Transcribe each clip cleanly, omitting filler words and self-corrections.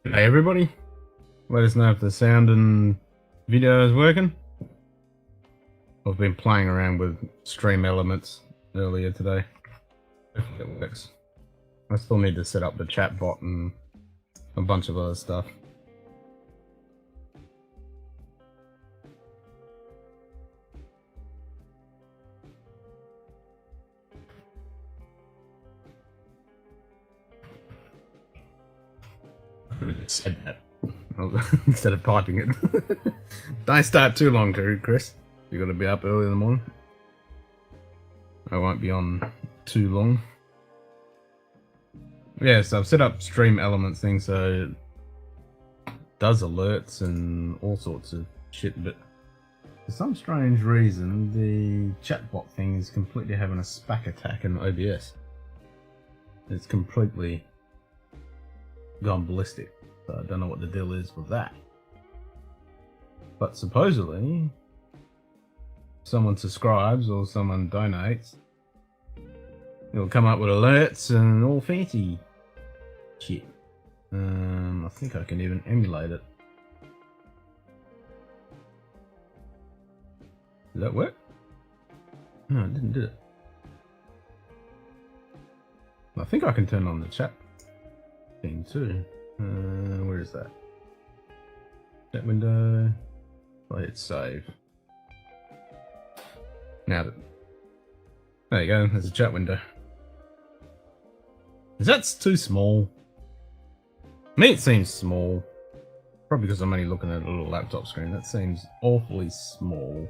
Hey everybody, let us know if the sound and video is working. I've been playing around with stream elements earlier today. Hopefully it works. I still need to set up the chat bot and a bunch of other stuff. I could have just said that instead of typing it. Don't start too long, Chris. You're going to be up early in the morning. I won't be on too long. Yeah, so I've set up stream elements thing so it does alerts and all sorts of shit, but for some strange reason the chatbot thing is completely having a SPAC attack in OBS. It's completely gone ballistic, so I don't know what the deal is with that. But supposedly, if someone subscribes or someone donates, it'll come up with alerts and all fancy shit. I think I can even emulate it. Did that work? No, it didn't, did it? I think I can turn on the chat thing too. Where is that? Chat window. I hit save. Now that, there you go, there's a chat window. That's too small. I mean, it seems small. Probably because I'm only looking at a little laptop screen. That seems awfully small.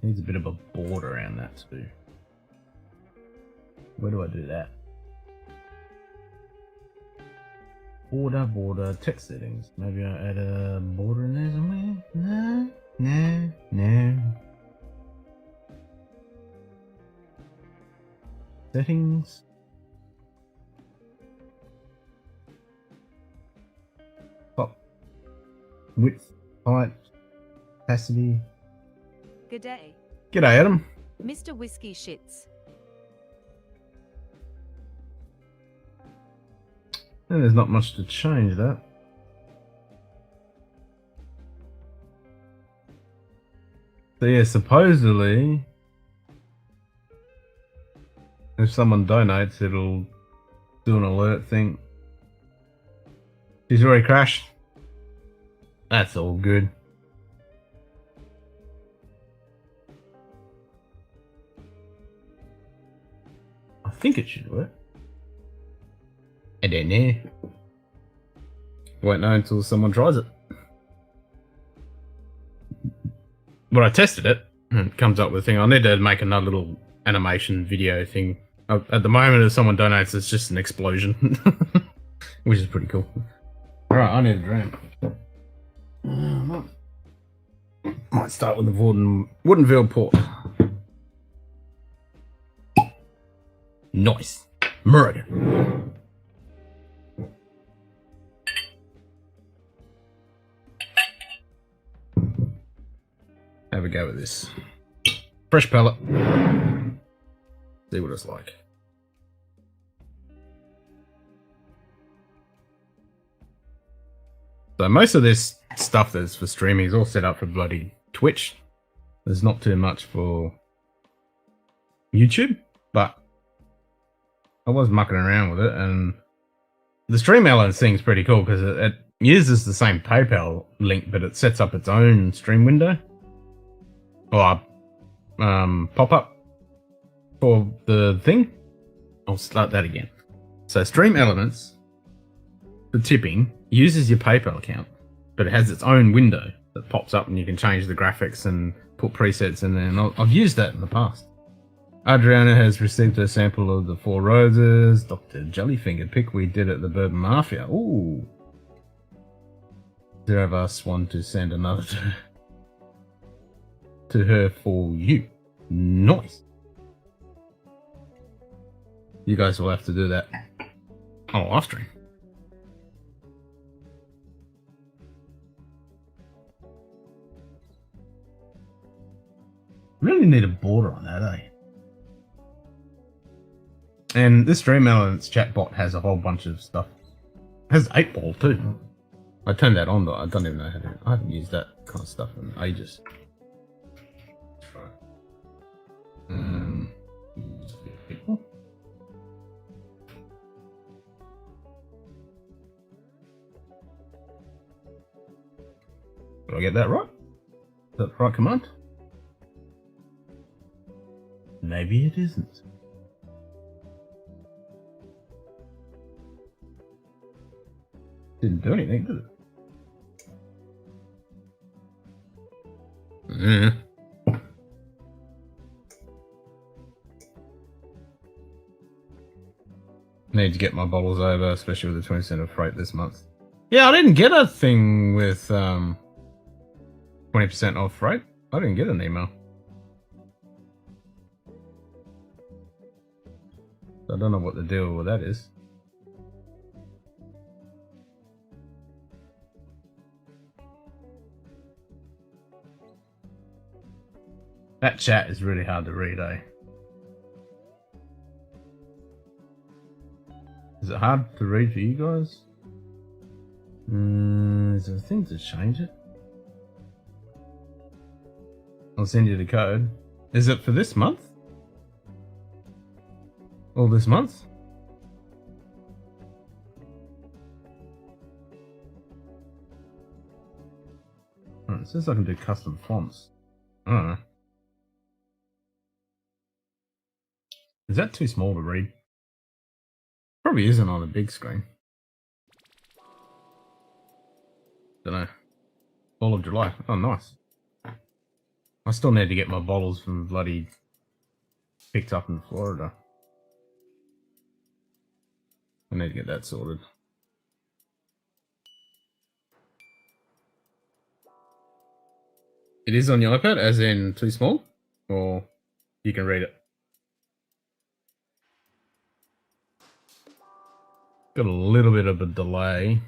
Needs a bit of a border around that too. Where do I do that? Border, text settings. Maybe I add a border in there somewhere? No. Settings. Top. Width, height, opacity. G'day. G'day, Adam. Mr. Whiskey Shits. And there's not much to change that. So yeah, supposedly, if someone donates, it'll do an alert thing. She's already crashed. That's all good. I think it should work. I don't know. Won't know until someone tries it. But I tested it, and it comes up with a thing. I need to make another little animation video thing. At the moment, if someone donates, it's just an explosion, which is pretty cool. Alright, I need a drink. Might start with the Woodenville port. Nice. Murder. Have a go with this. Fresh pellet. See what it's like. So most of this stuff that's for streaming is all set up for bloody Twitch. There's not too much for YouTube, but I was mucking around with it, and the stream element thing's pretty cool because it uses the same PayPal link, but it sets up its own stream window or pop-up for the thing. I'll start that again. So stream elements for tipping uses your PayPal account, but it has its own window that pops up and you can change the graphics and put presets in there, and I've used that in the past. Adriana has received a sample of the Four Roses. Dr. Jellyfinger pick we did at the Bourbon Mafia. Ooh. Zero of us want to send another to her for you. Nice. You guys will have to do that. Oh, off stream. Really need a border on that, eh? And this Dream Elements chatbot has a whole bunch of stuff. It has 8-ball too. I turned that on, but I don't even know how to. I haven't used that kind of stuff in ages. People. Did I get that right? Is that the right command? Maybe it isn't. Didn't do anything, did it? Need to get my bottles over, especially with the 20% of freight this month. Yeah, I didn't get a thing with 20% off freight. I didn't get an email. I don't know what the deal with that is. That chat is really hard to read, eh? Is it hard to read for you guys? Is there a thing to change it? I'll send you the code. Is it for this month? All this month? Oh, it says I can do custom fonts. I don't know. Is that too small to read? Probably isn't on a big screen. Don't know. All of July. Oh, nice. I still need to get my bottles from bloody picked up in Florida. I need to get that sorted. It is on your iPad, as in too small? Or you can read it? Got a little bit of a delay.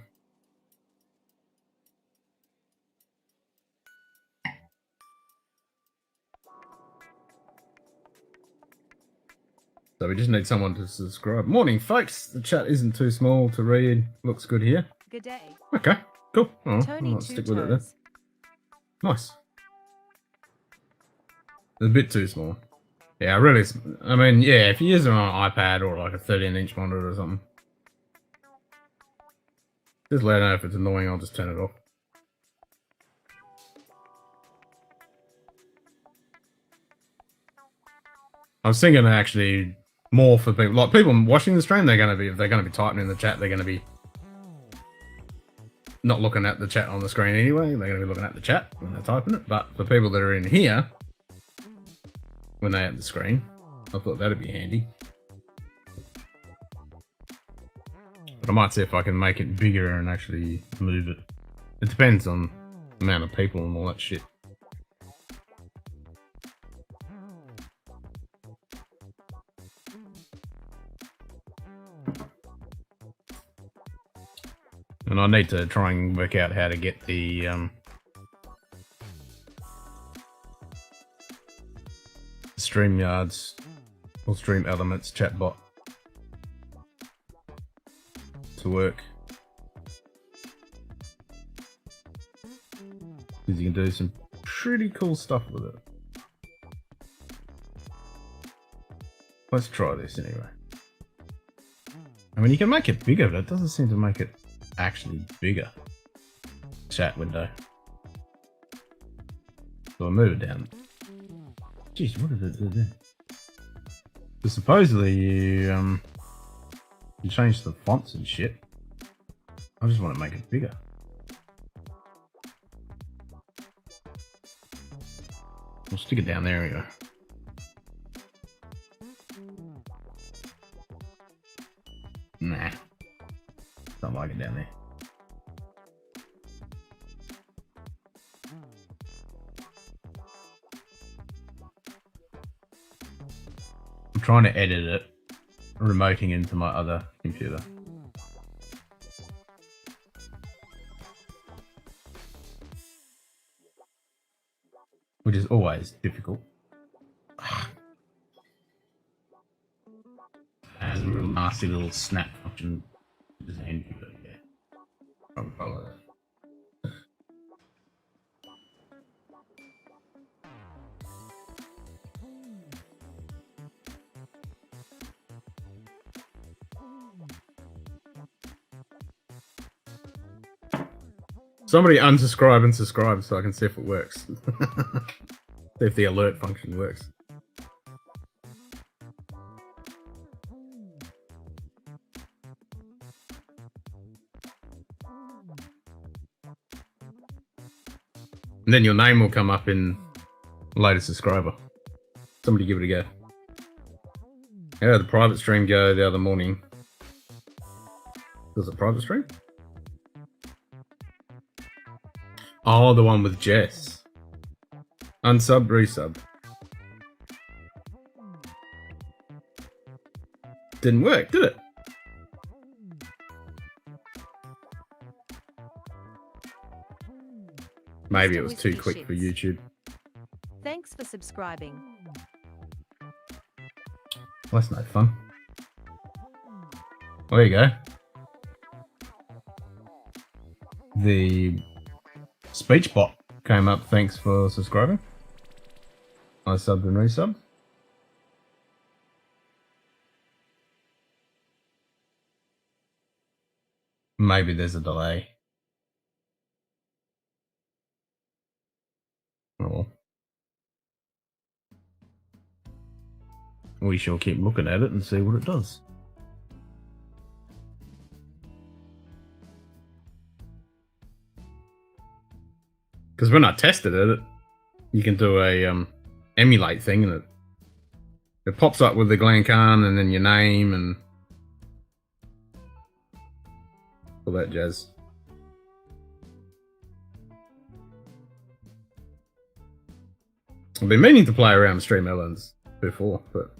So we just need someone to subscribe. Morning, folks. The chat isn't too small to read. Looks good here. Good day. Okay, cool. Oh, Tony I'll stick with it then. Toes. Nice. It's a bit too small. Yeah, really. I mean, yeah, if you use it on an iPad or like a 13-inch monitor or something, just let me know if it's annoying. I'll just turn it off. I was thinking actually more for people, like people watching the stream. If they're gonna be typing in the chat, they're gonna be not looking at the chat on the screen anyway. They're gonna be looking at the chat when they're typing it. But for people that are in here, when they're at the screen, I thought that'd be handy. But I might see if I can make it bigger and actually move it. It depends on the amount of people and all that shit. And I need to try and work out how to get the StreamYards or Stream Elements chatbot to work. Because you can do some pretty cool stuff with it. Let's try this anyway. I mean, you can make it bigger, but it doesn't seem to make it actually bigger. Chat window. So I'll move it down. Jeez, what did it do there? So supposedly you change the fonts and shit. I just want to make it bigger. We'll stick it down there. We go. Nah. Don't like it down there. I'm trying to edit it, remoting into my other computer. Which is always difficult. nasty little snap function. Just handy, but yeah. I'll follow that. Somebody unsubscribe and subscribe so I can see if it works. See if the alert function works. And then your name will come up in latest subscriber. Somebody give it a go. How did the private stream go the other morning? Was it private stream? Oh, the one with Jess. Unsub, resub. Didn't work, did it? Maybe it was too quick for YouTube. Thanks for subscribing. Well, that's no fun. There you go. The speech bot came up. Thanks for subscribing. I subbed and resubbed. Maybe there's a delay. Oh. We shall keep looking at it and see what it does. Because when I tested it, you can do a emulate thing, and it pops up with the Glencairn and then your name and all that jazz. I've been meaning to play around with Stream Elements before, but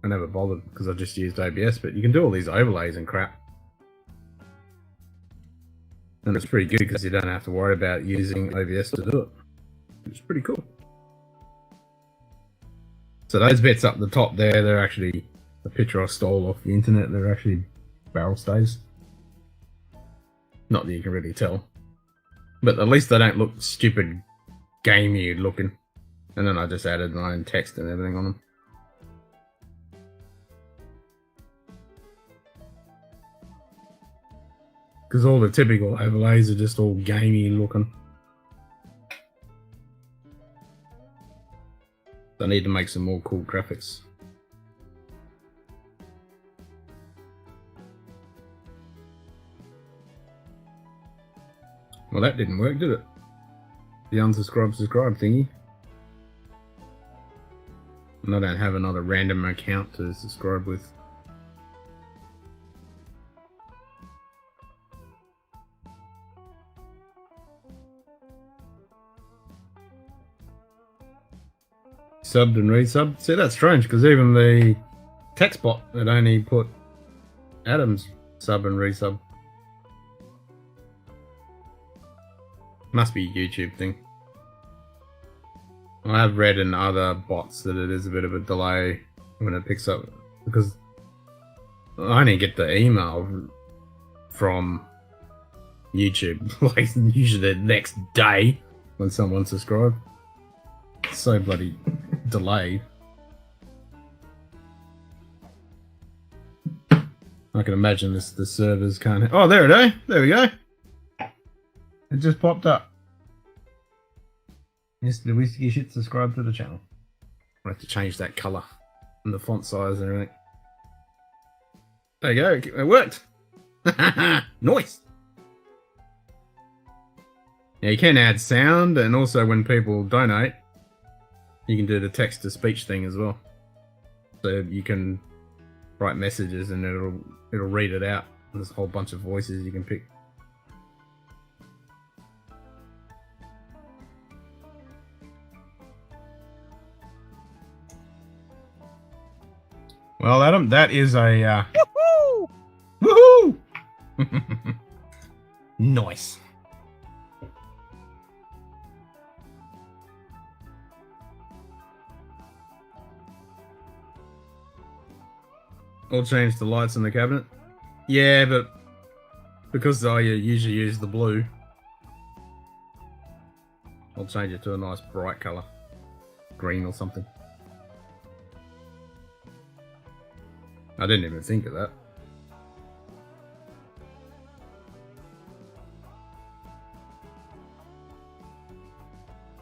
I never bothered because I just used OBS. But you can do all these overlays and crap. And it's pretty good because you don't have to worry about using OBS to do it. It's pretty cool. So those bits up the top there, they're actually a picture I stole off the internet. They're actually barrel staves. Not that you can really tell. But at least they don't look stupid gamey looking. And then I just added my own text and everything on them. Because all the typical overlays are just all gamey looking. I need to make some more cool graphics. Well, that didn't work, did it? The unsubscribe subscribe thingy. And I don't have another random account to subscribe with. Subbed and resubbed. See, that's strange because even the text bot had only put Adam's sub and resub. Must be a YouTube thing. I have read in other bots that it is a bit of a delay when it picks up because I only get the email from YouTube like usually the next day when someone subscribed. It's so bloody delayed. I can imagine this. The servers can't. Oh, there it is. There we go. It just popped up. Mr. Whiskey Shit, subscribe to the channel. I have to change that colour and the font size and everything. There you go. It worked. Nice. Yeah, you can add sound, and also when people donate, you can do the text to speech thing as well. So you can write messages and it'll read it out. There's a whole bunch of voices you can pick. Well, Adam, that is a woohoo! Woohoo! Nice. I'll change the lights in the cabinet. Yeah, but because I usually use the blue, I'll change it to a nice bright colour. Green or something. I didn't even think of that.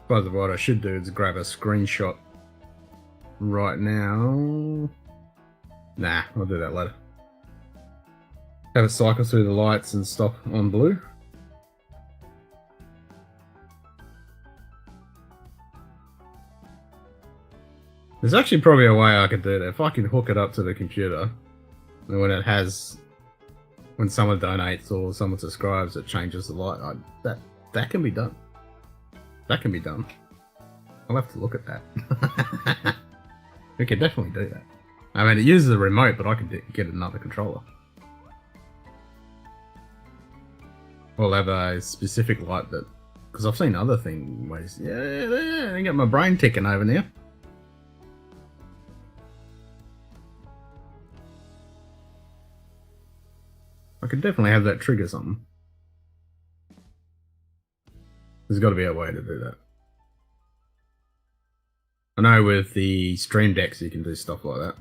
Suppose what I should do is grab a screenshot right now. Nah, I'll do that later. Have it cycle through the lights and stop on blue. There's actually probably a way I could do that. If I can hook it up to the computer, and when it has, when someone donates or someone subscribes, it changes the light. That can be done. That can be done. I'll have to look at that. We can definitely do that. I mean, it uses a remote, but I could get another controller. We'll have a specific light that, because I've seen other things ways. Yeah, I got my brain ticking over now. I could definitely have that trigger something. There's got to be a way to do that. I know with the Stream Decks you can do stuff like that.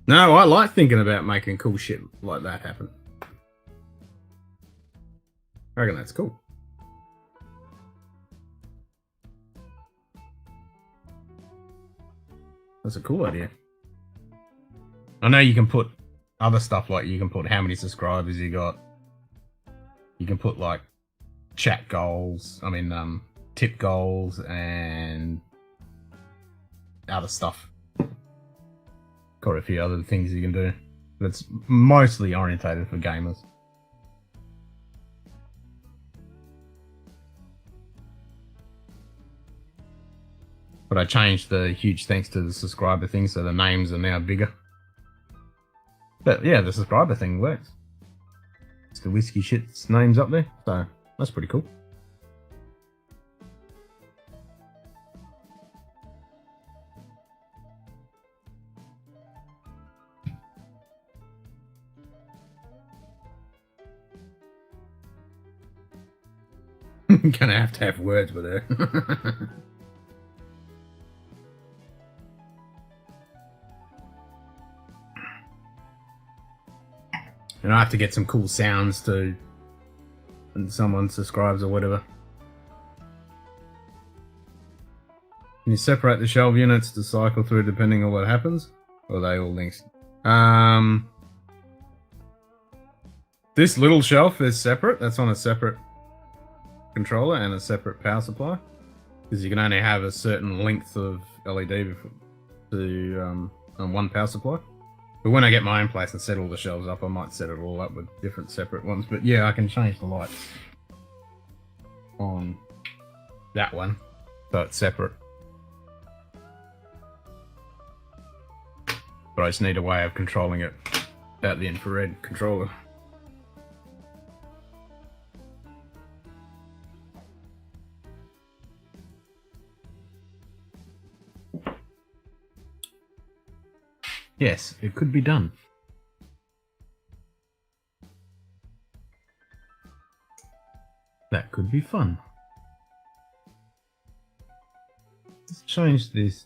No, I like thinking about making cool shit like that happen. I reckon that's cool. That's a cool idea. I know you can put other stuff, like you can put how many subscribers you got. You can put like chat goals, tip goals and other stuff. Got a few other things you can do. But it's mostly orientated for gamers. But I changed the huge thanks to the subscriber thing, so the names are now bigger. But yeah, the subscriber thing works. It's the whiskey shit's names up there, so that's pretty cool. Gonna have to have words with her. And I have to get some cool sounds to when someone subscribes or whatever. Can you separate the shelf units to cycle through depending on what happens? Or are they all linked? This little shelf is separate. That's on a separate controller and a separate power supply. Because you can only have a certain length of LED to on one power supply. But when I get my own place and set all the shelves up, I might set it all up with different separate ones. But yeah, I can change the lights on that one, so it's separate. But I just need a way of controlling it out the infrared controller. Yes, it could be done. That could be fun. Let's change this.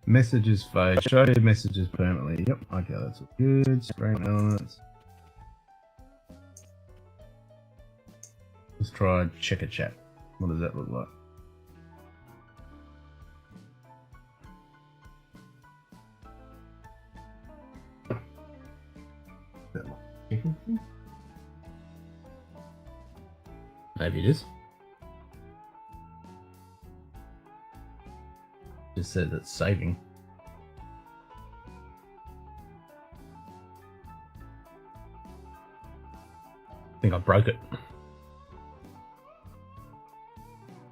Messages fade. Show messages permanently. Yep, okay, that's all good. Frame elements. Let's try checker chat. What does that look like? Maybe it is. Just said it's saving. I think I broke it.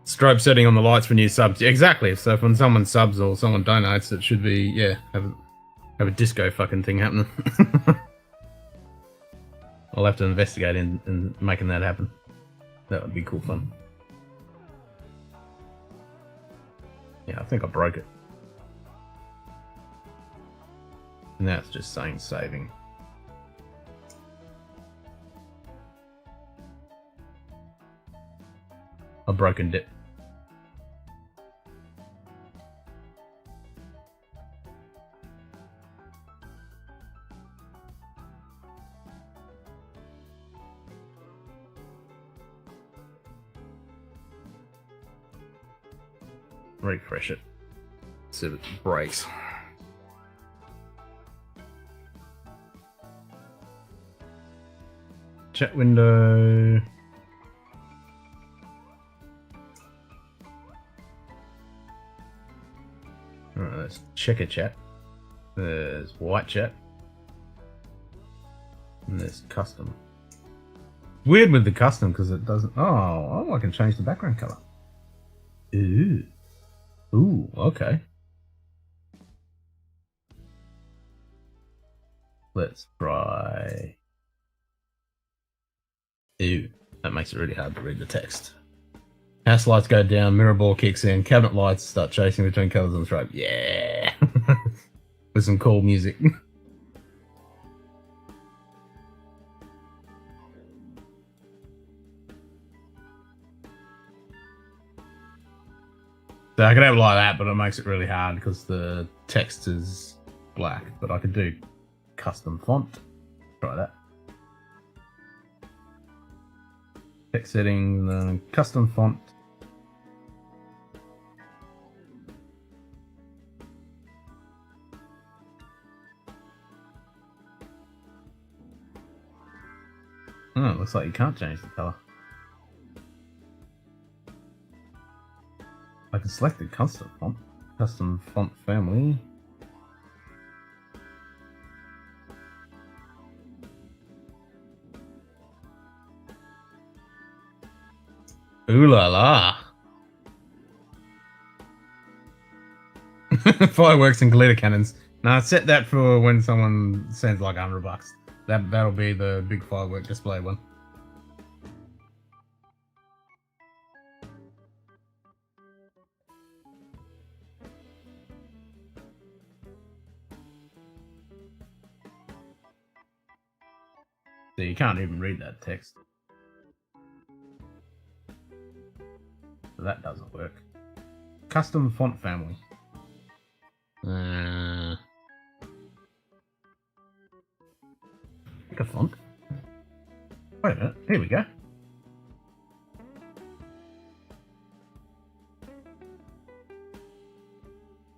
Strobe setting on the lights for new subs. Yeah, exactly. So if when someone subs or someone donates, it should be, yeah, have a disco fucking thing happening. I'll have to investigate in making that happen. That would be cool fun. Yeah, I think I broke it. And now it's just saying saving. I broken it. Refresh it. See if it breaks. Chat window. Alright, let's check a chat. There's white chat. And there's custom. Weird with the custom because it doesn't. Oh, I can change the background color. Ooh. Ooh, okay. Let's try. Ew, that makes it really hard to read the text. House lights go down, mirror ball kicks in, cabinet lights start chasing between colours on the strobe. Yeah! With some cool music. So I could have it like that, but it makes it really hard because the text is black. But I could do custom font. Try that. Text settings, custom font. Oh, it looks like you can't change the color. I can select the custom font family. Ooh la la. Fireworks and glitter cannons. Now set that for when someone sends like $100. That'll be the big firework display one. So you can't even read that text. So that doesn't work. Custom font family. Pick a font. Wait a minute. Here we go.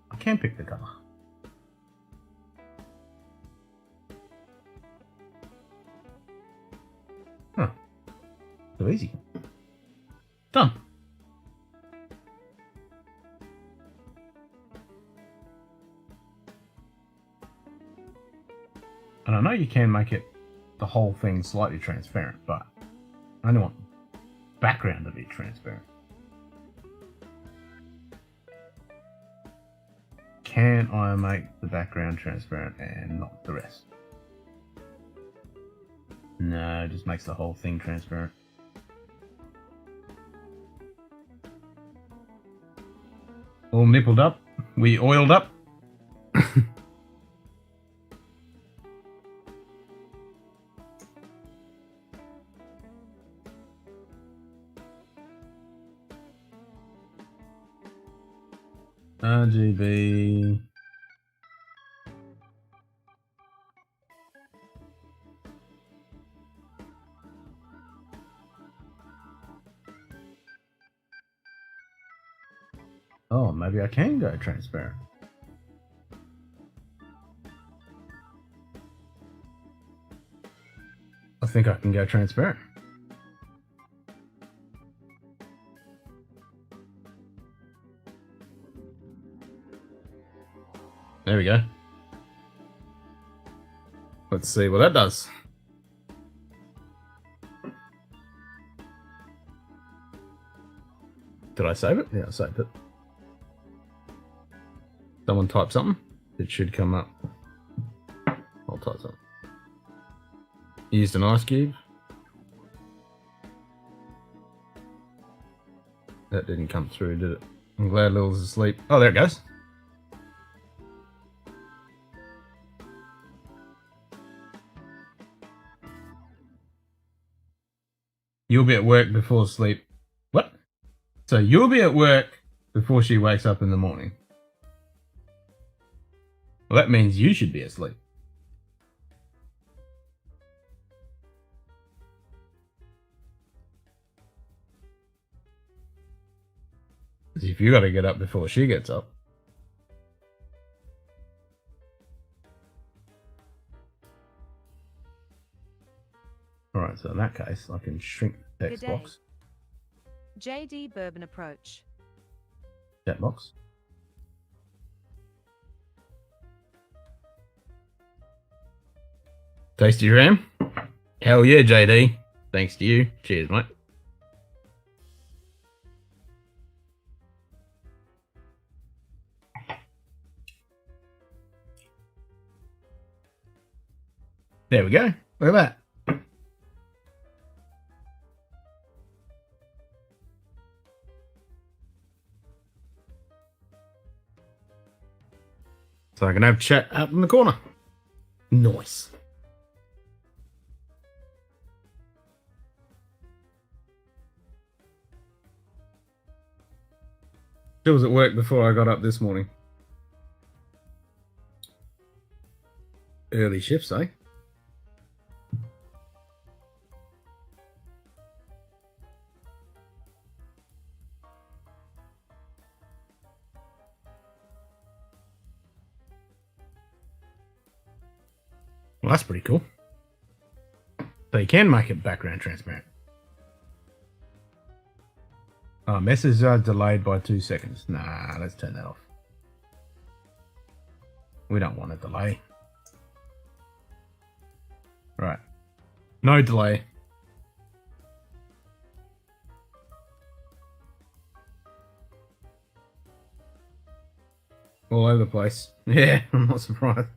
I can pick the color. Huh. So easy. Done. And I know you can make it the whole thing slightly transparent, but I only want background to be transparent. Can I make the background transparent and not the rest? No, it just makes the whole thing transparent. All nippled up. We oiled up. RGB. Oh, maybe I can go transparent. I think I can go transparent. There we go. Let's see what that does. Did I save it? Yeah, I saved it. Someone type something. It should come up. I'll type something. Used an ice cube. That didn't come through, did it? I'm glad Lil's asleep. Oh, there it goes. You'll be at work before sleep. What? So you'll be at work before she wakes up in the morning. Well, that means you should be asleep. Because if you got to get up before she gets up. Alright, so in that case, I can shrink the text Good day. box. JD Bourbon approach. Chat box. Tasty ram? Hell yeah, JD. Thanks to you. Cheers, mate. There we go. Look at that. So I can have chat out in the corner. Nice. She was at work before I got up this morning. Early shifts, eh? Well, that's pretty cool. So you can make it background transparent. Messages are delayed by 2 seconds. Nah, let's turn that off. We don't want a delay. Right. No delay. All over the place. Yeah, I'm not surprised.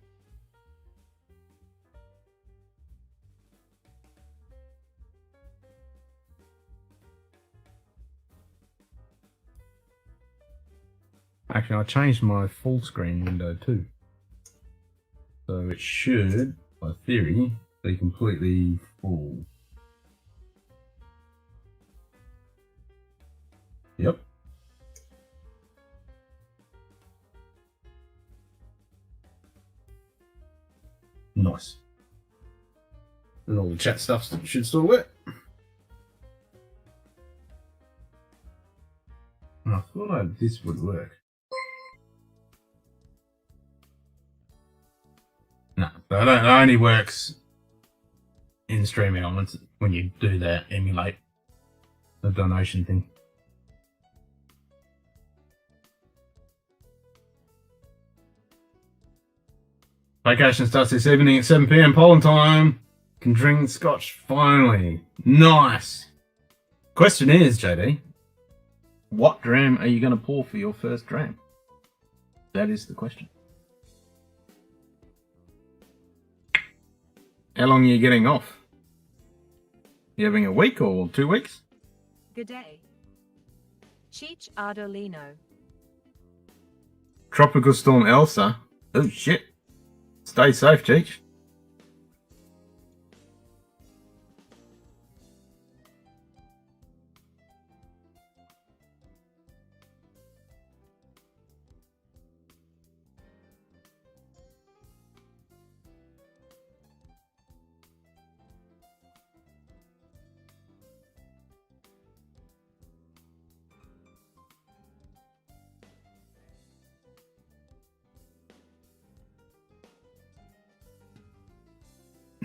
Actually, I changed my full screen window too. So it should, by theory, be completely full. Yep. Nice. And all the chat stuff should still work. I thought this would work. No, but it only works in Stream Elements when you do that emulate the donation thing. Vacation starts this evening at 7 PM Poland time. Can drink scotch finally. Nice. Question is, JD, what dram are you going to pour for your first dram? That is the question. How long are you getting off? You having a week or 2 weeks? Good day. Cheech Ardolino. Tropical Storm Elsa. Oh shit. Stay safe, Cheech.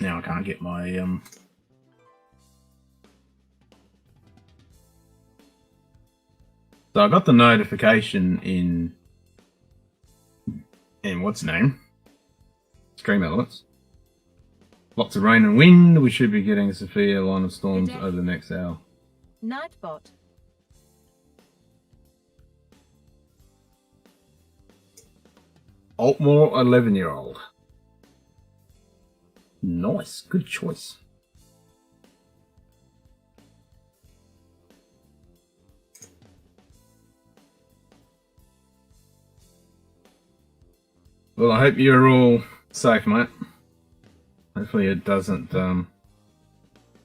Now I can't get my So I got the notification in what's the name? Stream Elements. Lots of rain and wind. We should be getting a severe line of storms over the next hour. Nightbot. Altmore 11-year-old. Nice, good choice. Well, I hope you're all safe, mate. Hopefully it doesn't turn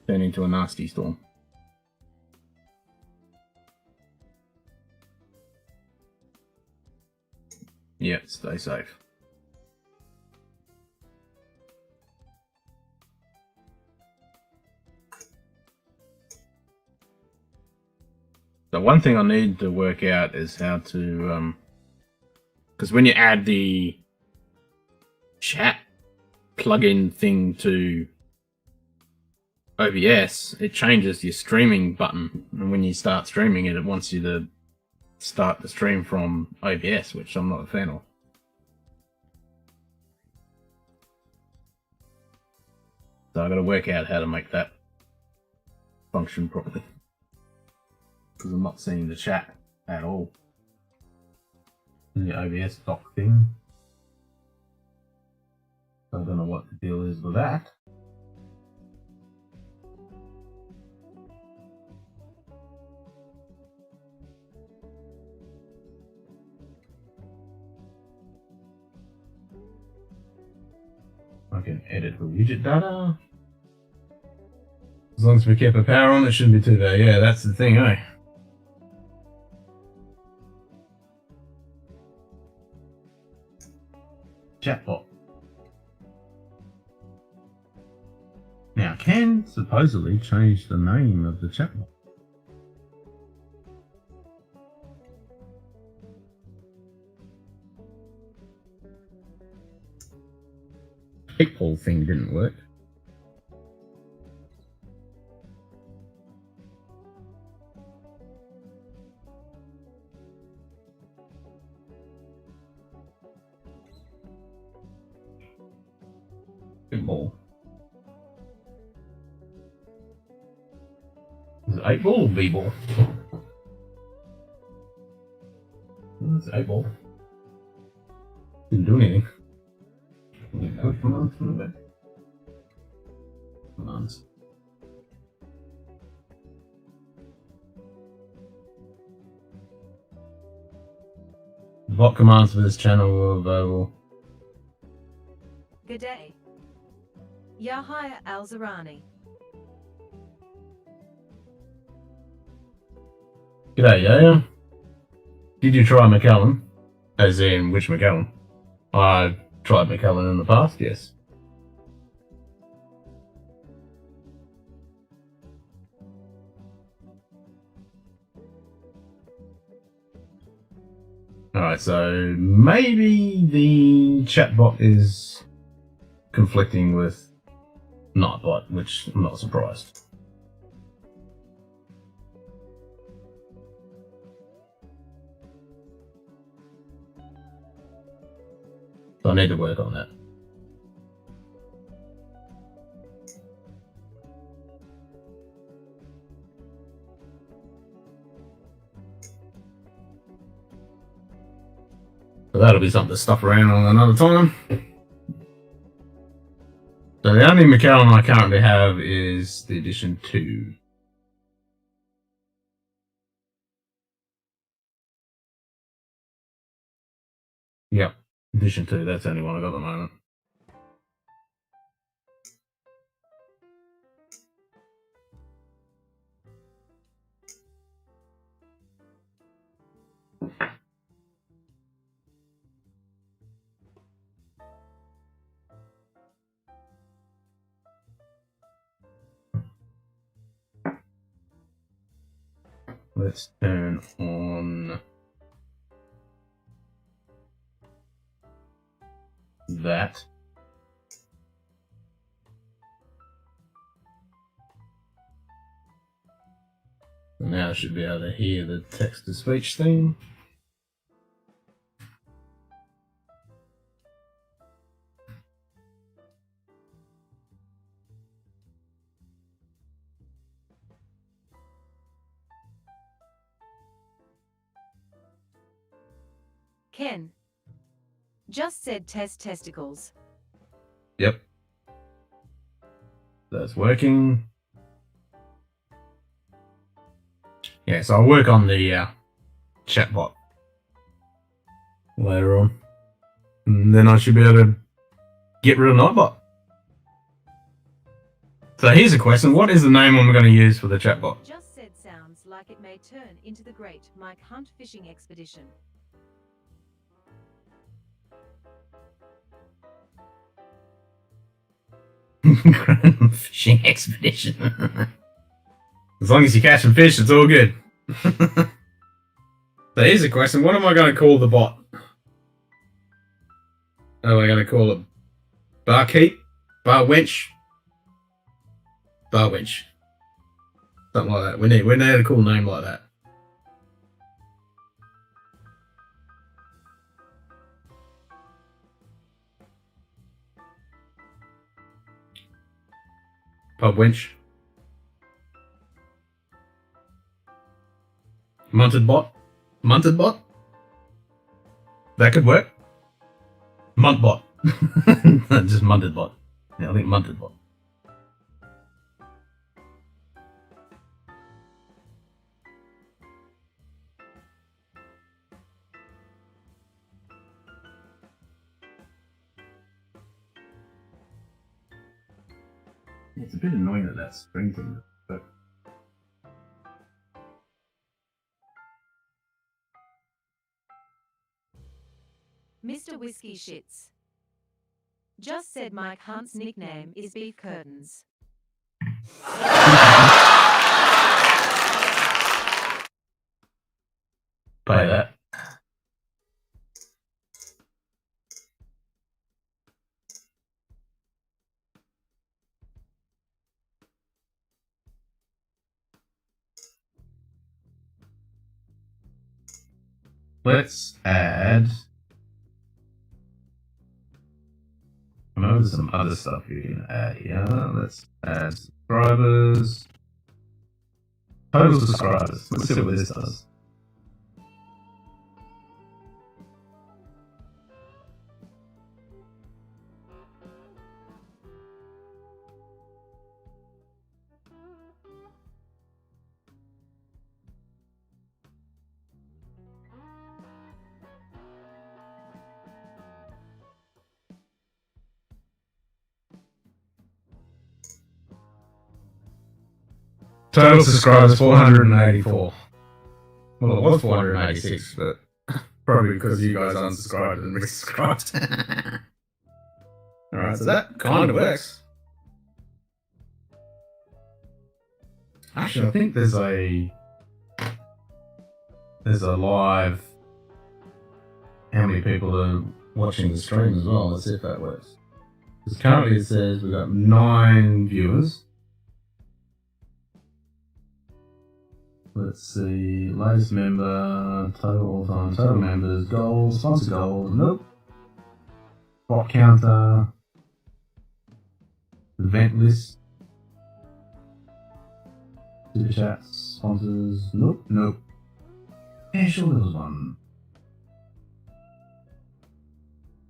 into a nasty storm. Yeah, stay safe. The one thing I need to work out is how to, because when you add the chat plugin thing to OBS, it changes your streaming button, and when you start streaming it, it wants you to start the stream from OBS, which I'm not a fan of. So I've got to work out how to make that function properly, because I'm not seeing the chat at all in the OBS dock thing. So I don't know what the deal is with that. I can edit the widget data. As long as we keep the power on, it shouldn't be too bad. Yeah, that's the thing, eh? Chatbot. Now, I can supposedly change the name of the chatbot. People thing didn't work. Bit more. Is it 8 ball or B ball? It's 8 ball. Didn't do anything. Push commands from the back. Commands. Bot commands for this channel are available. G'day. Yahya Al-Zarani. G'day, yeah. Did you try McAllen? As in, which McAllen? I've tried McAllen in the past, yes. Alright, so maybe the chatbot is conflicting with Nightbot, which I'm not surprised. So I need to work on that. So that'll be something to stuff around on another time. So the only McAllen I currently have is the edition 2. Yep, edition 2, that's the only one I got at the moment. Let's turn on that. Now I should be able to hear the text-to-speech thing. Ken. Just said test testicles. Yep. That's working. Yeah, so I'll work on the chatbot later on. And then I should be able to get rid of Nightbot. So here's a question. What is the name I'm going to use for the chatbot? Just said sounds like it may turn into the great Mike Hunt fishing expedition. Fishing expedition. As long as you catch some fish, it's all good. So here's a question. What am I going to call the bot? Am I going to call it Barkeep? Bar Wench? Bar Wench. Something like that. We need a cool name like that. Pub Wench. Munted bot? Munted bot? That could work. Munt bot. Just munted bot. Yeah, I think munted bot. It's a bit annoying that that's spring thing, but Mr. Whiskey Shits. Just said Mike Hunt's nickname is Beef Curtains. play that. Let's add. I know there's some other stuff you can add here. Let's add subscribers. Total subscribers. Let's see what this does. Total subscribers 484. Well, it was 486, but probably because you guys unsubscribed and resubscribed. Alright, so that kind of works. Actually, I think there's a live how many people are watching the stream as well. Let's see if that works. Because currently it says we've got 9 viewers. Let's see, latest member, total all time, total members, goals, sponsor goals, nope. Bot counter, event list, super chats, sponsors, nope, nope. Yeah, sure there was one.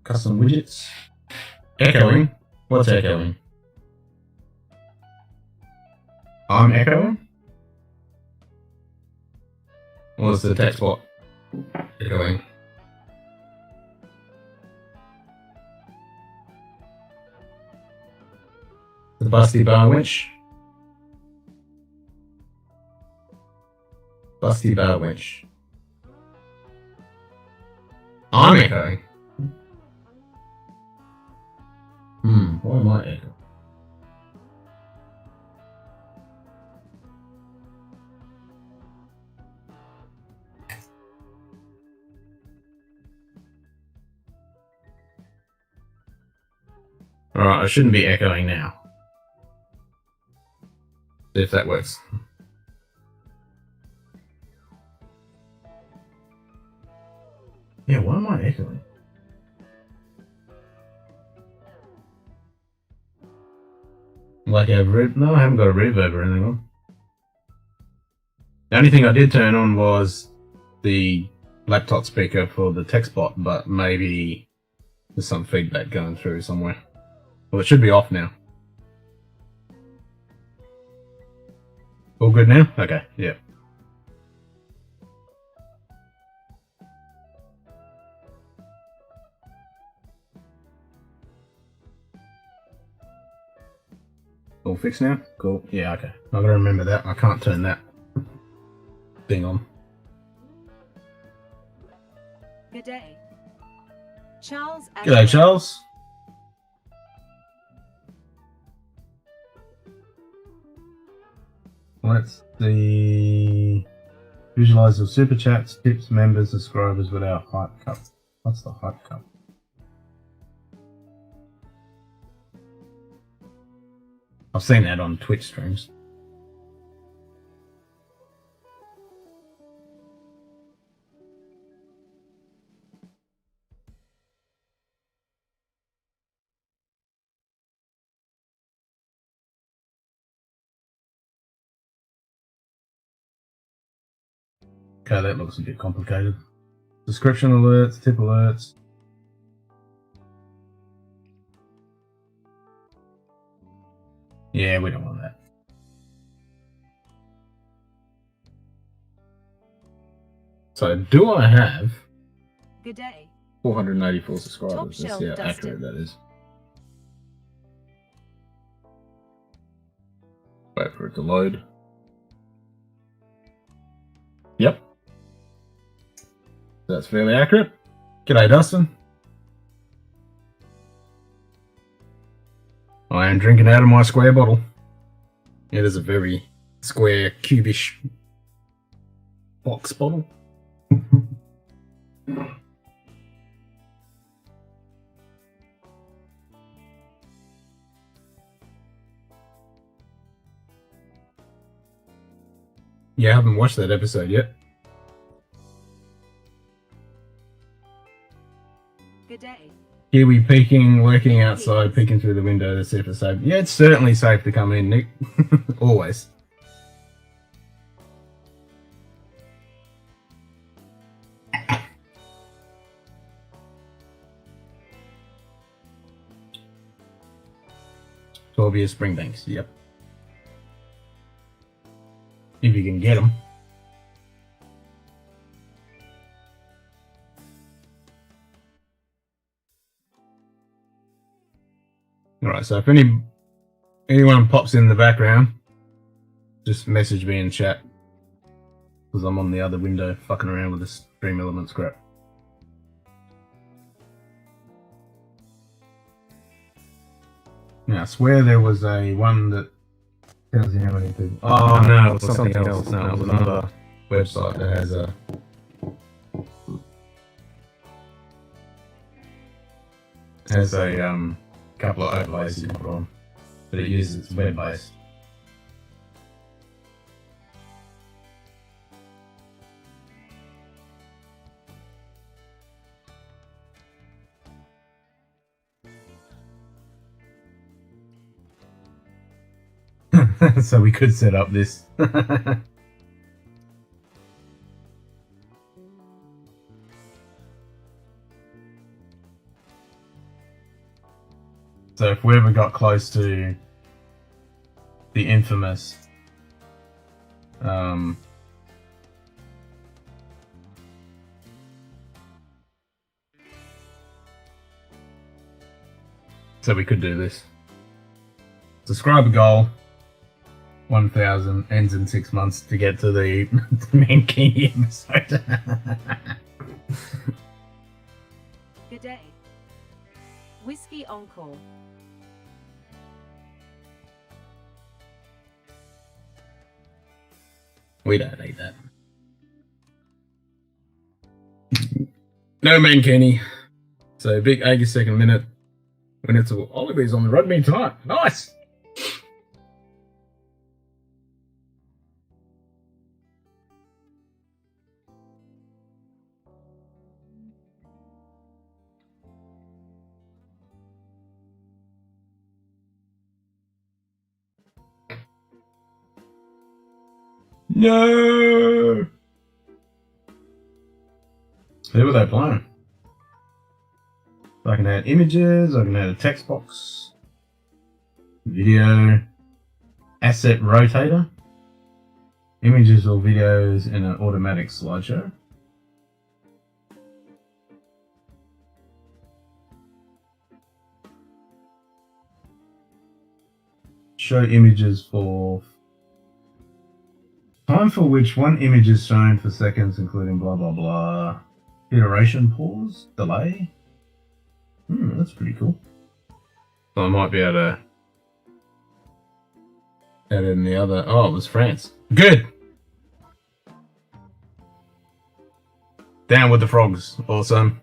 Custom widgets. Echoing? What's echoing? I'm echoing? What's the text bot echoing? The Busty Bar Winch. Busty Bar Winch. I'm echoing. Why am I echoing? Alright, I shouldn't be echoing now. See if that works. Yeah, why am I echoing? Like a no, I haven't got a reverb or anything on. The only thing I did turn on was the laptop speaker for the text bot, but maybe there's some feedback going through somewhere. Well, it should be off now. All good now? Okay, yeah. All fixed now? Cool. Yeah, okay. I'm gonna remember that. I can't turn that thing on. Good day. Charles G'day, Ashworth. Charles. Let's see. Visualize your super chats, tips, members, subscribers with our hype cup. What's the hype cup? I've seen that on Twitch streams. Okay, that looks a bit complicated. Subscription alerts, tip alerts. Yeah, we don't want that. So, do I have Good day. 484 subscribers? Top Let's shelf see how dusted. accurate that is. Wait for it to load. Yep. That's fairly accurate. G'day, Dustin. I am drinking out of my square bottle. It is a very square, cubish box bottle. Yeah, I haven't watched that episode yet. Good day. Here we peeking, lurking outside, peeking through the window to see if it's safe. Yeah, it's certainly safe to come in, Nick. Always. Torbier Springbanks, yep. If you can get them. Alright, so if anyone pops in the background, just message me in chat. Because I'm on the other window fucking around with this Stream Elements crap. Now, I swear there was a one that tells you how many people. Oh no, it was something else. No, it was another website that has a couple of overlays you can put on, but it uses web based. So we could set up this. So if we ever got close to the infamous so we could do this. Subscriber goal 1,000 ends in 6 months to get to the Mankini episode. Good day. Whiskey Encore. We don't need that. No Mankini. So big 82nd minute. When it's Oliver's on the rugby tonight. Nice. No. Who were they playing? I can add images, I can add a text box, video, asset rotator, images or videos in an automatic slideshow. show images for time for which one image is shown for seconds, including blah blah blah. Iteration pause, delay. That's pretty cool. So I might be able to add in the other. Oh, it was France. Good. Down with the frogs. Awesome.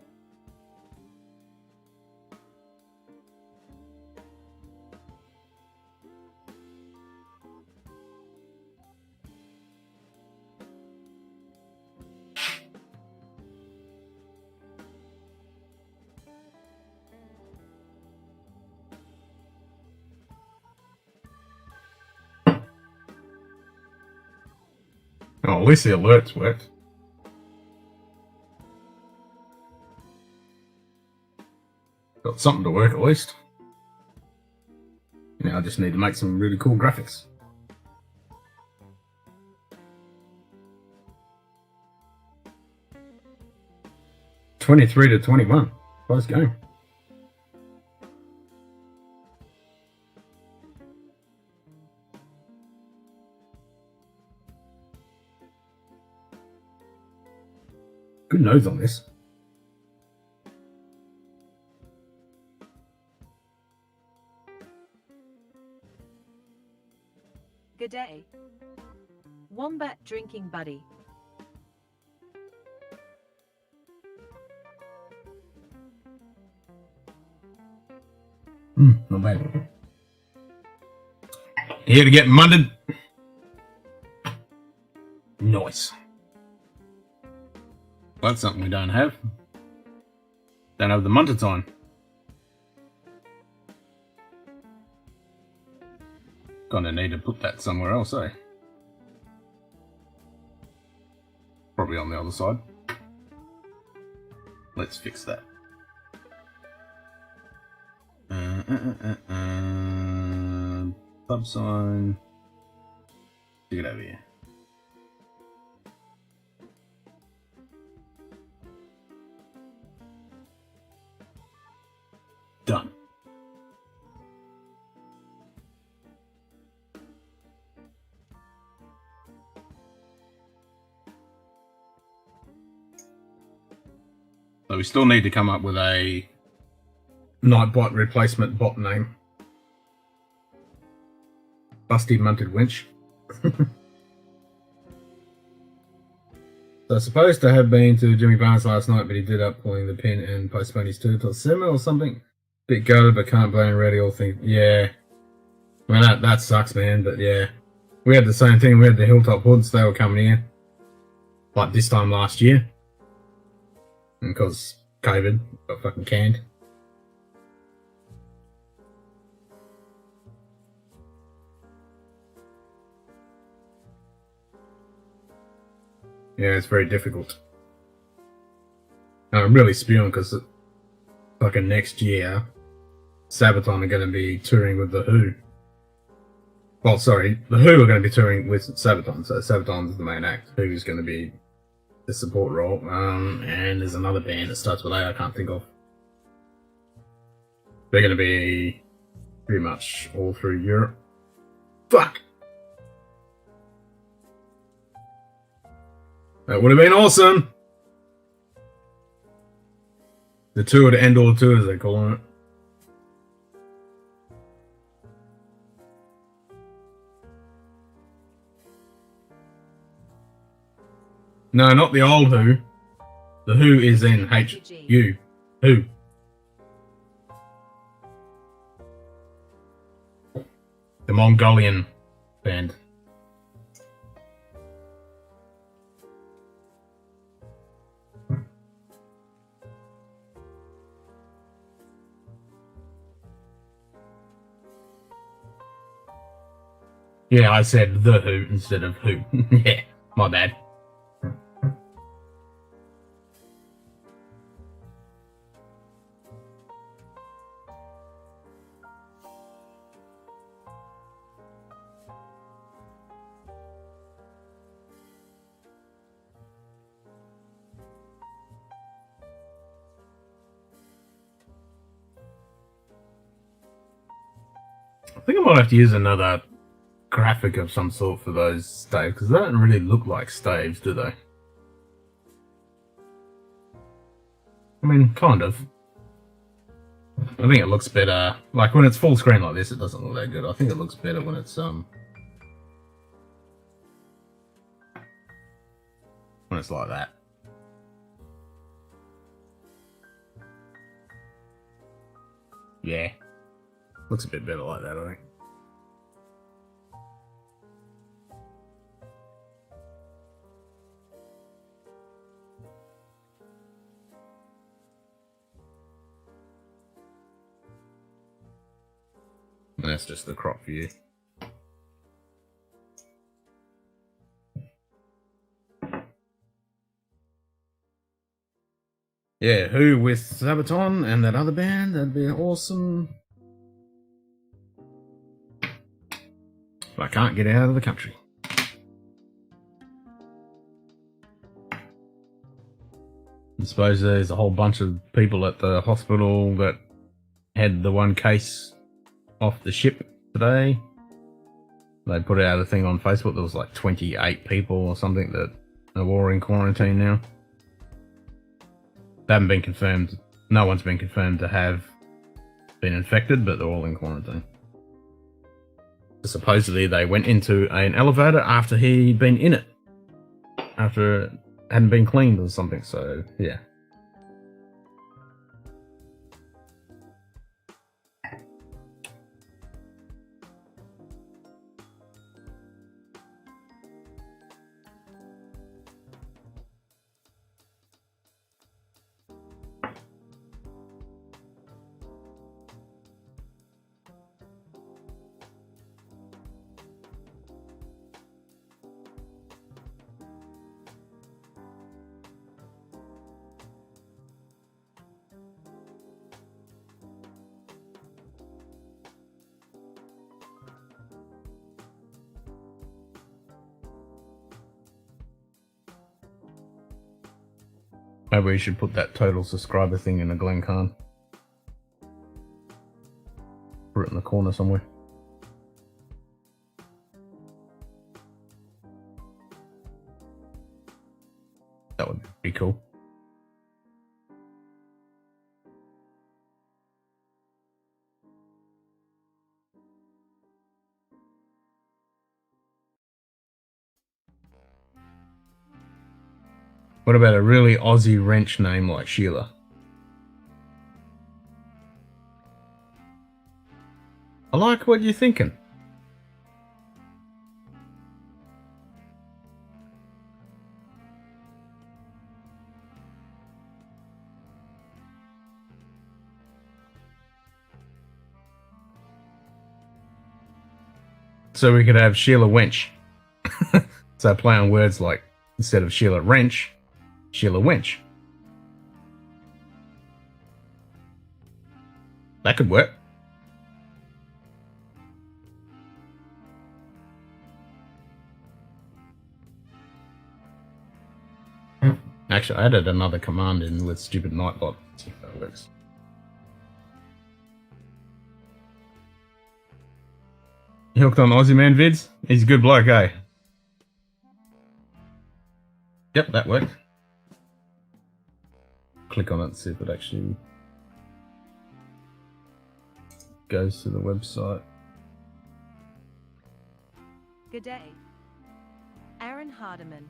Oh, at least the alerts worked. Got something to work at least. Now I just need to make some really cool graphics. $23 to $21. Close game. Good nose on this. Good day. Wombat drinking buddy. Not bad. Here to get munted. Nice. Well, that's something we don't have. Don't have the munted time. Gonna need to put that somewhere else, eh? Probably on the other side. Let's fix that. Pub sign. Stick it over here. Done. So we still need to come up with a Nightbot replacement bot name. Busty Munted Winch. So supposed to have been to Jimmy Barnes last night, but he did up pulling the pin and postponed his tour till summer or something. Bit gutted, but can't blame Reddy all think. Yeah. I mean, that sucks, man, but yeah. We had the same thing. We had the Hilltop Hoods. They were coming in. Like this time last year. And because COVID got fucking canned. Yeah, it's very difficult. I'm really spewing because fucking next year, Sabaton are going to be touring with The Who. Well, sorry, The Who are going to be touring with Sabaton, so Sabaton's the main act. Who is going to be the support role. And there's another band that starts with A I can't think of. They're going to be pretty much all through Europe. Fuck! That would have been awesome! The tour to end all tours, they're calling it. No, not the old Who. The Who is in H-U. Who. The Mongolian band. Yeah, I said The Who instead of Who. Yeah, my bad. I think I might have to use another graphic of some sort for those staves, because they don't really look like staves, do they? I mean, kind of. I think it looks better, like when it's full screen like this, it doesn't look that good. I think it looks better when it's like that. Yeah, looks a bit better like that, I think. And that's just the crop view. Yeah, who with Sabaton and that other band, that'd be awesome. But I can't get out of the country. I suppose there's a whole bunch of people at the hospital that had the one case off the ship today. They put out a thing on Facebook. There was like 28 people or something that are all in quarantine now. They haven't been confirmed. No one's been confirmed to have been infected, but they're all in quarantine. Supposedly they went into an elevator after he'd been in it. After it hadn't been cleaned or something, so yeah. Maybe we should put that total subscriber thing in a Glen Khan. Put it in the corner somewhere. That would be cool. What about a really Aussie wrench name like Sheila? I like what you're thinking. So we could have Sheila Wench. So play on words like, instead of Sheila Wrench, Sheila Wench. That could work. Actually, I added another command in with stupid Nightbot. See if that works. You hooked on Aussie Man vids? He's a good bloke, eh? Yep, that worked. Click on it and see if it actually goes to the website. Good day. Aaron Hardiman.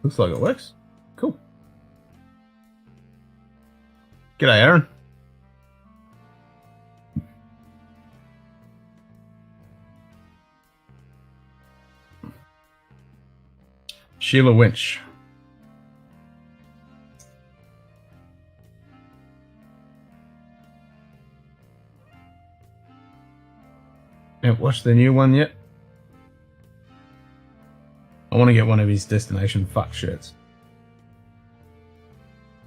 Looks like it works. Cool. G'day, Aaron. Sheila Winch. Haven't watched the new one yet. I want to get one of his Destination Fuck shirts.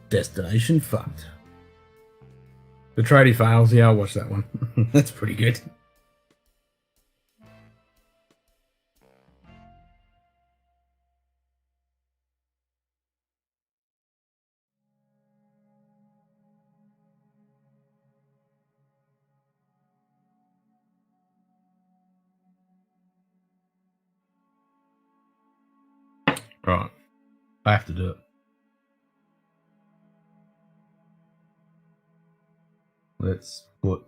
Destination Fucked. The tradie fails. Yeah, I'll watch that one. That's pretty good. Right. I have to do it. Let's put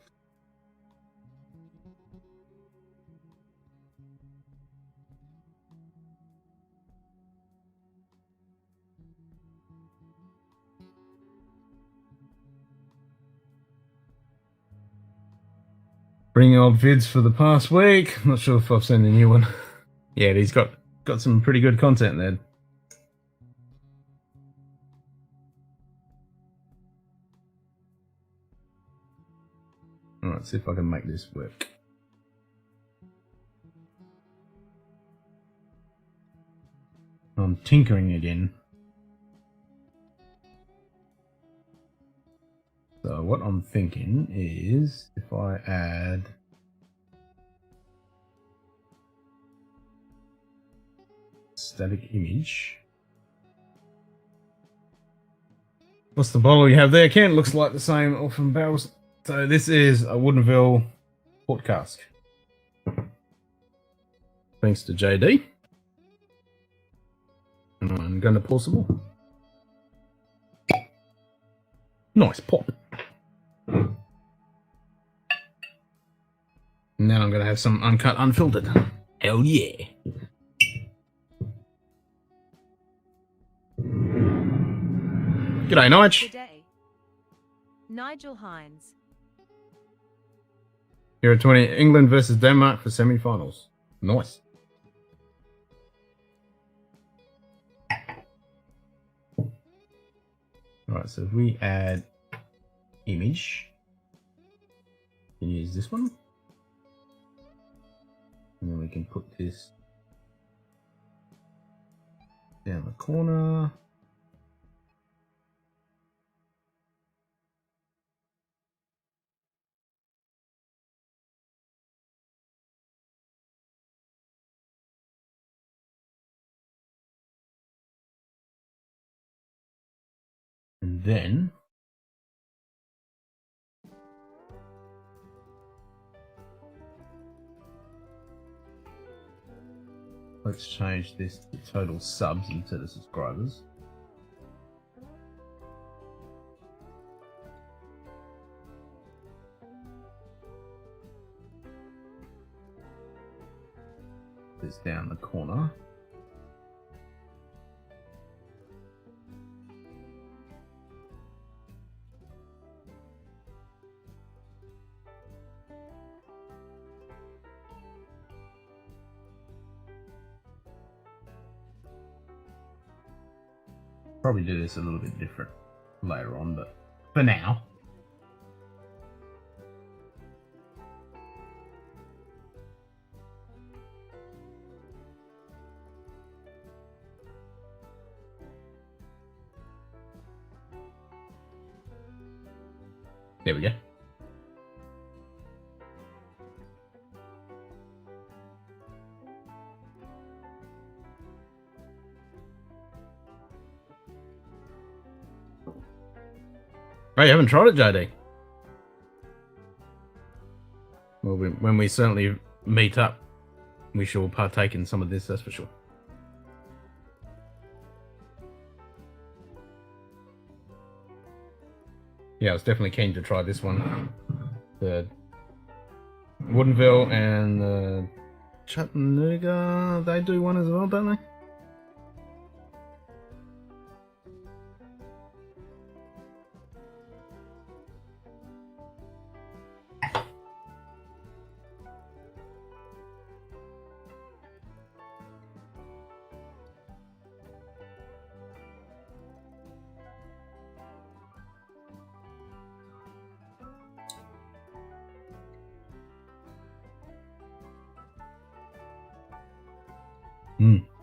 bringing old vids for the past week. Not sure if I've seen a new one. Yeah, he's got some pretty good content there. Alright, see if I can make this work. I'm tinkering again. So what I'm thinking is if I add static image. What's the bottle you have there, Ken? Looks like the same Orphan Barrels. So this is a Woonthella port cask. Thanks to JD. And I'm going to pour some more. Nice pop. And now I'm going to have some uncut, unfiltered. Hell yeah. G'day, Nige. G'day. Nigel Hines. Here at 20, England versus Denmark for semi-finals. Nice. Alright, so if we add image, we can use this one. And then we can put this down the corner. And then let's change this to total subs instead of subscribers. This down the corner. Probably do this a little bit different later on, but for now. There we go. Oh, you haven't tried it, JD? Well, when we certainly meet up, we shall partake in some of this, that's for sure. Yeah, I was definitely keen to try this one. The Woonthella and the Chattanooga, they do one as well, don't they?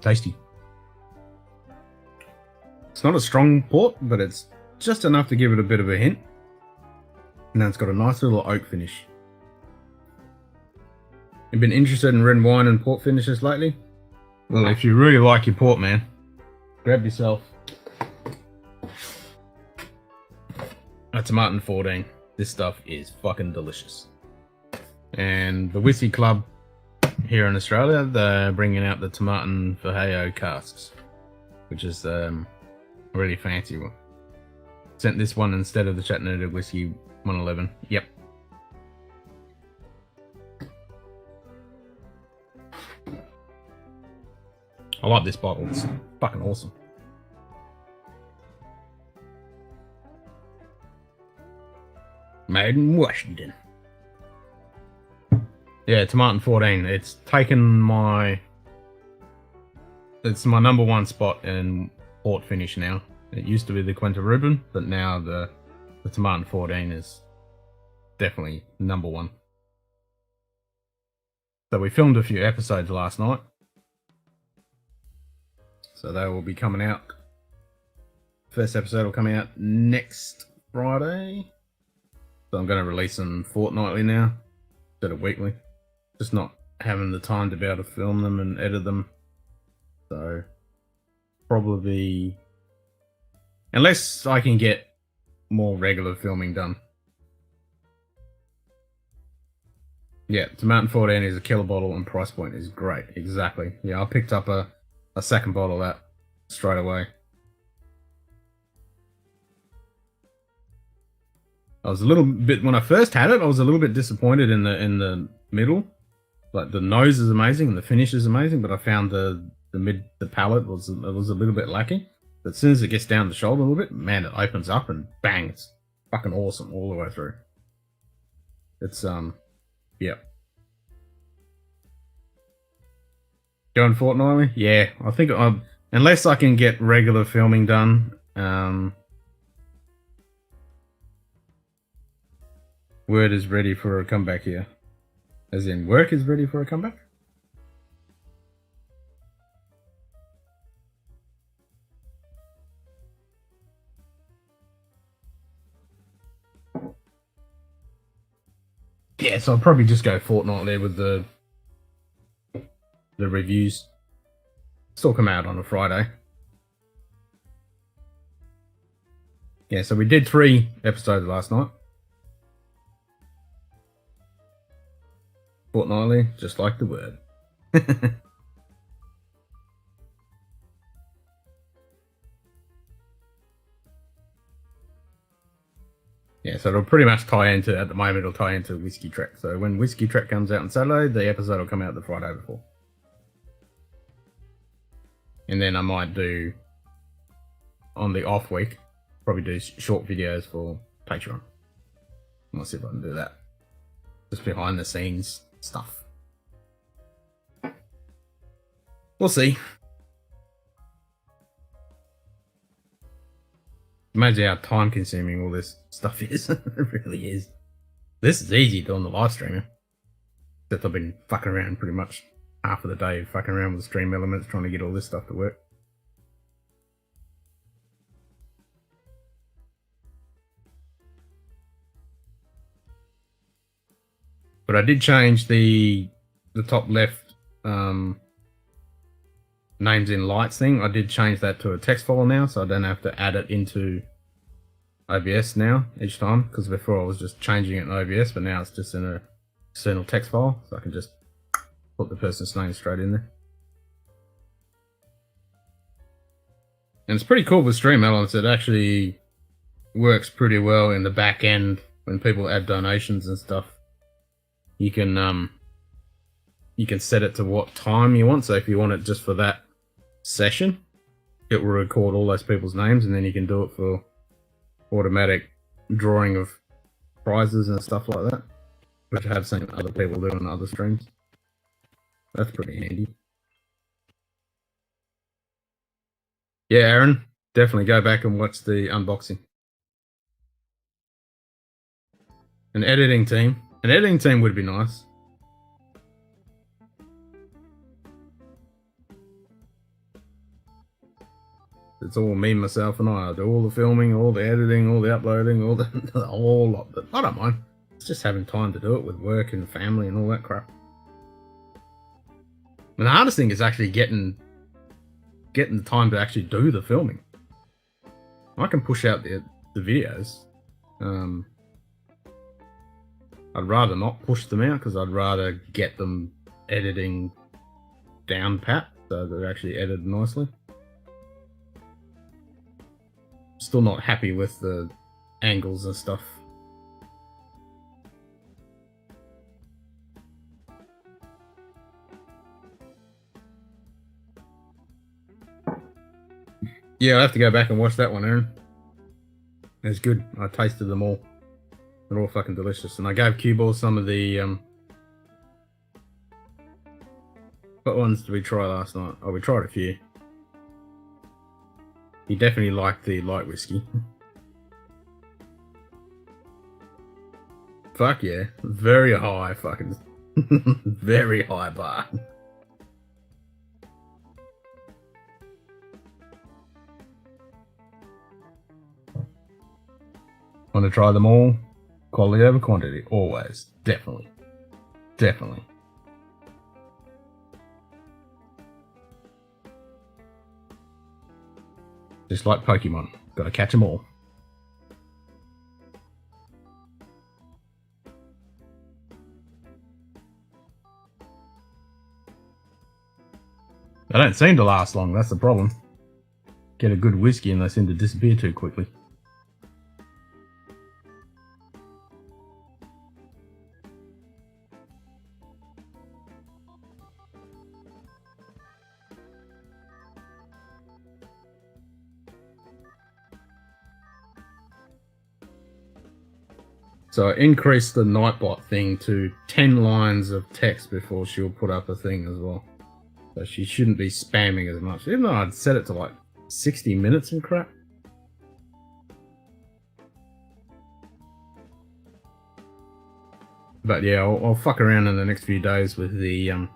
Tasty. It's not a strong port, but it's just enough to give it a bit of a hint. And then it's got a nice little oak finish. You've been interested in red wine and port finishes lately? Well, if you really like your port, man, grab yourself a Tomatin 14. This stuff is fucking delicious. And the Whiskey Club here in Australia, they're bringing out the Tomatin Vallejo casks. which is a really fancy one. Sent this one instead of the Chattanooga Whiskey 111. Yep. I like this bottle. It's fucking awesome. Made in Washington. Yeah, Tomatin 14. It's my number one spot in port finish now. It used to be the Quinta Rubin, but now the Tomatin 14 is definitely number one. So we filmed a few episodes last night. So they will be coming out. First episode will come out next Friday. So I'm going to release them fortnightly now, instead of weekly. Just not having the time to be able to film them and edit them. So probably, unless I can get more regular filming done. Yeah, Tomatin 14 is a killer bottle and price point is great. Exactly. Yeah, I picked up a second bottle of that straight away. I was a little bit, when I first had it, I was a little bit disappointed in the middle. Like the nose is amazing and the finish is amazing, but I found the palate was a little bit lacking. But as soon as it gets down the shoulder a little bit, man, it opens up and bang, it's fucking awesome all the way through. It's yeah. Going fortnightly? Yeah, I think unless I can get regular filming done, word is ready for a comeback here. As in, work is ready for a comeback? Yeah, so I'll probably just go fortnightly with the reviews. Still come out on a Friday. Yeah, so we did 3 episodes last night. Fortnightly, just like the word. Yeah, so it'll pretty much tie into, at the moment, it'll tie into Whiskey Trek. So when Whiskey Trek comes out on Saturday, the episode will come out the Friday before. And then I might do, on the off week, probably do short videos for Patreon. I'll see if I can do that. Just behind the scenes stuff. We'll see. Imagine how time consuming all this stuff is. It really is. This is easy doing the live streaming. Except I've been fucking around pretty much half of the day, fucking around with stream elements, trying to get all this stuff to work. But I did change the top left names in lights thing. I did change that to a text file now, so I don't have to add it into OBS now each time, because before I was just changing it in OBS, but now it's just in a external text file, so I can just put the person's name straight in there. And it's pretty cool with stream elements. It actually works pretty well in the back end when people add donations and stuff. You can set it to what time you want. So if you want it just for that session, it will record all those people's names, and then you can do it for automatic drawing of prizes and stuff like that, which I have seen other people do on other streams. That's pretty handy. Yeah, Aaron, definitely go back and watch the unboxing. An editing team would be nice. It's all me, myself, and I do all the filming, all the editing, all the uploading, all of it. I don't mind. It's just having time to do it with work and family and all that crap. And the hardest thing is actually getting the time to actually do the filming. I can push out the videos. I'd rather not push them out, because I'd rather get them editing down pat, so they're actually edited nicely. Still not happy with the angles and stuff. Yeah, I'll have to go back and watch that one, Aaron. It's good. I tasted them all. They're all fucking delicious. And I gave Q-Ball some of the what ones did we try last night? Oh, we tried a few. He definitely liked the light whiskey. Fuck yeah. Very high fucking very high bar. Want to try them all? Quality over quantity, always. Definitely. Definitely. Just like Pokemon. Gotta catch them all. They don't seem to last long, that's the problem. Get a good whiskey and they seem to disappear too quickly. So I increased the Nightbot thing to 10 lines of text before she'll put up a thing as well. So she shouldn't be spamming as much, even though I'd set it to like 60 minutes and crap. But yeah, I'll fuck around in the next few days with the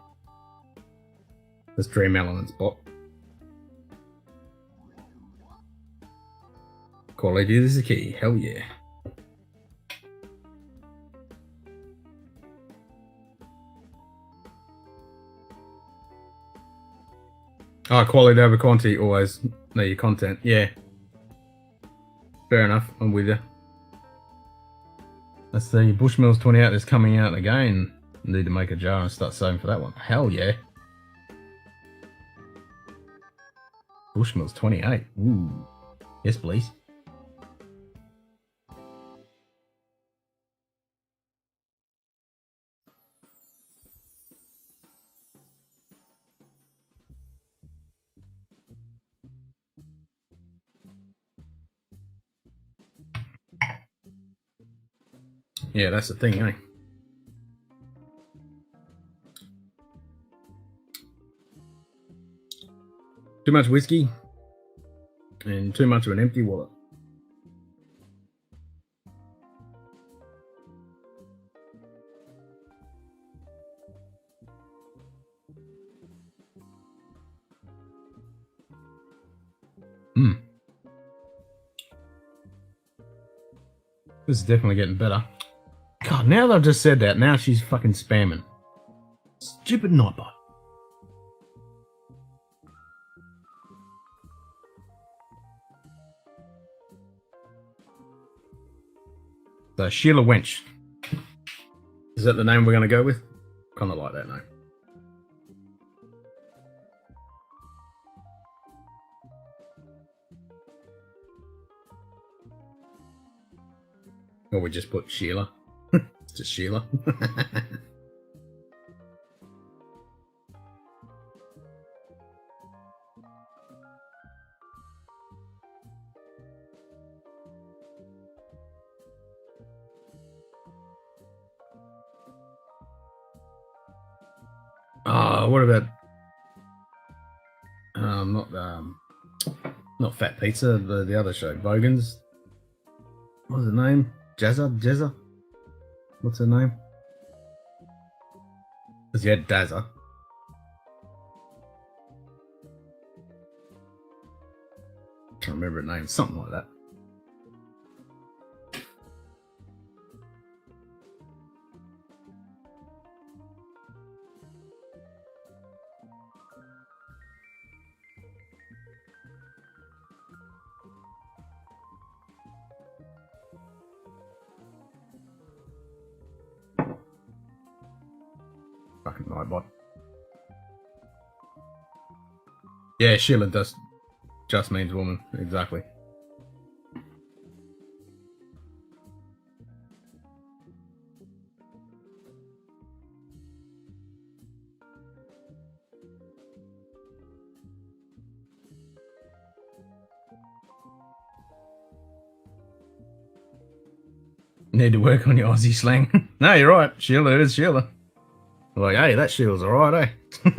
Dream Elements bot. Quality is the key, hell yeah. Oh, quality over quantity, always know your content. Yeah. Fair enough, I'm with you. Let's see, Bushmills 28 is coming out again. Need to make a jar and start saving for that one. Hell yeah. Bushmills 28. Ooh. Yes, please. Yeah, that's the thing, eh? Too much whiskey and too much of an empty wallet. This is definitely getting better. God, now that I've just said that, now she's fucking spamming. Stupid Nightbot. So Sheila Wench. Is that the name we're going to go with? Kind of like that name. Or we just put Sheila. Just Sheila. What about not Fat Pizza, the other show, Bogans. What's her name? Jezza? What's her name? Because you had Dazza. Can't remember her name. Something like that. Fucking Nightbot. Yeah, Sheila just means woman, exactly. Need to work on your Aussie slang. No, you're right. Sheila is Sheila. Like, hey, that Sheila's alright, eh?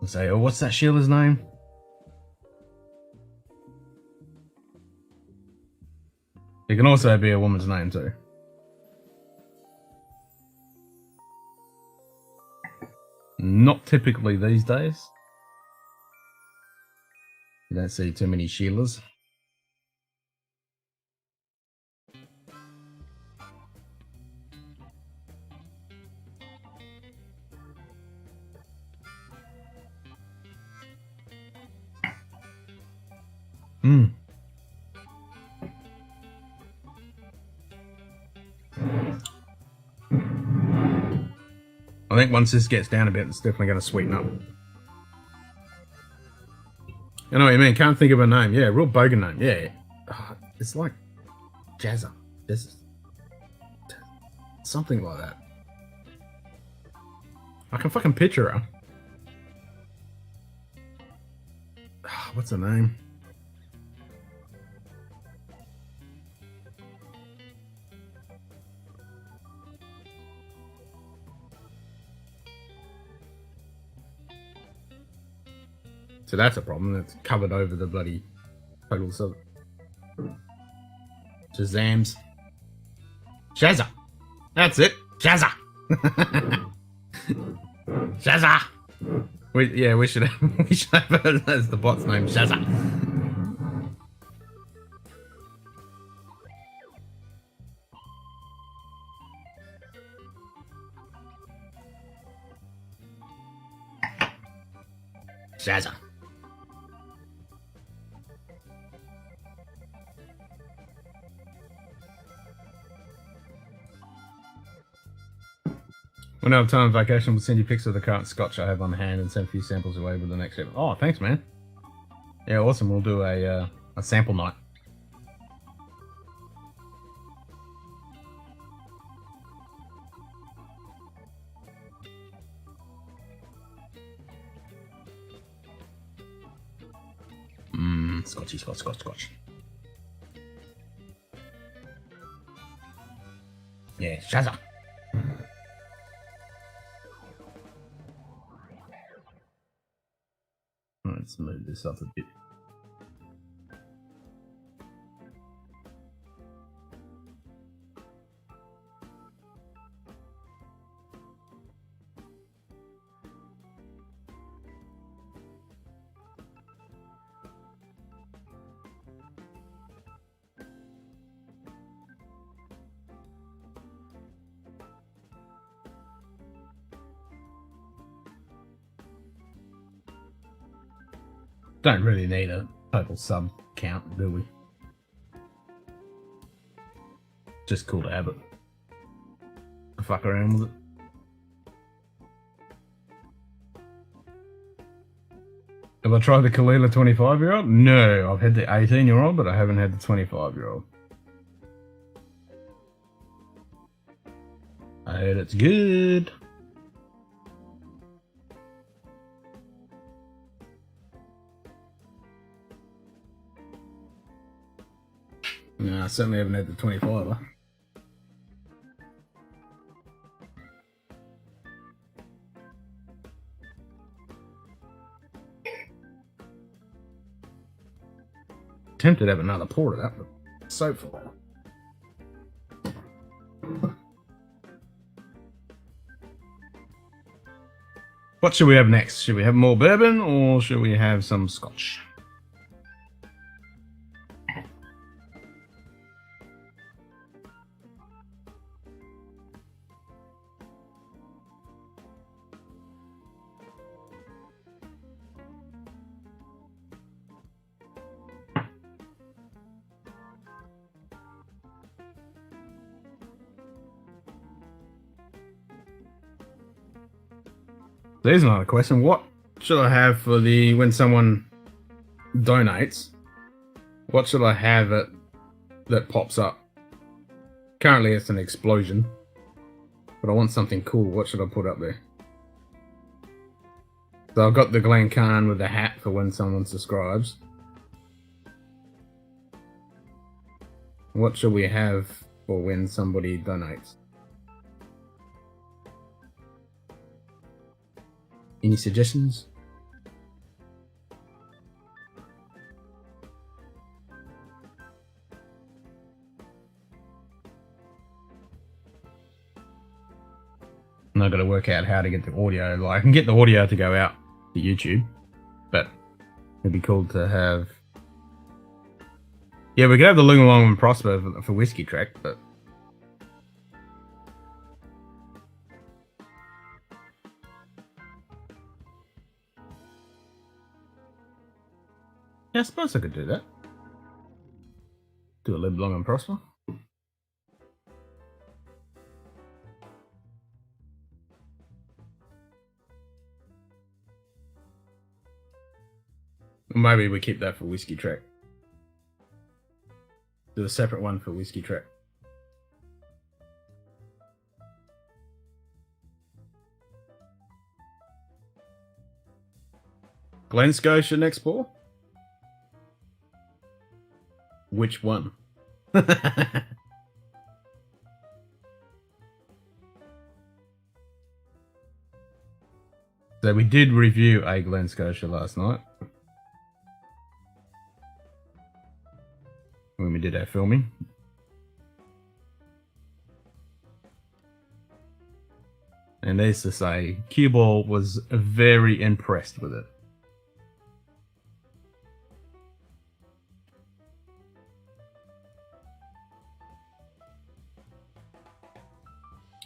Say, oh, what's that Sheila's name? It can also be a woman's name too. Not typically these days. You don't see too many Sheilas. I think once this gets down a bit, it's definitely going to sweeten up. I know what you mean. Can't think of a name. Yeah, real bogan name. Yeah. Oh, it's like Jazza. Something like that. I can fucking picture her. Oh, what's her name? So that's a problem. It's covered over the bloody total sub. Shazams. Shazza. That's it. Shazza. Shazza. We should have her as the bot's name. Shazza. Shazza. When I have time on vacation, we'll send you pics of the current scotch I have on hand and send a few samples away with the next trip. Oh, thanks, man. Yeah, awesome. We'll do a sample night. Scotchy, scotch. Yeah, Shazza. Let's move this up a bit. Don't really need a total sub count, do we? Just cool to have it. Fuck around with it. Have I tried the Kalila 25-year-old? No, I've had the 18-year-old, but I haven't had the 25-year-old. I heard it's good. No, I certainly haven't had the 25er. Tempted to have another pour of that, but so far. What should we have next? Should we have more bourbon or should we have some scotch? There's another question. What should I have for the when someone donates? What should I have that pops up? Currently it's an explosion, but I want something cool. What should I put up there? So I've got the Glencairn with the hat for when someone subscribes. What should we have for when somebody donates? Any suggestions? And I've got to work out how to get the audio. Like, I can get the audio to go out to YouTube, but it'd be cool to have. Yeah, we could have the Long Along and Prosper for Whiskey track, but yeah, I suppose I could do that. Do a Live Long and Prosper. Or maybe we keep that for Whiskey track. Do a separate one for Whiskey track. Glen Scotia next ball? Which one? So we did review a Glen Scotia last night when we did our filming. And needless to say, Cue Ball was very impressed with it.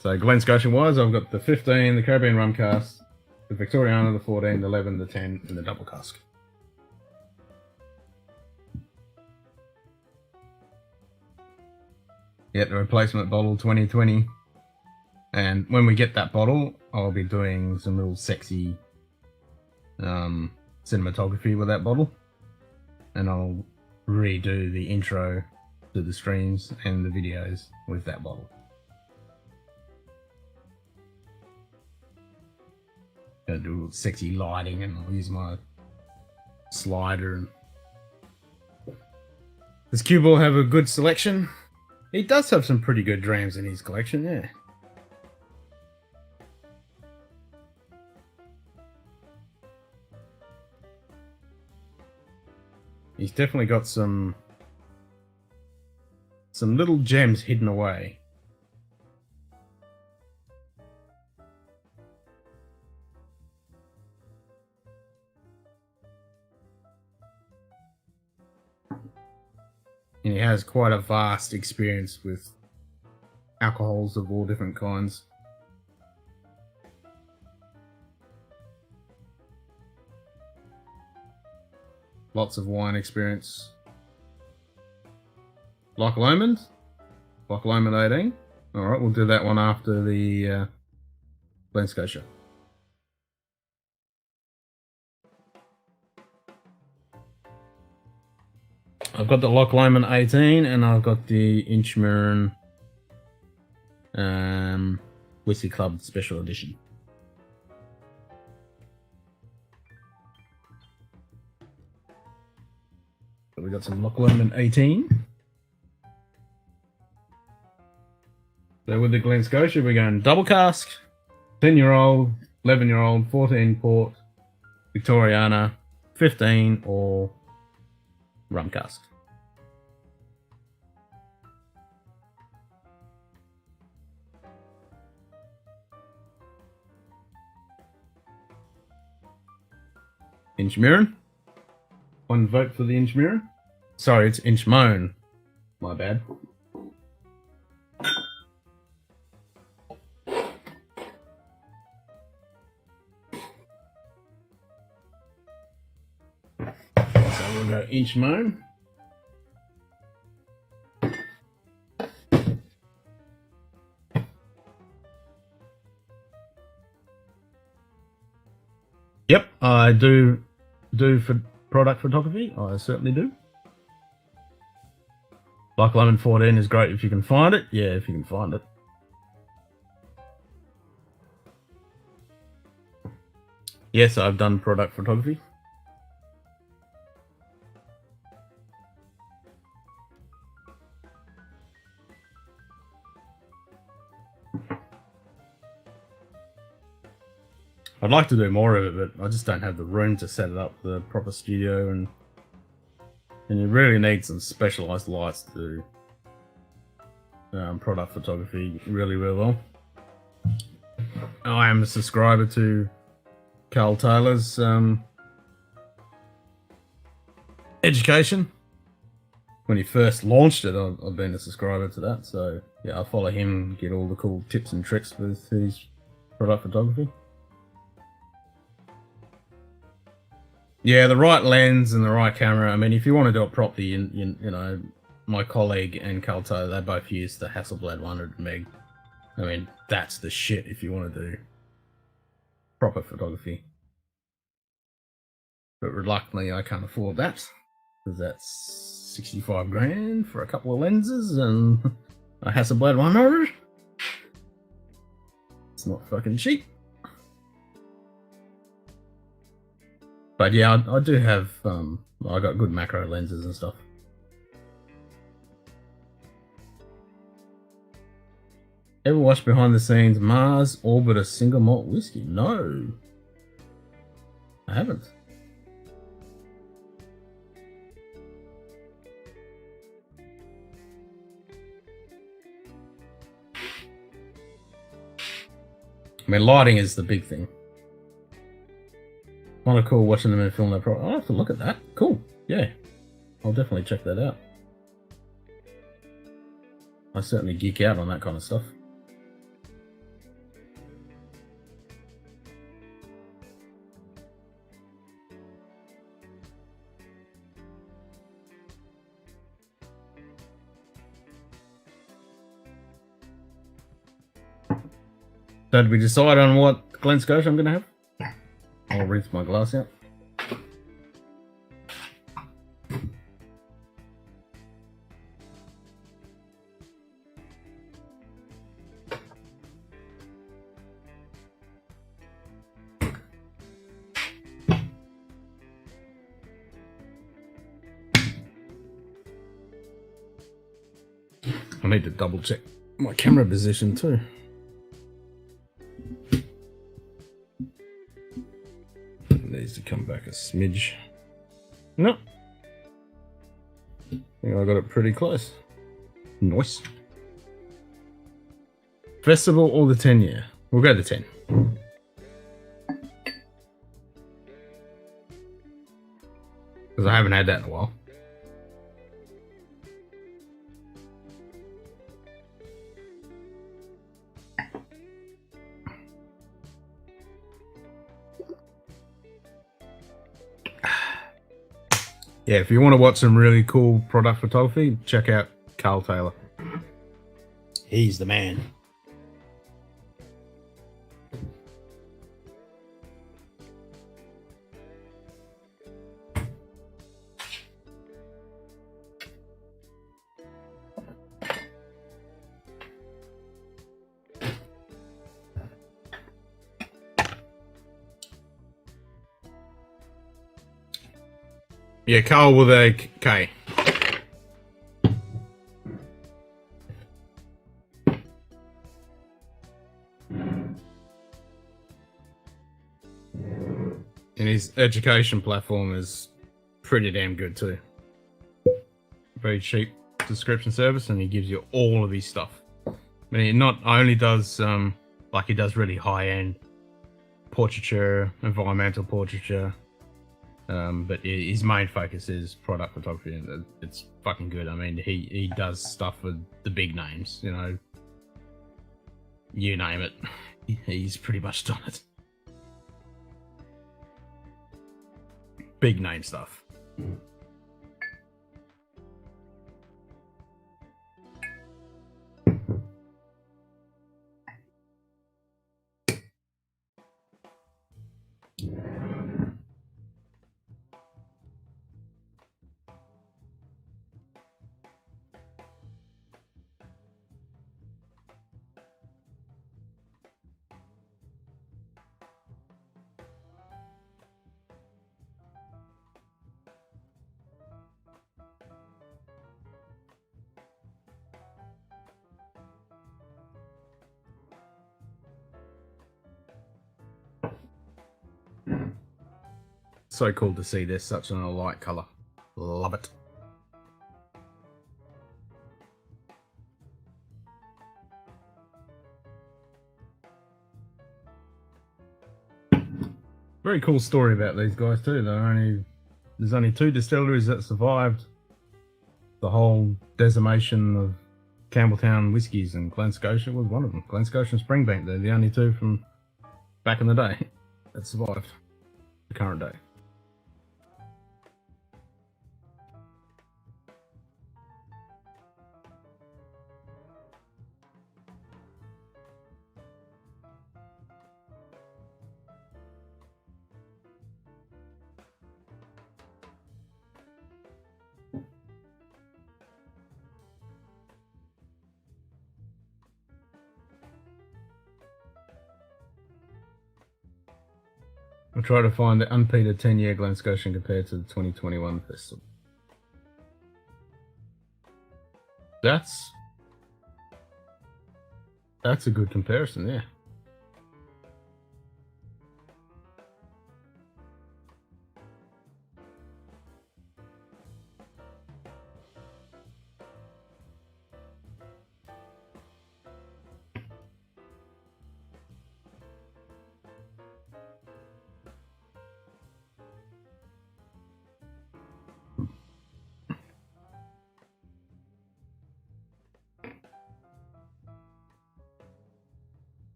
So Glen Scotia wise, I've got the 15, the Caribbean Rum Cask, the Victoriana, the 14, the 11, the 10, and the Double Cask. Yeah, the replacement bottle 2020. And when we get that bottle, I'll be doing some real sexy cinematography with that bottle. And I'll redo the intro to the streams and the videos with that bottle. Gonna do sexy lighting, and I'll use my slider. And does Cue Ball have a good selection? He does have some pretty good drams in his collection, yeah. He's definitely got some little gems hidden away. And he has quite a vast experience with alcohols of all different kinds. Lots of wine experience. Loch Lomond? Loch Lomond 18. Alright, we'll do that one after the Glen Scotia. I've got the Loch Lomond 18 and I've got the Inchmurren Whiskey Club Special Edition. So we got some Loch Lomond 18. So with the Glen Scotia, we're going double cask, 10-year-old, 11-year-old, 14 port, Victoriana, 15 or rum cask. Inchmurren. One vote for the Inchmurren. Sorry, it's Inchmoan. My bad. So we'll go Inchmoan. Yep, I do for product photography. I certainly do. Loch Lomond 14 is great if you can find it. Yeah, if you can find it. Yes, I've done product photography. I'd like to do more of it, but I just don't have the room to set it up with a proper studio, and you really need some specialized lights to do product photography really, really well. I am a subscriber to Carl Taylor's education. When he first launched it, I've been a subscriber to that, so yeah, I follow him, get all the cool tips and tricks with his product photography. Yeah, the right lens and the right camera. I mean, if you want to do it properly, you know, my colleague and Carl Taylor, they both use the Hasselblad 100 meg. I mean, that's the shit if you want to do proper photography. But reluctantly, I can't afford that, because that's 65 grand for a couple of lenses and a Hasselblad 100. It's not fucking cheap. But yeah, I do have, I got good macro lenses and stuff. Ever watched behind the scenes Mars Orbit a single malt whiskey? No, I haven't. I mean, lighting is the big thing. Kind of cool watching them in film that product. I'll have to look at that. Cool. Yeah, I'll definitely check that out. I certainly geek out on that kind of stuff. So did we decide on what Glen Scotch I'm going to have? I'll rinse my glass out. I need to double check my camera position too. It needs to come back a smidge. No. I think I got it pretty close. Nice. Festival or the 10-year? We'll go to 10. Because I haven't had that in a while. Yeah, if you want to watch some really cool product photography, check out Carl Taylor. He's the man. Yeah, Carl with a K. And his education platform is pretty damn good too. Very cheap subscription service, and he gives you all of his stuff. I mean, he not only does like he does really high-end portraiture, environmental portraiture, but his main focus is product photography, and it's fucking good. I mean, he does stuff with the big names, you know, you name it, he's pretty much done it. Big name stuff. So cool to see this, such an light colour. Love it. Very cool story about these guys too. There's only 2 distilleries that survived the whole decimation of Campbelltown whiskies, and Glen Scotia was one of them. Glen Scotia and Springbank, they're the only 2 from back in the day that survived the current day. I'll try to find the unpeated 10-year Glen Scotia compared to the 2021 festival. That's a good comparison, yeah.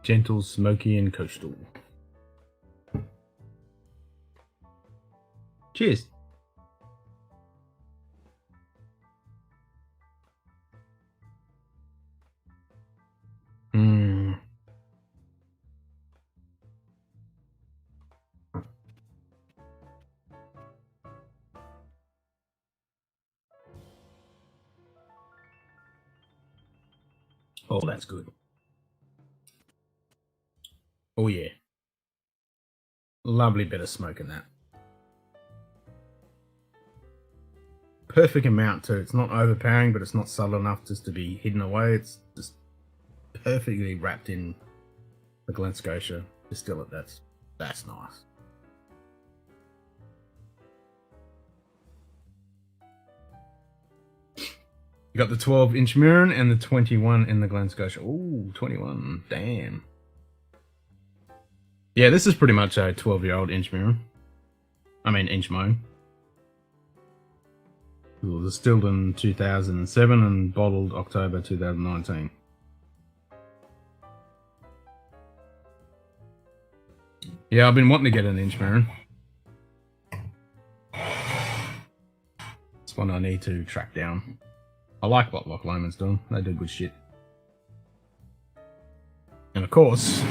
Gentle, smoky, and coastal. Cheers. Oh, that's good. Oh yeah. Lovely bit of smoke in that. Perfect amount too. It's not overpowering, but it's not subtle enough just to be hidden away. It's just perfectly wrapped in the Glen Scotia distillate. That's nice. You got the 12-inch Mirren and the 21 in the Glen Scotia. Ooh, 21. Damn. Yeah, this is pretty much a 12-year-old inch Mirren. I mean, inch moan. It was distilled in 2007 and bottled October 2019. Yeah, I've been wanting to get an inch Mirren. It's one I need to track down. I like what Loch Lomond's doing. They do good shit. And of course,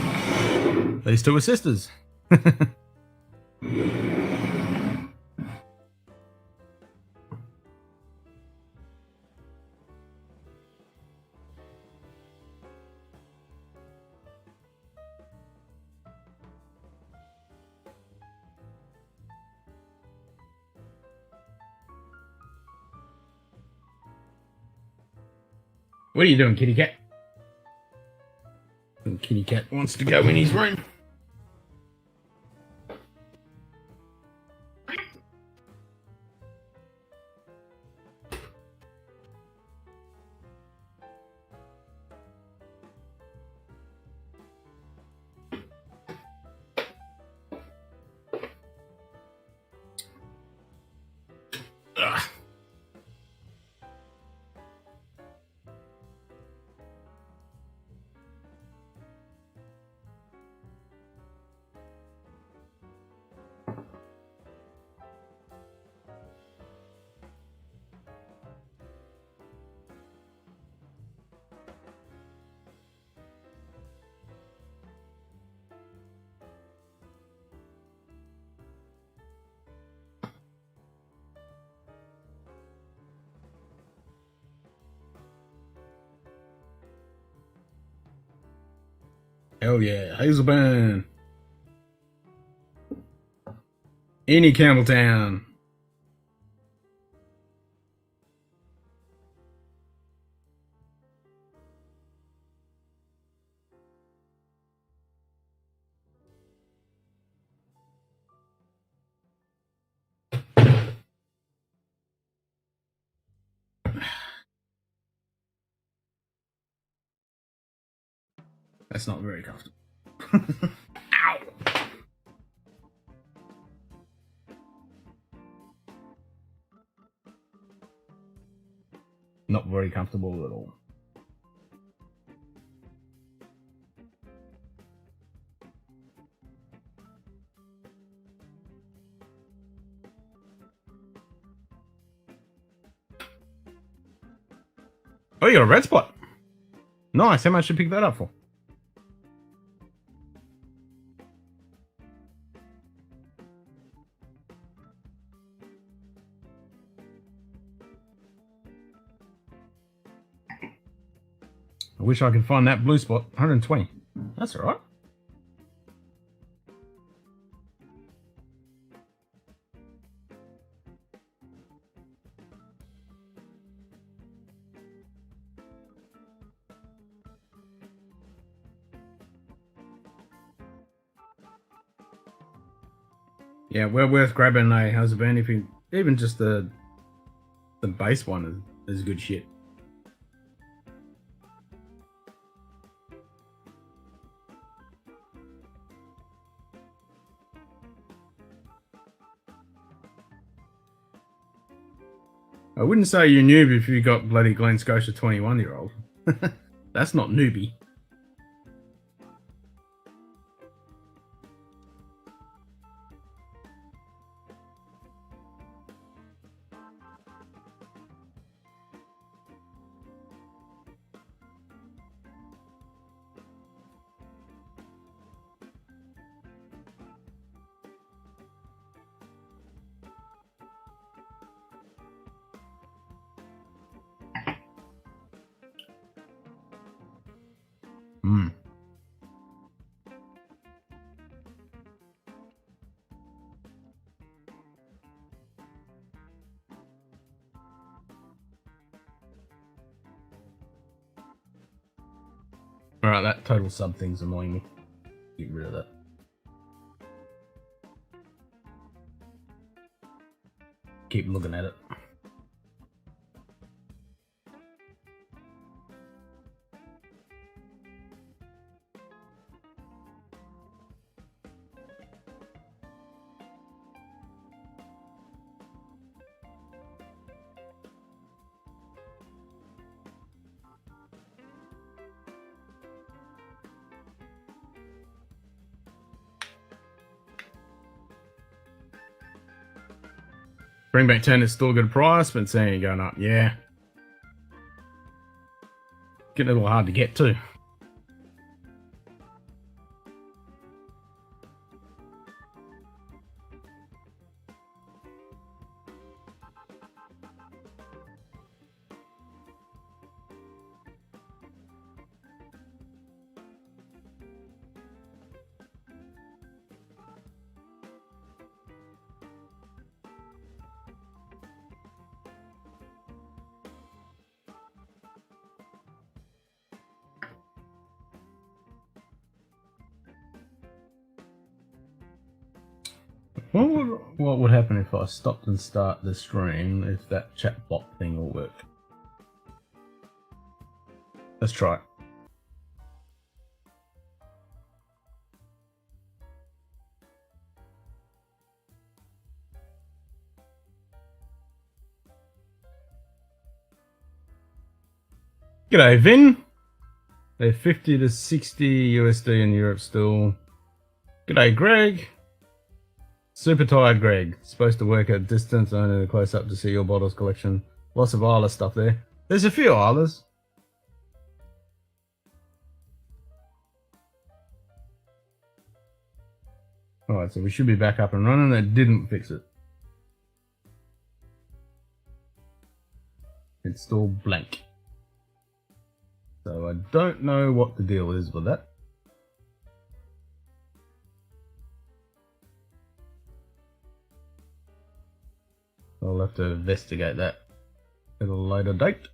these 2 are sisters. What are you doing, kitty cat? The kitty cat wants to go in his room. Ugh. Hell yeah, Hazelburn. Any Campbelltown. That's not very comfortable. Ow! Not very comfortable at all. Oh, you got a red spot. Nice. How much did you pick that up for? I wish I could find that blue spot. 120. That's alright. Yeah, well worth grabbing a husband if you even just the base one is good shit. I wouldn't say you're noob if you got bloody Glen Scotia 21-year-old. That's not newbie. Hmm. Alright, that total sub thing's annoying me. Get rid of that. Keep looking at it. Bringback 10 is still a good price, but seeing it going up, yeah. Getting a little hard to get to. What would happen if I stopped and start the stream if that chat bot thing will work? Let's try it. G'day, Vin. They're 50 to 60 USD in Europe still. G'day, Greg. Super tired, Greg. Supposed to work at distance, only close up to see your bottles collection. Lots of Isla stuff there. There's a few Islas. Alright, so we should be back up and running. That didn't fix it. It's still blank. So I don't know what the deal is with that. I'll have to investigate that at a later date.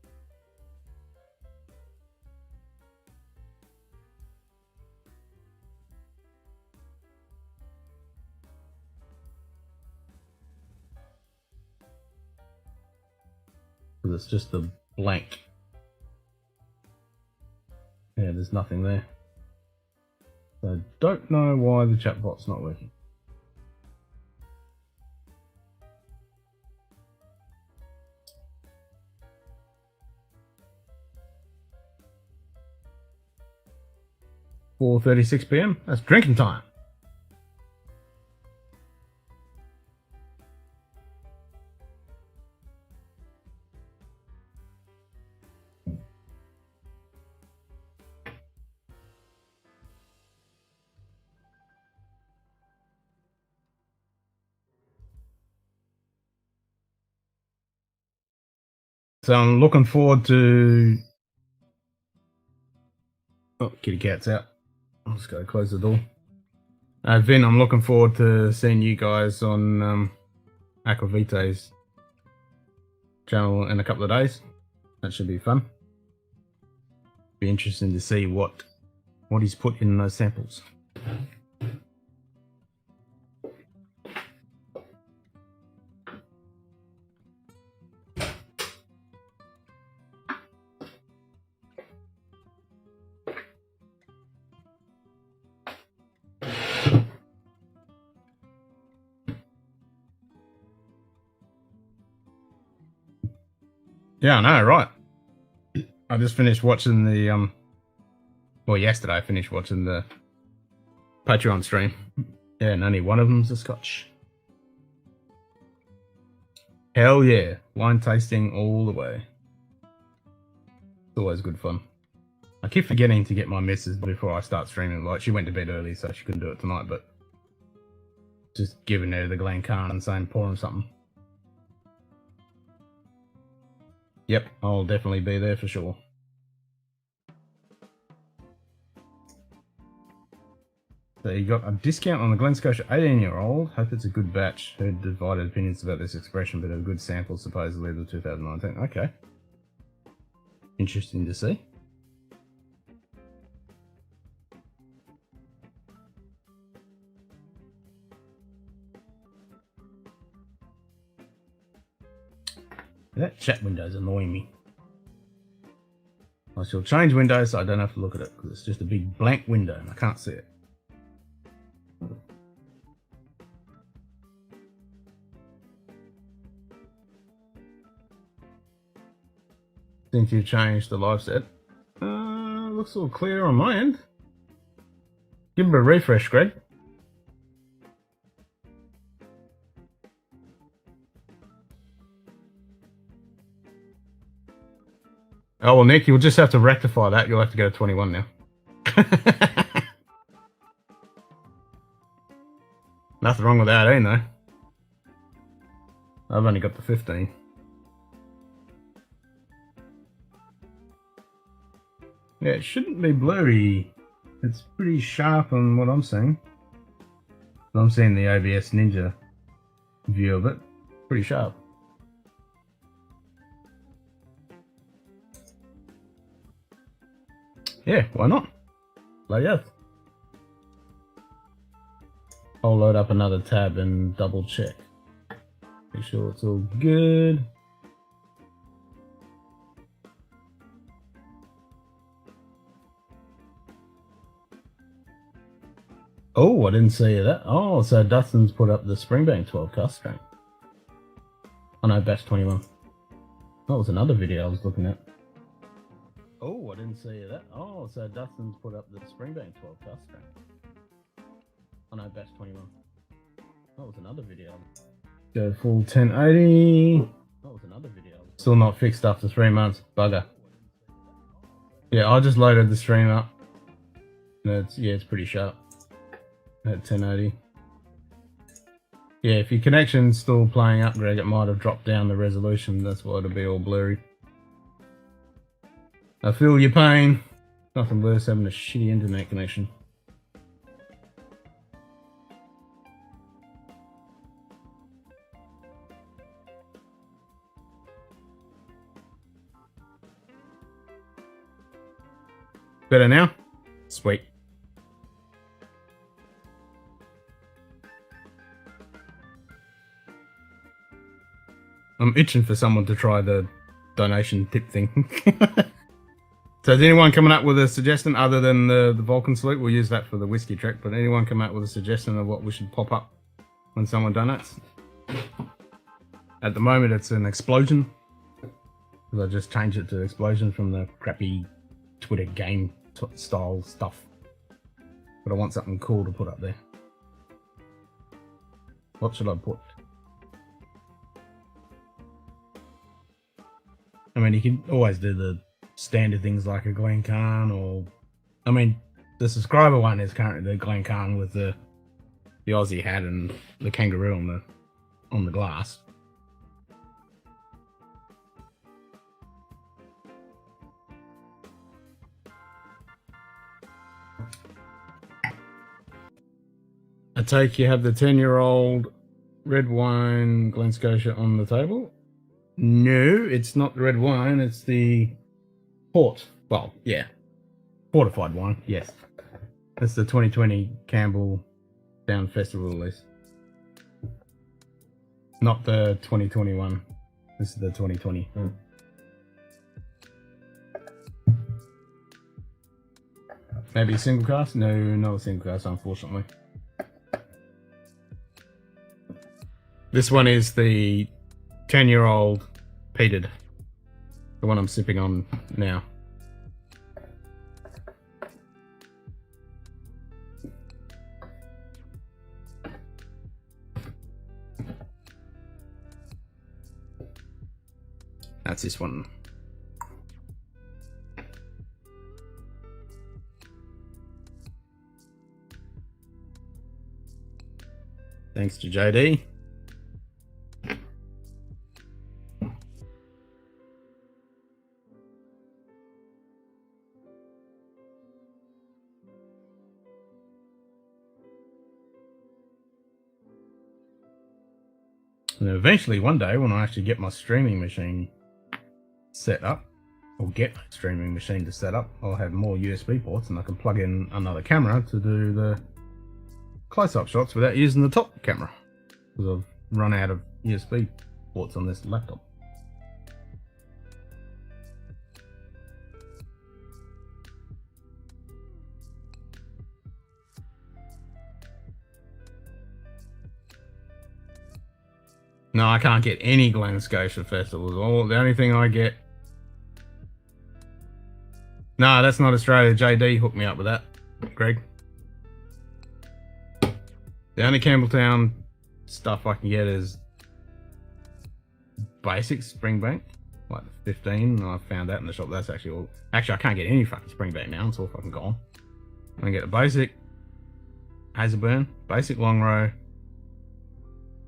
Because it's just a blank. Yeah, there's nothing there. I don't know why the chatbot's not working. "4:36 p.m. That's drinking time." So I'm looking forward to. Oh, kitty cat's out. I'll just go close the door. Vin, I'm looking forward to seeing you guys on Aquavite's channel in a couple of days. That should be fun. Be interesting to see what he's put in those samples. Yeah, I know, right? I just finished watching the well, yesterday I finished watching the Patreon stream. Yeah, and only one of them's a Scotch. Hell yeah, wine tasting all the way. It's always good fun. I keep forgetting to get my missus before I start streaming. Like, she went to bed early, so she couldn't do it tonight, but just giving her the Glencairn and saying pour him something. Yep, I'll definitely be there for sure. So you got a discount on the Glen Scotia 18-year-old. Hope it's a good batch. Heard divided opinions about this expression, but a good sample supposedly of 2019. Okay. Interesting to see. That chat window's annoying me. I shall change windows so I don't have to look at it, because it's just a big blank window and I can't see it. Think you've changed the live set? Looks all clear on my end. Give it a refresh, Greg. Oh, well, Nick, you'll just have to rectify that. You'll have to go to 21 now. Nothing wrong with that, ain't there? I've only got the 15. Yeah, it shouldn't be blurry. It's pretty sharp on what I'm seeing. I'm seeing the OBS Ninja view of it. Pretty sharp. Yeah, why not? Like, yes. I'll load up another tab and double check. Make sure it's all good. Oh, I didn't see that. Oh, so Dustin's put up the Springbank 12 cast strength. Oh no, batch 21. That was another video I was looking at. Oh, I didn't see that. Oh, so Dustin's put up the Springbank 12 cast strength. Oh no, batch 21. That was another video. Go full 1080. That was another video. Still not fixed after 3 months. Bugger. Yeah, I just loaded the stream up. It's pretty sharp. At 1080. Yeah, if your connection's still playing up, Greg, it might have dropped down the resolution. That's why it'll be all blurry. I feel your pain. Nothing worse having a shitty internet connection. Better now? Sweet. I'm itching for someone to try the donation tip thing. $2 So is anyone coming up with a suggestion other than the Vulcan salute? We'll use that for the whiskey trick, but anyone come up with a suggestion of what we should pop up when someone donates? At the moment, it's an explosion. Because I just changed it to explosion from the crappy Twitter game style stuff. But I want something cool to put up there. What should I put? I mean, you can always do the standard things like a Glen Khan or... I mean, the subscriber one is currently the Glen Khan with the Aussie hat and the kangaroo on the glass. I take you have the 10-year-old red wine Glen Scotia on the table? No, it's not the red wine, it's the port. Well, yeah. Fortified wine, yes. That's the 2020 Campbell Down Festival release. Not the 2021. This is the 2020. Maybe a single cast? No, not a single cast, unfortunately. This one is the 10-year-old peated. The one I'm sipping on now. That's this one. Thanks to JD. And eventually, one day, when I actually get my streaming machine set up, or get my streaming machine to set up, I'll have more USB ports and I can plug in another camera to do the close-up shots without using the top camera. Because I've run out of USB ports on this laptop. No, I can't get any Glen Scotia festivals. The only thing I get... No, that's not Australia. JD hooked me up with that, Greg. The only Campbelltown stuff I can get is basic Springbank, like 15. I found that in the shop. That's actually all. Actually, I can't get any fucking Springbank now. It's all fucking gone. I can get a basic Hazelburn, basic long row,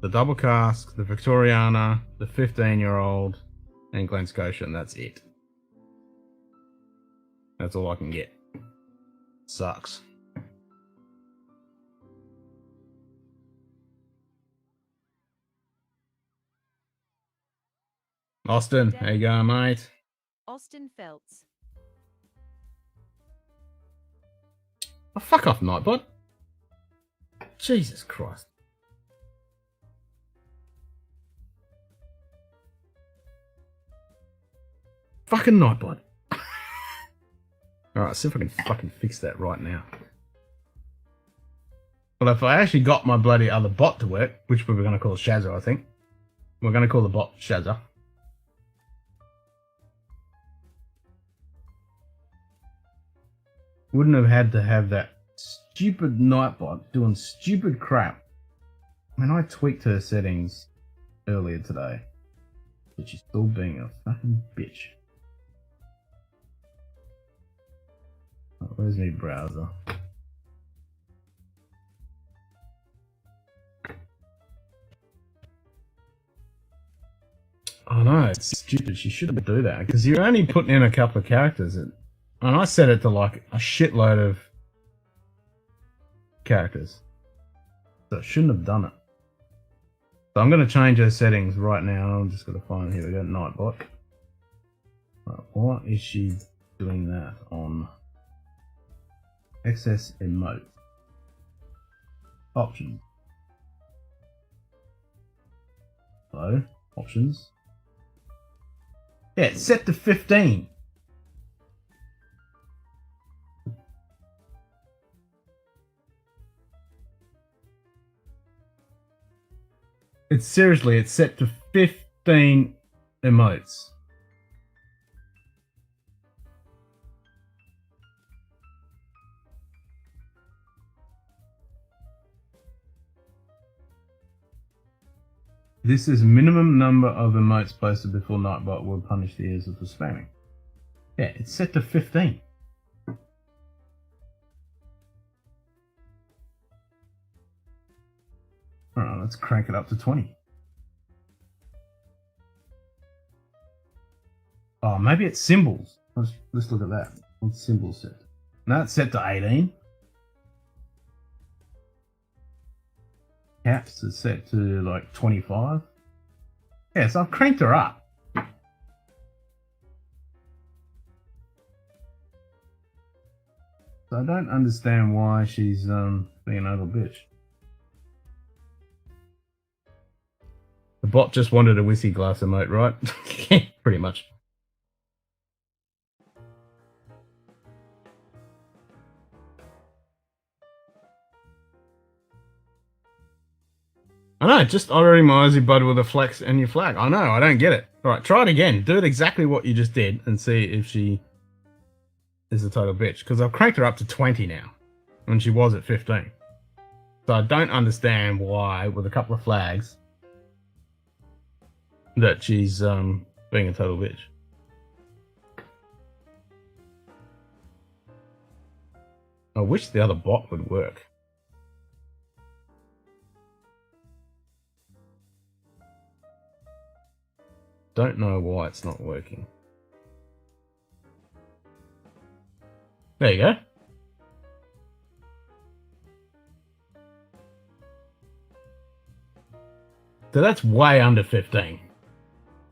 the double cask, the Victoriana, the 15-year-old, and Glen Scotia, and that's it. That's all I can get. Sucks. Austin, how you going, mate? Austin Feltz. Oh, fuck off, Nightbot. Jesus Christ. Fucking Nightbot. Alright, see if I can fucking fix that right now. Well, if I actually got my bloody other bot to work, which we were going to call Shazza, I think. We're going to call the bot Shazza. Wouldn't have had to have that stupid Nightbot doing stupid crap. I mean, I tweaked her settings earlier today, but she's still being a fucking bitch. Oh, where's my browser? Oh no, it's stupid. She shouldn't do that because you're only putting in a couple of characters. And I set it to like a shitload of characters. So it shouldn't have done it. So I'm going to change her settings right now. I'm just going to find, here we go, Nightbot. Right, why is she doing that on excess emote? Options. So, options. Yeah, it's set to 15. It's seriously, it's set to 15 emotes. This is minimum number of emotes posted before Nightbot will punish the users for spamming. Yeah, it's set to 15. Alright, let's crank it up to 20. Oh, maybe it's symbols. Let's look at that. What's symbol set? No, it's set to 18. Caps is set to like 25. Yeah, so I've cranked her up. So I don't understand why she's being a little bitch. The bot just wanted a whiskey glass emote, right? Pretty much. I know, just already my Aussie bud with a flex and your flag. I know, I don't get it. Alright, try it again. Do it exactly what you just did and see if she is a total bitch. Because I've cranked her up to 20 now. When she was at 15. So I don't understand why, with a couple of flags, that she's being a total bitch. I wish the other bot would work. Don't know why it's not working. There you go. So that's way under 15.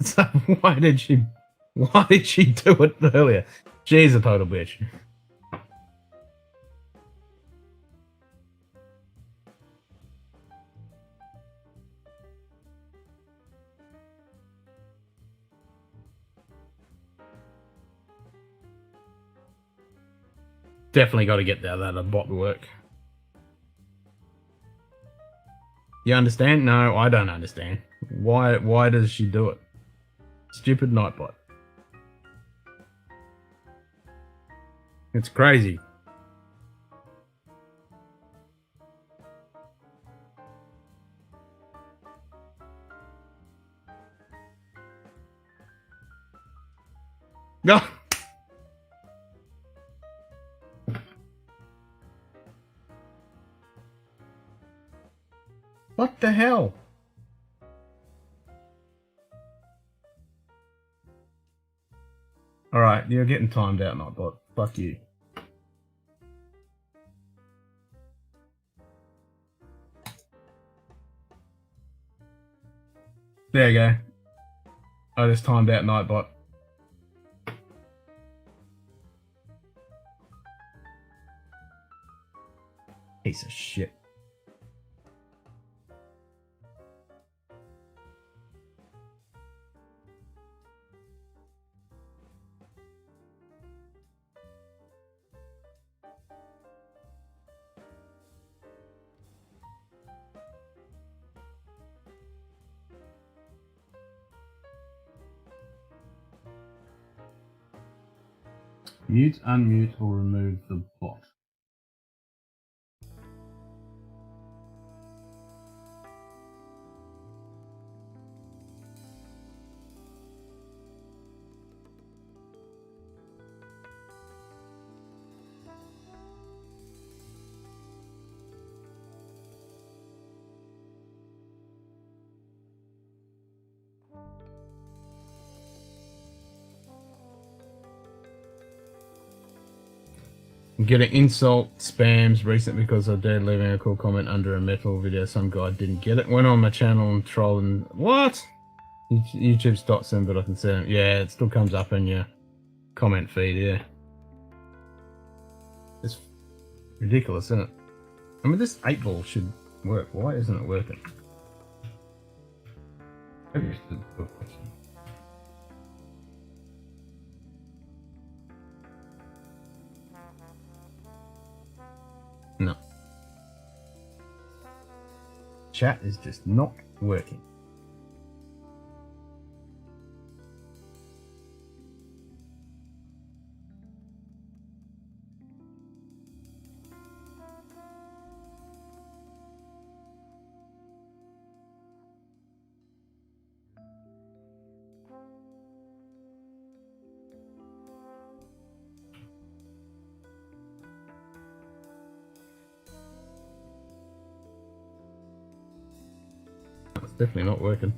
So why did she do it earlier? She's a total bitch. Definitely got to get that bot to work. You understand? No, I don't understand. Why does she do it? Stupid Nightbot. It's crazy. No. What the hell? Alright, you're getting timed out, Nightbot. Fuck you. There you go. I just timed out Nightbot. Piece of shit. Mute, unmute, or remove the bot. I'm getting insult spams recently because I dared leaving a cool comment under a metal video. Some guy didn't get it. Went on my channel and trolling. What? YouTube stopped soon, but I can see it. Yeah, it still comes up in your comment feed. Yeah, it's ridiculous, isn't it? I mean, this 8-ball should work. Why isn't it working? Maybe it's the book. No. Chat is just not working. definitely not working.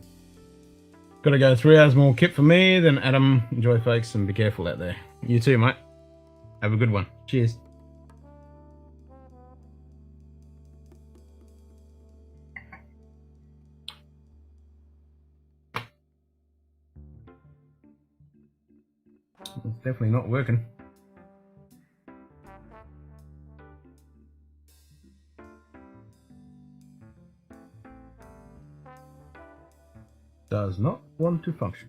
Gotta go 3 hours more kit for me. Then Adam, enjoy folks and be careful out there. You too, mate. Have a good one. Cheers. It's definitely not working. Does not want to function.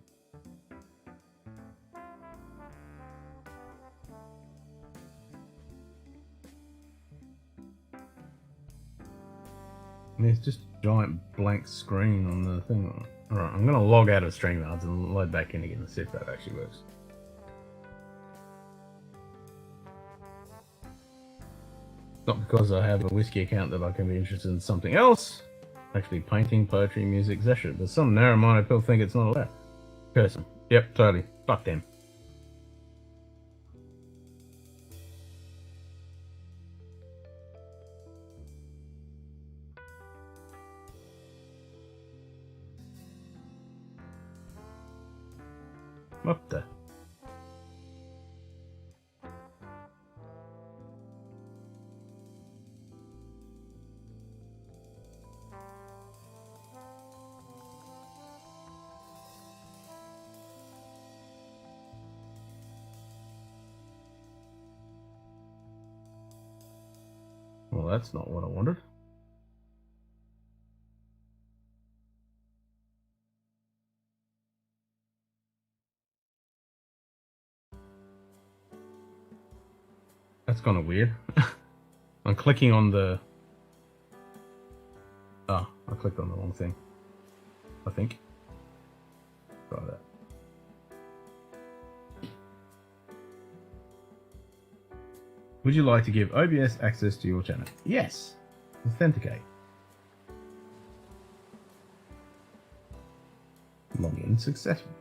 There's just a giant blank screen on the thing. Alright, I'm gonna log out of StreamYards and load back in again and see if that actually works. Not because I have a whiskey account that I can be interested in something else. Actually, painting, poetry, music, etc. But some narrow-minded people think it's not allowed. Curse them. Yep, totally. Fuck them. What the? Well, that's not what I wanted. That's kind of weird. I'm clicking on the... Oh, I clicked on the wrong thing. I think. Try that. Would you like to give OBS access to your channel? Yes. Authenticate. Login successful.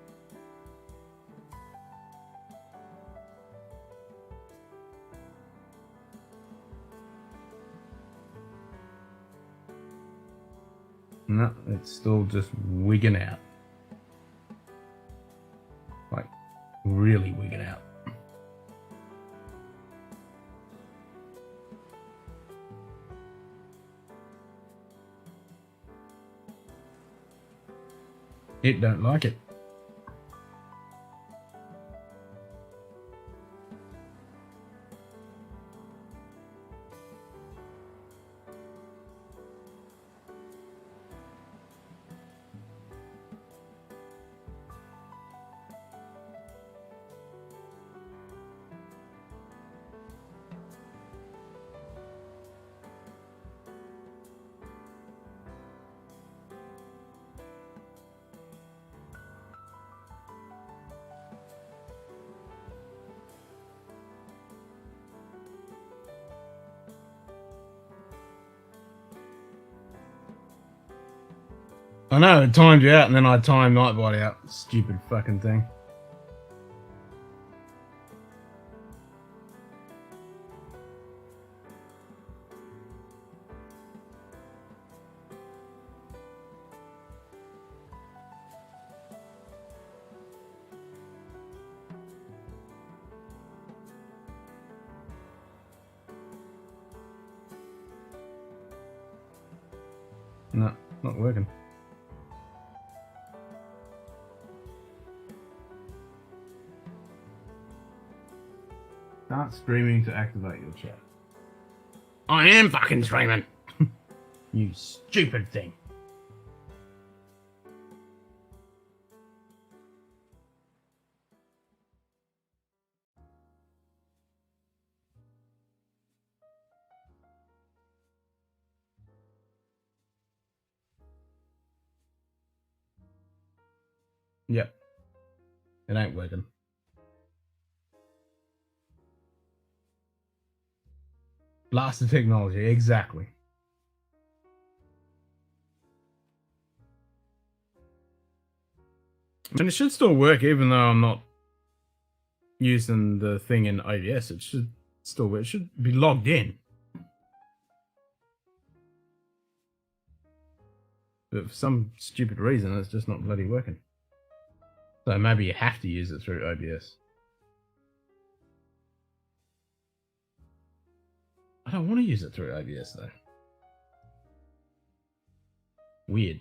No, it's still just wigging out. Like, really wigging out. It don't like it. I know, it timed you out and then I timed Nightbot out. Stupid fucking thing. No, not working. Start streaming to activate your chat. I am fucking streaming. You stupid thing. Yep. It ain't working. Blast the technology, exactly. And it should still work even though I'm not using the thing in OBS. It should still work. It should be logged in. But for some stupid reason, it's just not bloody working. So maybe you have to use it through OBS. I don't want to use it through OBS though. Weird.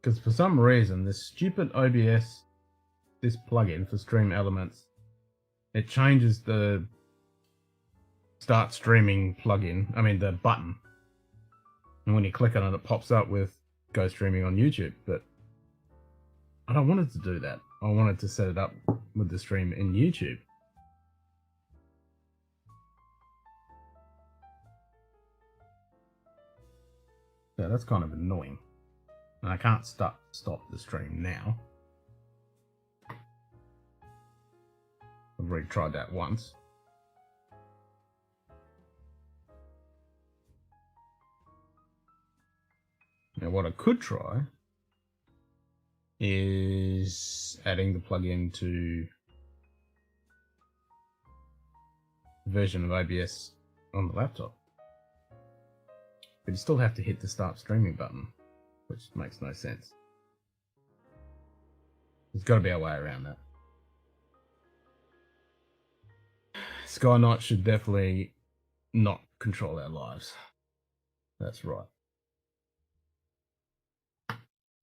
Because for some reason, this stupid OBS, this plugin for Stream Elements, it changes the start streaming plugin, the button. And when you click on it, it pops up with go streaming on YouTube. But I don't want it to do that. I wanted to set it up with the stream in YouTube. So that's kind of annoying. And I can't stop the stream now. I've already tried that once. Now what I could try is adding the plugin to a version of OBS on the laptop. But you still have to hit the start streaming button, which makes no sense. There's got to be a way around that. Skyknight should definitely not control our lives. That's right.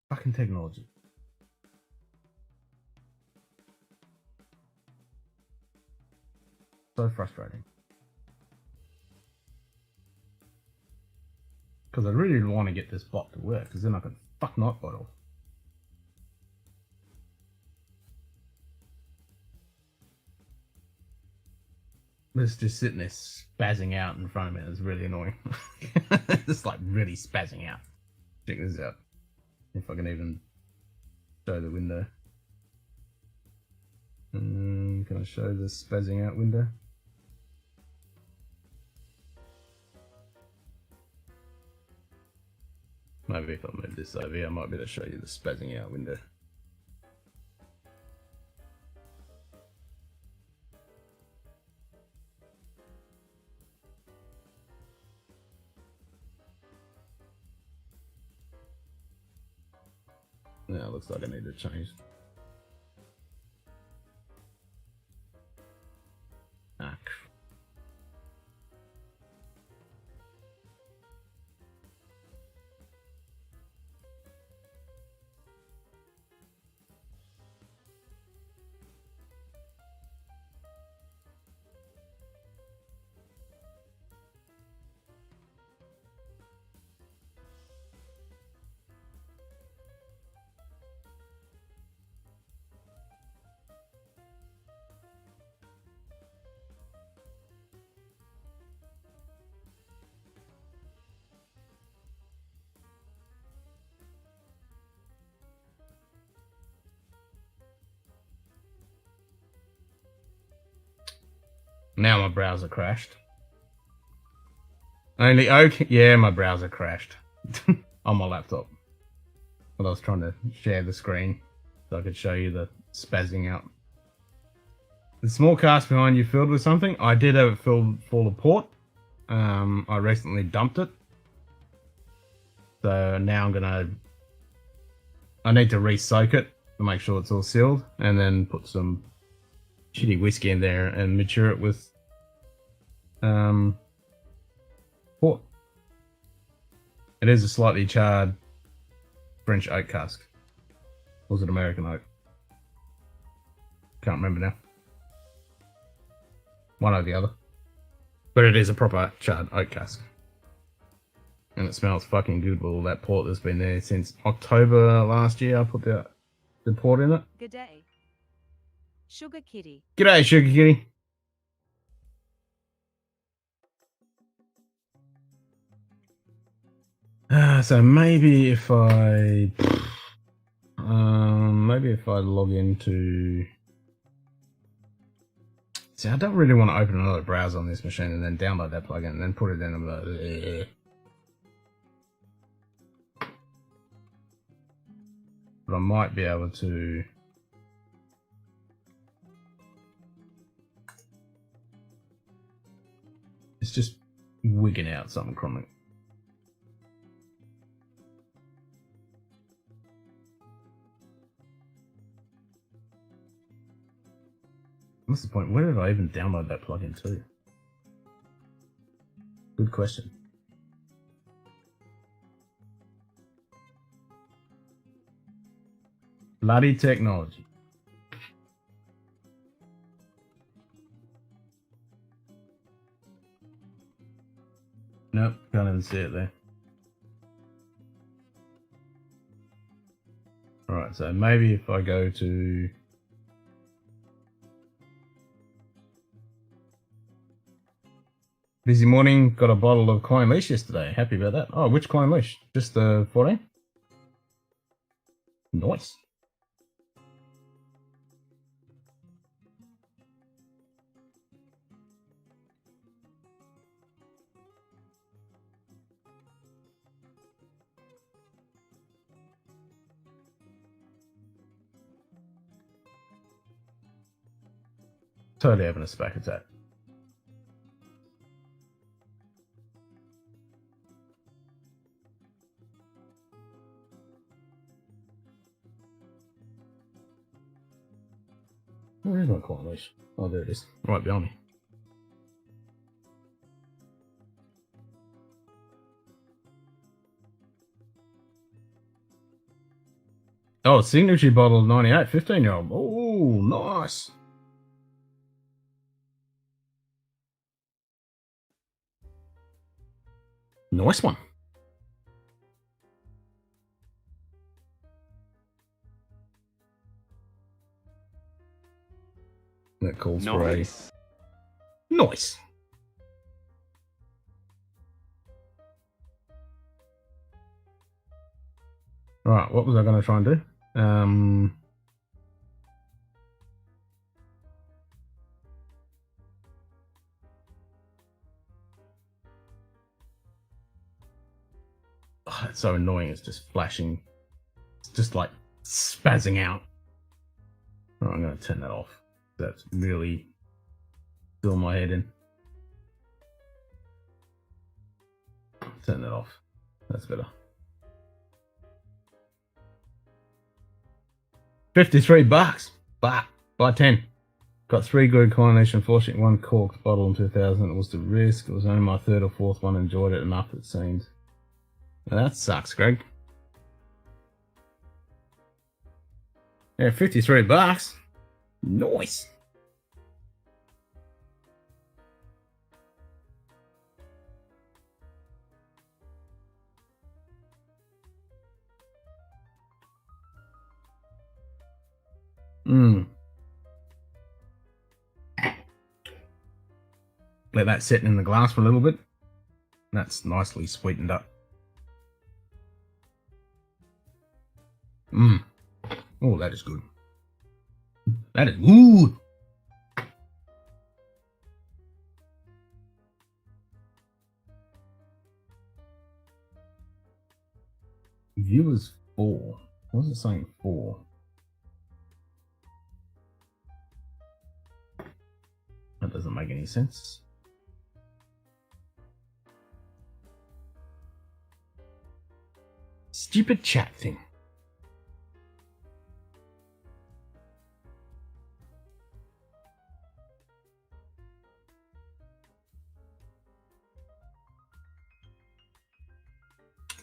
Fucking technology. So frustrating. Because I really want to get this bot to work, because then I can fuck Nightbot off. It's just sitting there spazzing out in front of me. It's really annoying. Just like really spazzing out. Check this out. If I can even show the window. Can I show the spazzing out window? Maybe if I move this over here, I might be able to show you the spazzing out window. Yeah, it looks like I need to change. Ah, now my browser crashed. Only okay, yeah, my browser crashed on my laptop. But I was trying to share the screen so I could show you the spazzing out. The small cask behind you filled with something. I did have it filled full of port. I recently dumped it. So now I need to re-soak it to make sure it's all sealed, and then put some shitty whiskey in there and mature it with port. It is a slightly charred French oak cask. Or was it American oak? Can't remember now. One or the other. But it is a proper charred oak cask. And it smells fucking good with all that port that's been there since October last year. I put the port in it. Good day. Sugar Kitty. G'day, Sugar Kitty. So maybe if I log into. See, I don't really want to open another browser on this machine and then download that plugin and then put it in. I'm like, ugh. But I might be able to It's just wigging out something chronic. What's the point? Where did I even download that plugin to? Good question. Bloody technology. Nope, can't even see it there. Alright, so maybe if I go to... Busy morning, got a bottle of Klein Leash yesterday. Happy about that. Oh, which Klein Leash? Just the 14? Nice. Totally having a spack attack. Where is my Klein Leash? Oh, there it is. Right behind me. Oh, signature bottle 98, 15-year-old. Oh, nice. Nice one. That calls for a... Nice. Right, what was I going to try and do? Oh, it's so annoying. It's just flashing. It's just like spazzing out. Right, I'm going to turn that off. That's really filling my head in. Turn that off. That's better. 53 bucks. Buy 10. Got 3 good coronation, fortunately 1 corked bottle in 2000. It was the risk. It was only my 3rd or 4th one. Enjoyed it enough, it seems. Now that sucks, Greg. Yeah, 53 bucks. Nice. Let that sit in the glass for a little bit. That's nicely sweetened up. Oh, that is good. That is good. Viewers 4. What was it saying 4? That doesn't make any sense. Stupid chat thing.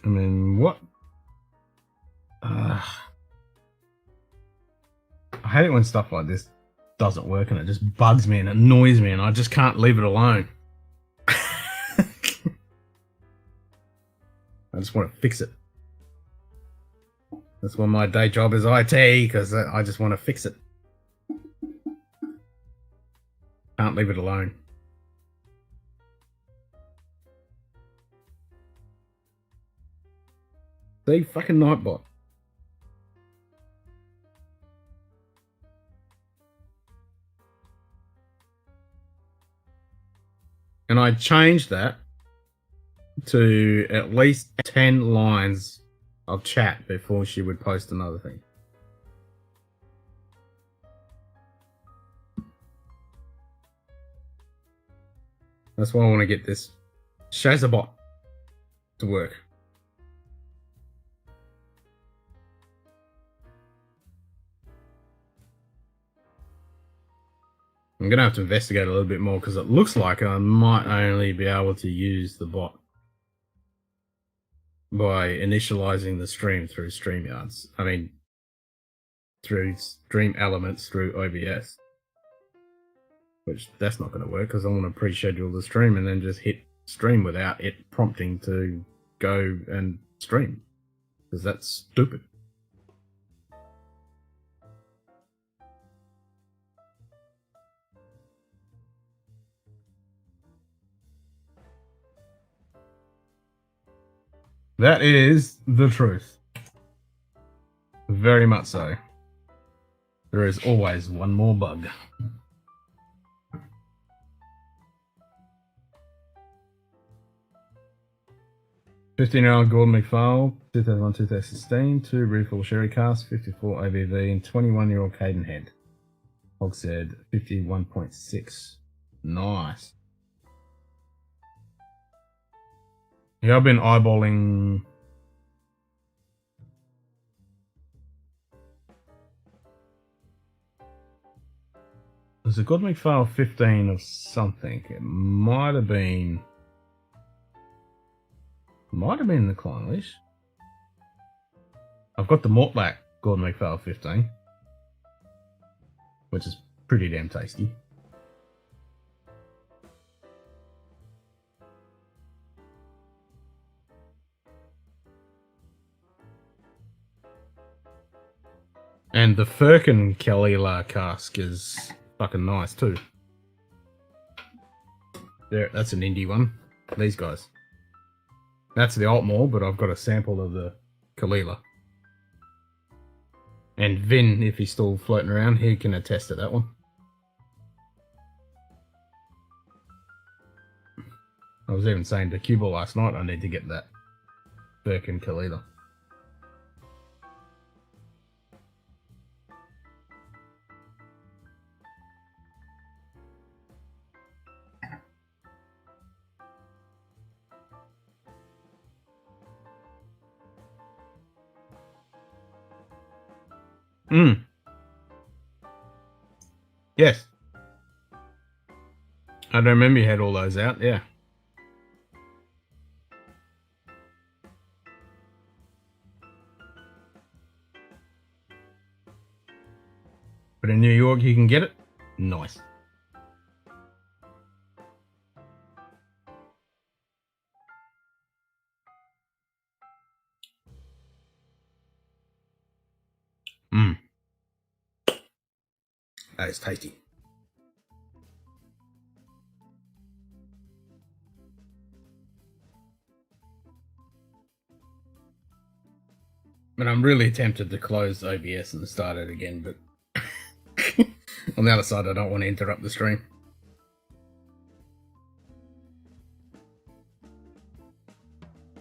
I mean, what? I hate it when stuff like this doesn't work and it just bugs me and annoys me and I just can't leave it alone. I just want to fix it. That's why my day job is IT, because I just want to fix it. Can't leave it alone. See, fucking Nightbot. And I changed that to at least 10 lines of chat before she would post another thing. That's why I want to get this Shazabot to work. I'm going to have to investigate a little bit more because it looks like I might only be able to use the bot by initializing the stream through StreamYards. I mean, through Stream Elements through OBS. Which that's not going to work because I want to pre-schedule the stream and then just hit stream without it prompting to go and stream. Because that's stupid. That is the truth. Very much so. There is always one more bug. $15-year-old Gordon McFarlane, 2001-2016, 2 refill sherry casks, 54 ABV, and 21-year-old Caden Head. Hogshead 51.6. Nice. Yeah, I've been eyeballing. There's a Gordon McFarlane 15 of something. It might have been the Clonelish. I've got the Mortlach Gordon McFarlane 15, which is pretty damn tasty. And the Firkin Kalila cask is fucking nice too. There, that's an indie one. These guys. That's the Altmore, but I've got a sample of the Kalila. And Vin, if he's still floating around, he can attest to that one. I was even saying to Cuba last night, I need to get that Birkin Kalila. Yes. I don't remember you had all those out, yeah. But in New York you can get it? Nice. That is tasty. But I'm really tempted to close OBS and start it again, but on the other side I don't want to interrupt the stream.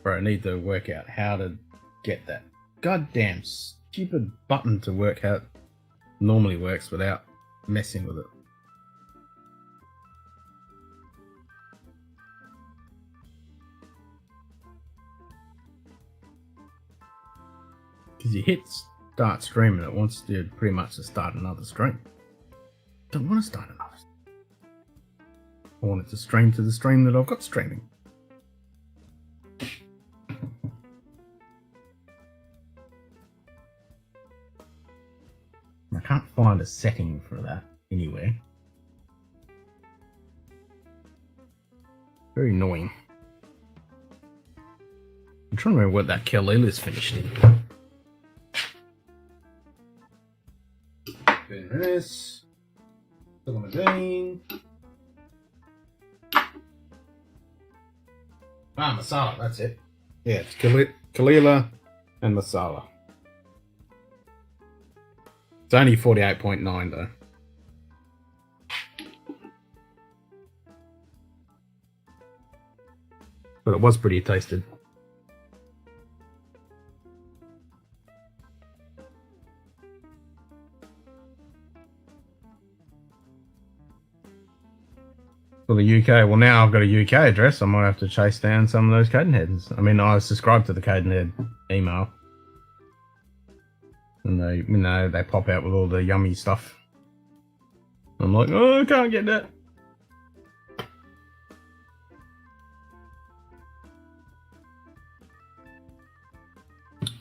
Bro, I need to work out how to get that goddamn stupid button to work how it normally works without messing with it. Because you hit start stream and it wants to pretty much to start another stream. Don't want to start another stream. I want it to stream to the stream that I've got streaming. I can't find a setting for that anywhere. Very annoying. I'm trying to remember what that Kalila is finished in. This. Still on the bean. Masala, that's it. Yeah, it's Kalila and Masala. It's only 48.9 though. But it was pretty tasted. For for the UK. Well, now I've got a UK address. I might have to chase down some of those Cadenheads. I mean, I subscribe to the Cadenhead email. And they, you know, they pop out with all the yummy stuff. I'm like, oh, I can't get that.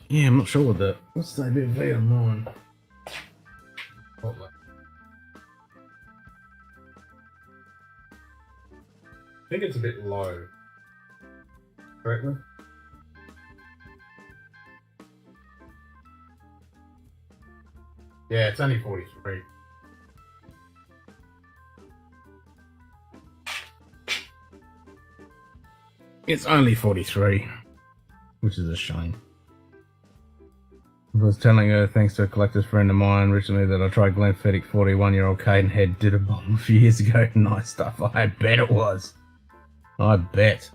Yeah, I'm not sure what that. What's the ABV on mine? I think it's a bit low. Correctly? Yeah, it's only 43. It's only 43, which is a shame. I was telling her, thanks to a collector's friend of mine recently, that I tried Glenfiddich 41-year-old Cadenhead did a bomb a few years ago. Nice stuff. I bet it was. I bet.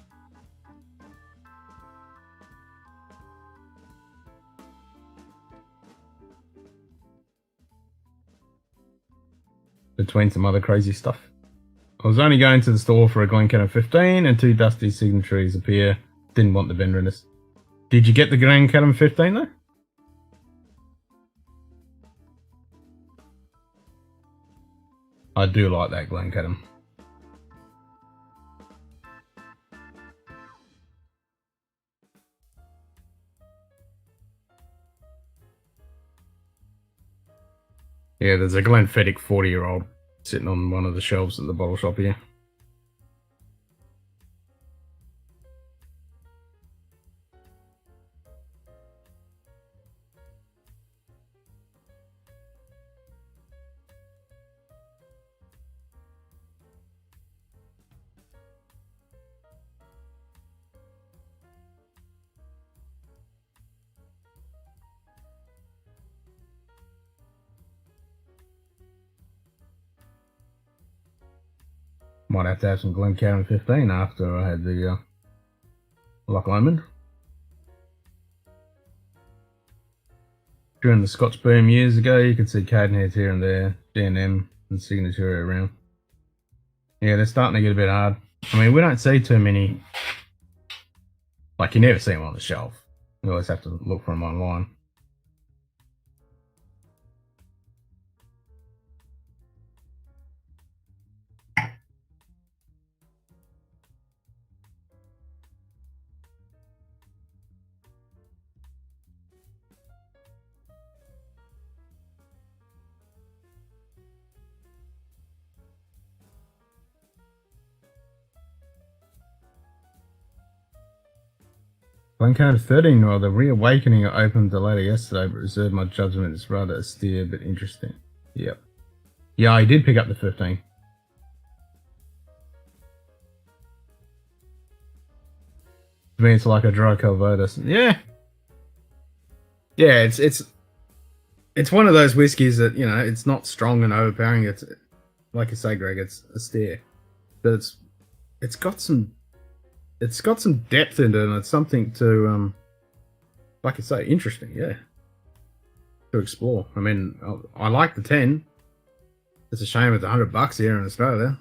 Between some other crazy stuff. I was only going to the store for a Glencairn 15 and 2 Dusty signatories appear. Didn't want the vendor in this. Did you get the Glencairn 15 though? I do like that Glencairn. Yeah, there's a Glenfiddich 40-year-old sitting on one of the shelves at the bottle shop here. Might have to have some Glencairn 15 after I had the Loch Lomond. During the Scotch boom years ago, you could see Cadenheads here and there, G&M and Signature around. Yeah, they're starting to get a bit hard. I mean, we don't see too many. Like, you never see them on the shelf. You always have to look for them online. Glencairn 13, or the Reawakening, I opened the later yesterday, but reserved my judgment. It's rather austere, but interesting. Yep. Yeah, I did pick up the 15. To me, it's like a dry Calvados. Yeah. Yeah, it's one of those whiskies that, you know, it's not strong and overpowering. It's, like you say, Greg, it's austere. But it's got some depth into it, and it's something to, like I say, interesting, yeah, to explore. I mean, I like the 10. It's a shame it's $100 here in Australia.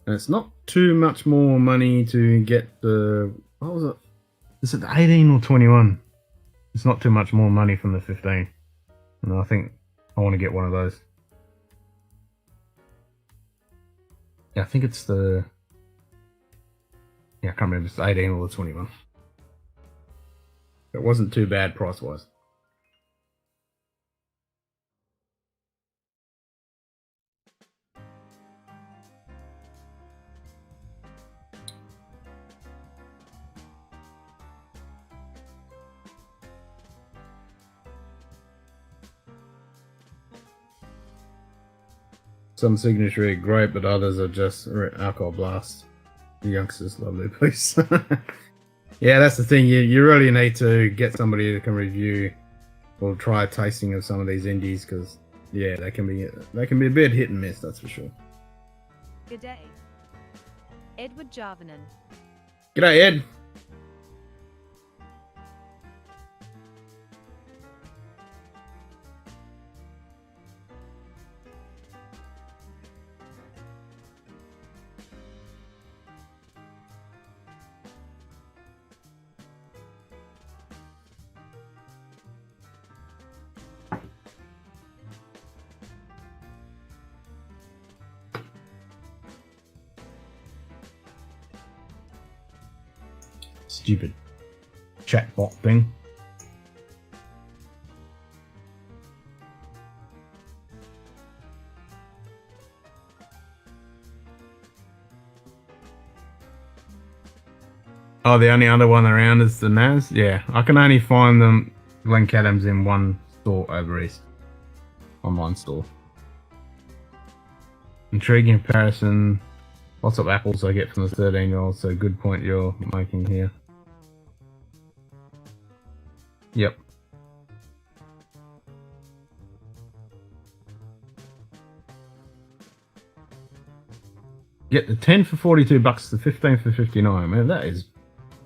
And it's not too much more money to get the, what was it? Is it the 18 or 21? It's not too much more money from the 15. And I think I want to get one of those. Yeah, I think it's the... Yeah, I can't remember if it's the 18 or the 21. It wasn't too bad price-wise. Some signature are great, but others are just alcohol blast. The youngsters love their piece. Yeah, that's the thing. You really need to get somebody that can review or try a tasting of some of these indies, because yeah, they can be a bit hit and miss. That's for sure. Good day, Edward Jarvanen. G'day, Ed. Stupid chatbot thing. Oh, the only other one around is the Naz? Yeah, I can only find them Glencadam's in one store over east. Online store. Intriguing comparison. Lots of apples I get from the 13-year-old, so good point you're making here. Yep. Get the 10 for 42 bucks, the 15 for 59. Man, that is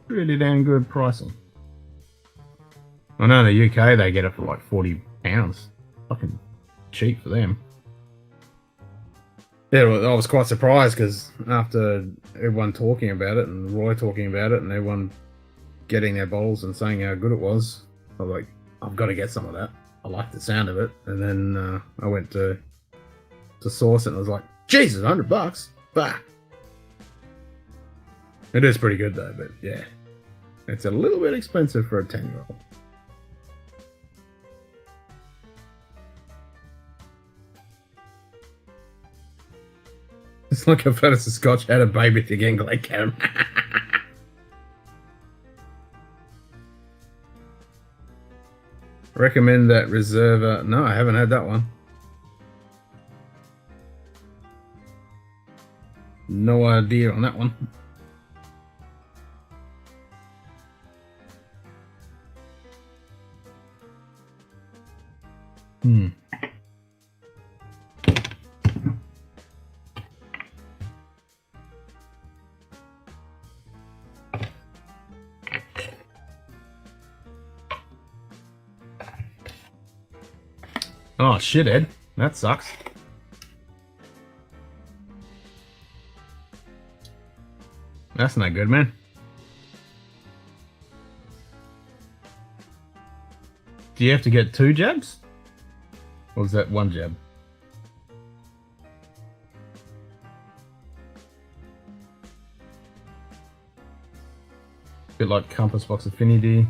really damn good pricing. I know in the UK they get it for like £40. Fucking cheap for them. Yeah, well, I was quite surprised because after everyone talking about it and Roy talking about it and everyone getting their bottles and saying how good it was, I was like, I've got to get some of that. I like the sound of it. And then I went to source it and I was like, Jesus, $100? Bah! It is pretty good though, but yeah. It's a little bit expensive for a 10-year-old. It's like if Fantasy Scotch had a baby to get like him. Recommend that Reserva. No, I haven't had that one. No idea on that one. Oh shit, Ed. That sucks. That's not good, man. Do you have to get 2 jabs? Or is that 1 jab? Bit like Compass Box Affinity.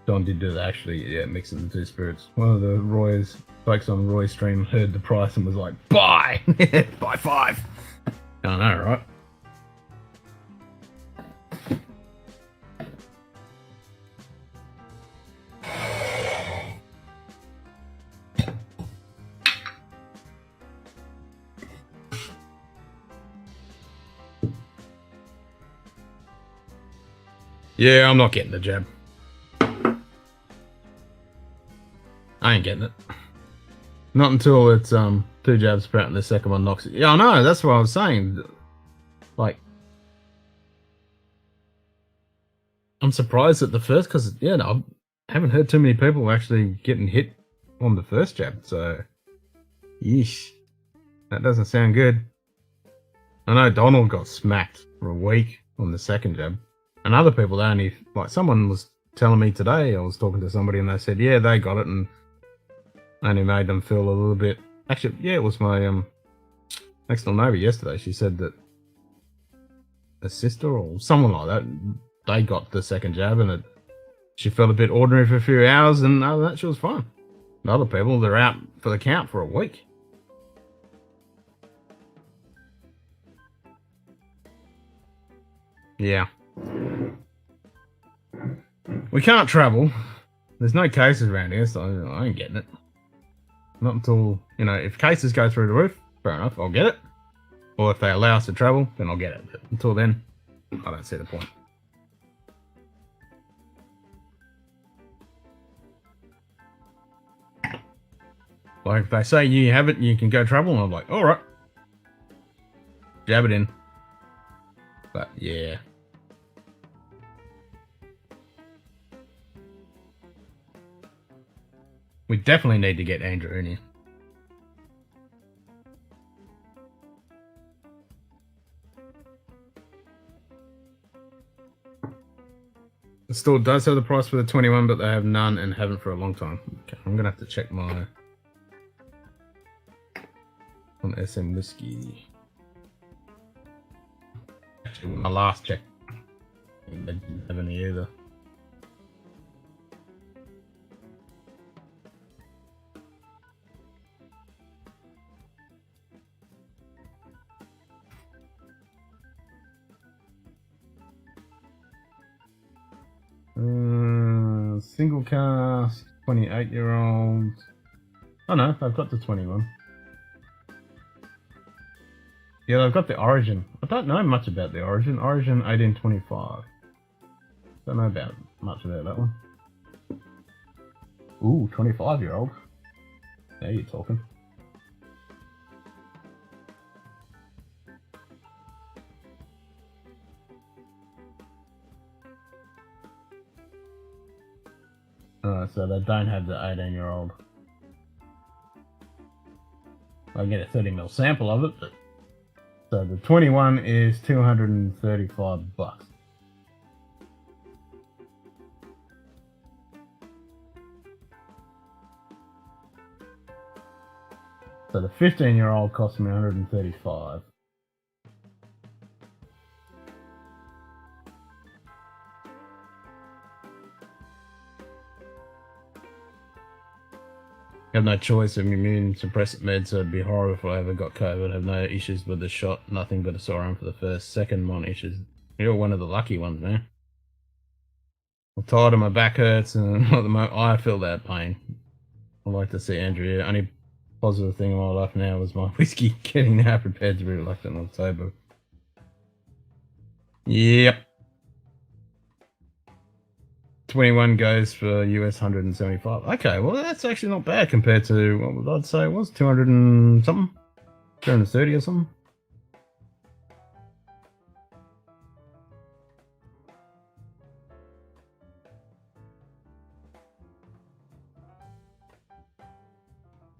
Don did do that actually, yeah, mixing the 2 spirits. One of the Roy's folks on Roy's stream heard the price and was like, buy! Buy 5! I know, right? Yeah, I'm not getting the jab. I ain't getting it. Not until it's 2 jabs per out and the second one knocks it. Yeah, I know, that's what I was saying. Like, I'm surprised at the first, because, yeah, no, I haven't heard too many people actually getting hit on the first jab, so, yeesh. That doesn't sound good. I know Donald got smacked for a week on the second jab. And other people, they only, like, someone was telling me today, I was talking to somebody and they said, yeah, they got it and only made them feel a little bit. Actually, yeah, it was my next door neighbour yesterday. She said that a sister or someone like that, they got the second jab and she felt a bit ordinary for a few hours, and other than that, she was fine. And other people, they're out for the count for a week. Yeah. We can't travel. There's no cases around here, so I ain't getting it. Not until, you know, if cases go through the roof, fair enough, I'll get it. Or if they allow us to travel, then I'll get it. But until then, I don't see the point. Like, if they say you have it and you can go travel, and I'm like, alright. Jab it in. But, yeah. We definitely need to get Andrew in here. The store does have the price for the 21, but they have none and haven't for a long time. Okay, I'm gonna have to check my on SM Whiskey. Actually, my last check They didn't have any either. Single cast, 28-year-old. Oh no, I've got the 21. Yeah, I've got the Origin. I don't know much about the Origin. Origin 1825. Don't know about much about that one. Ooh, 25-year-old. Now you're talking. So they don't have the 18-year-old. I get a 30ml sample of it, but so the 21 is $235. So the 15-year-old cost me $135. I have no choice of immune suppressant meds, so it'd be horrible if I ever got COVID. I have no issues with the shot, nothing but a sore arm for the first. Second one issues. You're one of the lucky ones, man. I'm tired of my back hurts and at the moment I feel that pain. I like to see Andrea. Only positive thing in my life now was my whiskey getting now prepared to be reluctant in October. Yep. 21 goes for US 175. Okay, well that's actually not bad compared to what would I say it was 200 and something, 230 or something.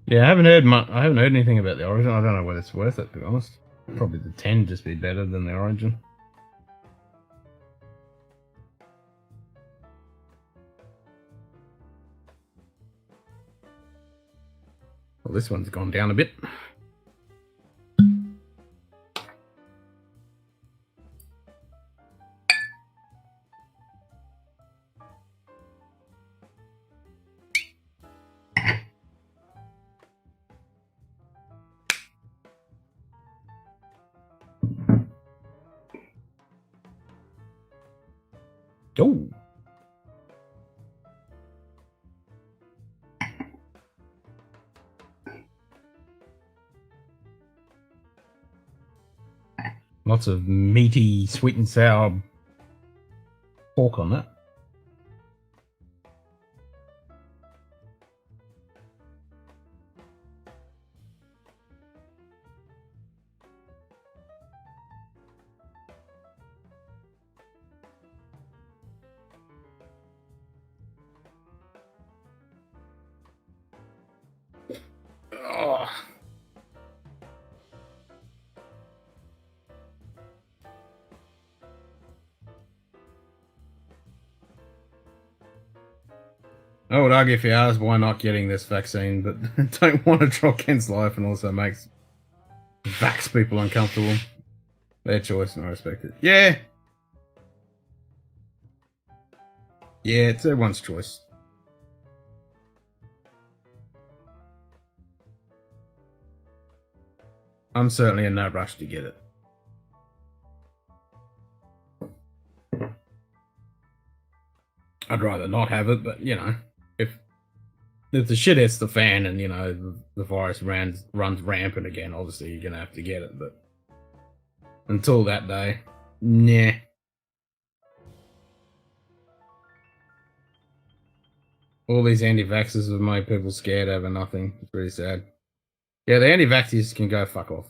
Yeah, I haven't heard anything about the Origin. I don't know whether it's worth it, to be honest. Probably the 10 just be better than the Origin. Well, this one's gone down a bit. Oh. Lots of meaty, sweet and sour pork on that. Oh. I would argue if you ask why not getting this vaccine, but don't want to draw Ken's life and also makes vax people uncomfortable. Their choice and I respect it. Yeah. Yeah, it's everyone's choice. I'm certainly in no rush to get it. I'd rather not have it, but you know, if the shit hits the fan and you know the virus runs rampant again, obviously you're gonna have to get it. But until that day, nah. All these anti-vaxxers have made people scared over nothing. It's really sad. Yeah, the anti-vaxxers can go fuck off.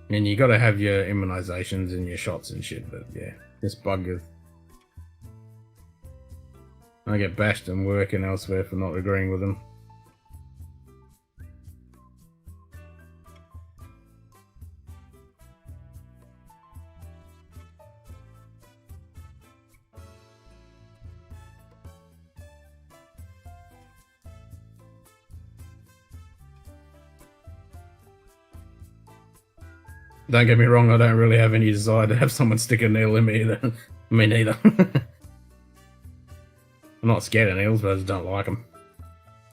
And you got to have your immunizations and your shots and shit, but yeah, this bugger. I get bashed and work and elsewhere for not agreeing with them. Don't get me wrong, I don't really have any desire to have someone stick a needle in me either. Me neither. I'm not scared of needles, but I just don't like them.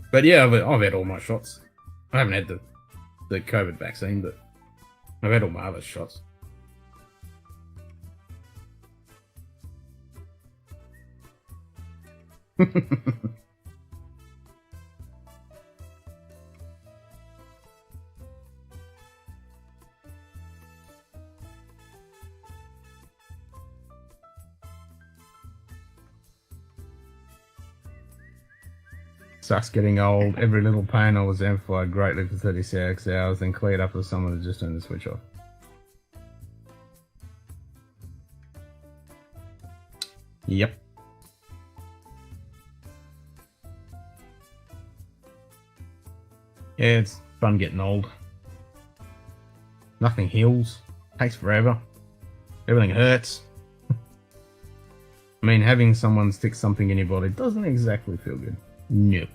But yeah, I've had all my shots. I haven't had the COVID vaccine, but I've had all my other shots. Sucks getting old. Every little pain I was amplified greatly for 36 hours, then cleared up with someone to just turn the switch off. Yep. Yeah, it's fun getting old. Nothing heals. Takes forever. Everything hurts. I mean, having someone stick something in your body doesn't exactly feel good. No.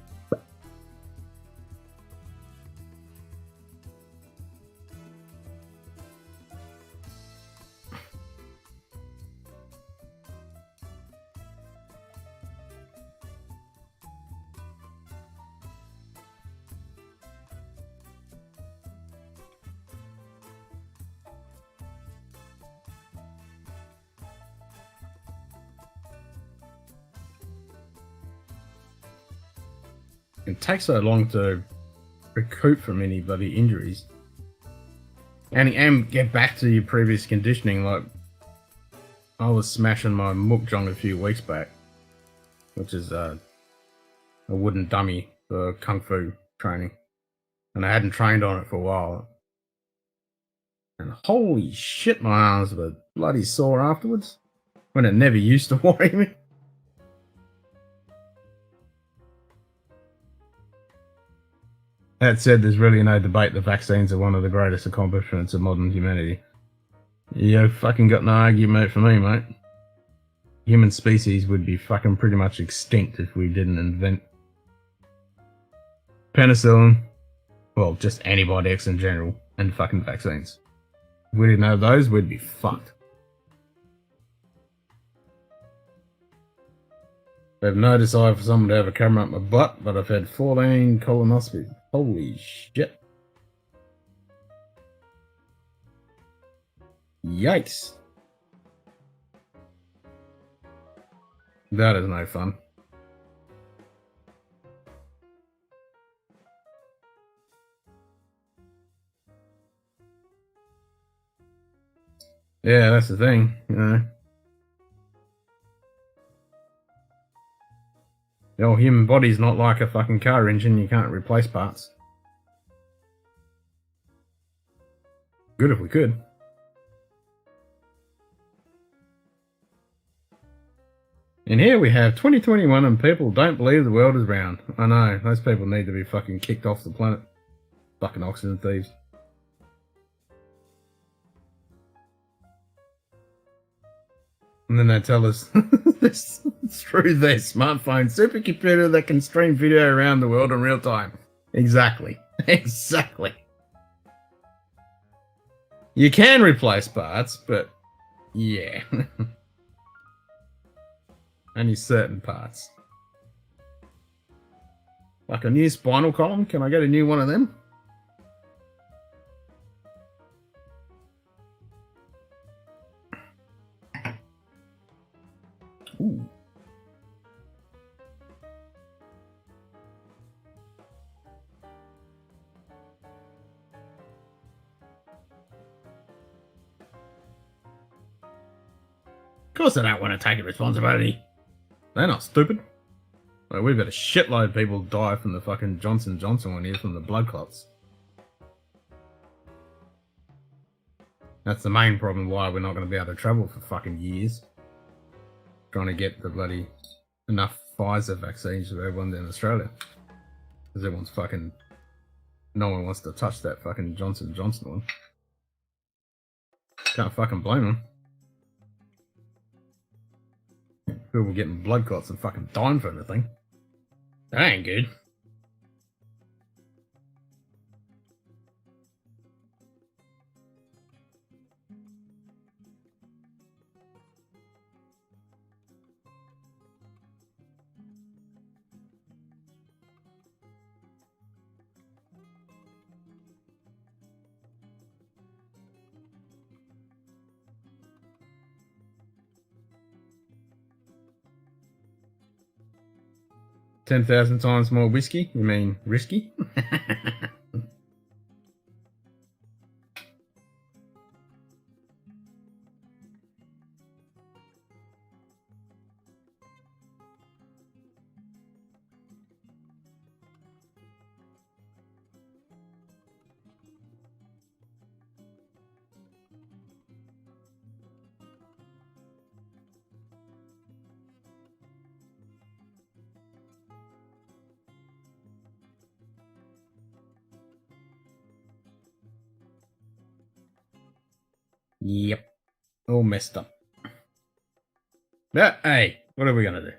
It takes so long to recoup from any bloody injuries and get back to your previous conditioning. Like, I was smashing my mukjong a few weeks back, which is a wooden dummy for kung fu training, and I hadn't trained on it for a while, and holy shit, my arms were bloody sore afterwards when it never used to worry me. That said, there's really no debate the vaccines are one of the greatest accomplishments of modern humanity. You fucking got no argument for me, mate. Human species would be fucking pretty much extinct if we didn't invent penicillin, well, just antibiotics in general, and fucking vaccines. If we didn't have those, we'd be fucked. I have no desire for someone to have a camera up my butt, but I've had 14 colonoscopies. Holy shit. Yikes. That is no fun. Yeah, that's the thing, you know. Your human body's not like a fucking car engine, you can't replace parts. Good if we could. And here we have 2021 and people don't believe the world is round. I know, those people need to be fucking kicked off the planet. Fucking oxygen thieves. And then they tell us through their smartphone supercomputer that can stream video around the world in real time. Exactly. Exactly. You can replace parts, but yeah. Only certain parts. Like a new spinal column, can I get a new one of them? Ooh. Of course they don't want to take responsibility. They're not stupid. Like, we've got a shitload of people die from the fucking Johnson & Johnson one here from the blood clots. That's the main problem why we're not going to be able to travel for fucking years. Trying to get the bloody enough Pfizer vaccines for everyone in Australia. Because everyone's fucking... No one wants to touch that fucking Johnson & Johnson one. Can't fucking blame them. People getting blood clots and fucking dying for anything. That ain't good. 10,000 times more whiskey? You mean risky? Yep. All messed up. Yeah, hey, what are we gonna do?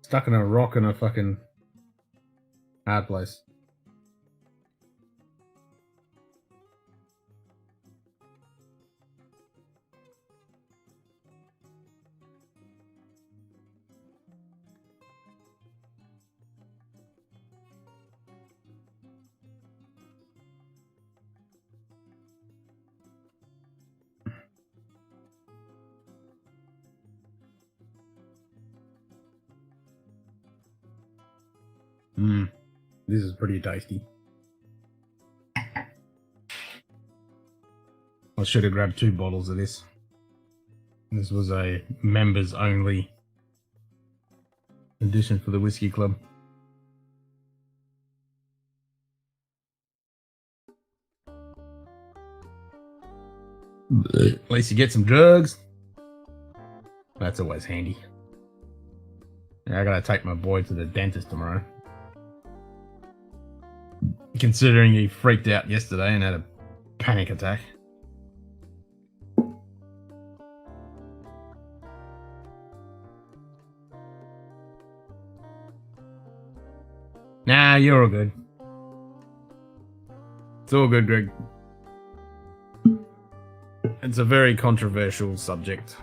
Stuck in a rock in a fucking hard place. This is pretty tasty. I should have grabbed 2 bottles of this. This was a members only edition for the Whiskey Club. At least you get some drugs. That's always handy. I gotta take my boy to the dentist tomorrow. Considering he freaked out yesterday and had a panic attack. Nah, you're all good. It's all good, Greg. It's a very controversial subject.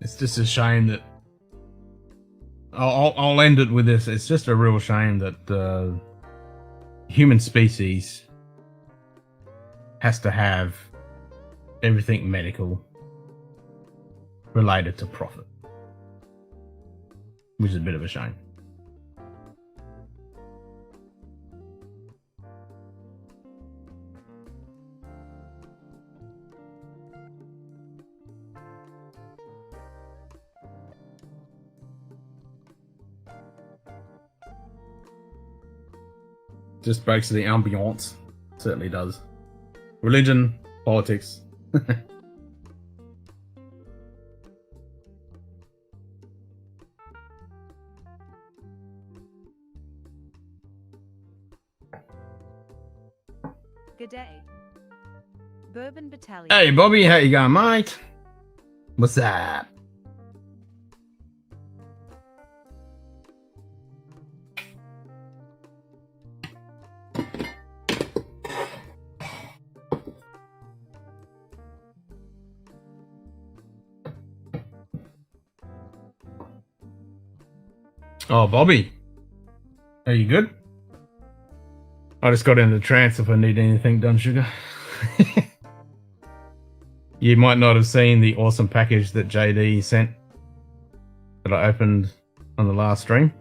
It's just a shame that I'll end it with this. It's just a real shame that the human species has to have everything medical related to profit, which is a bit of a shame. Just breaks the ambiance. Certainly does. Religion, politics. Good day. Bourbon Battalion. Hey Bobby, how you going, mate? What's up? Oh, Bobby. Are you good? I just got into trance if I need anything done, sugar. You might not have seen the awesome package that JD sent that I opened on the last stream.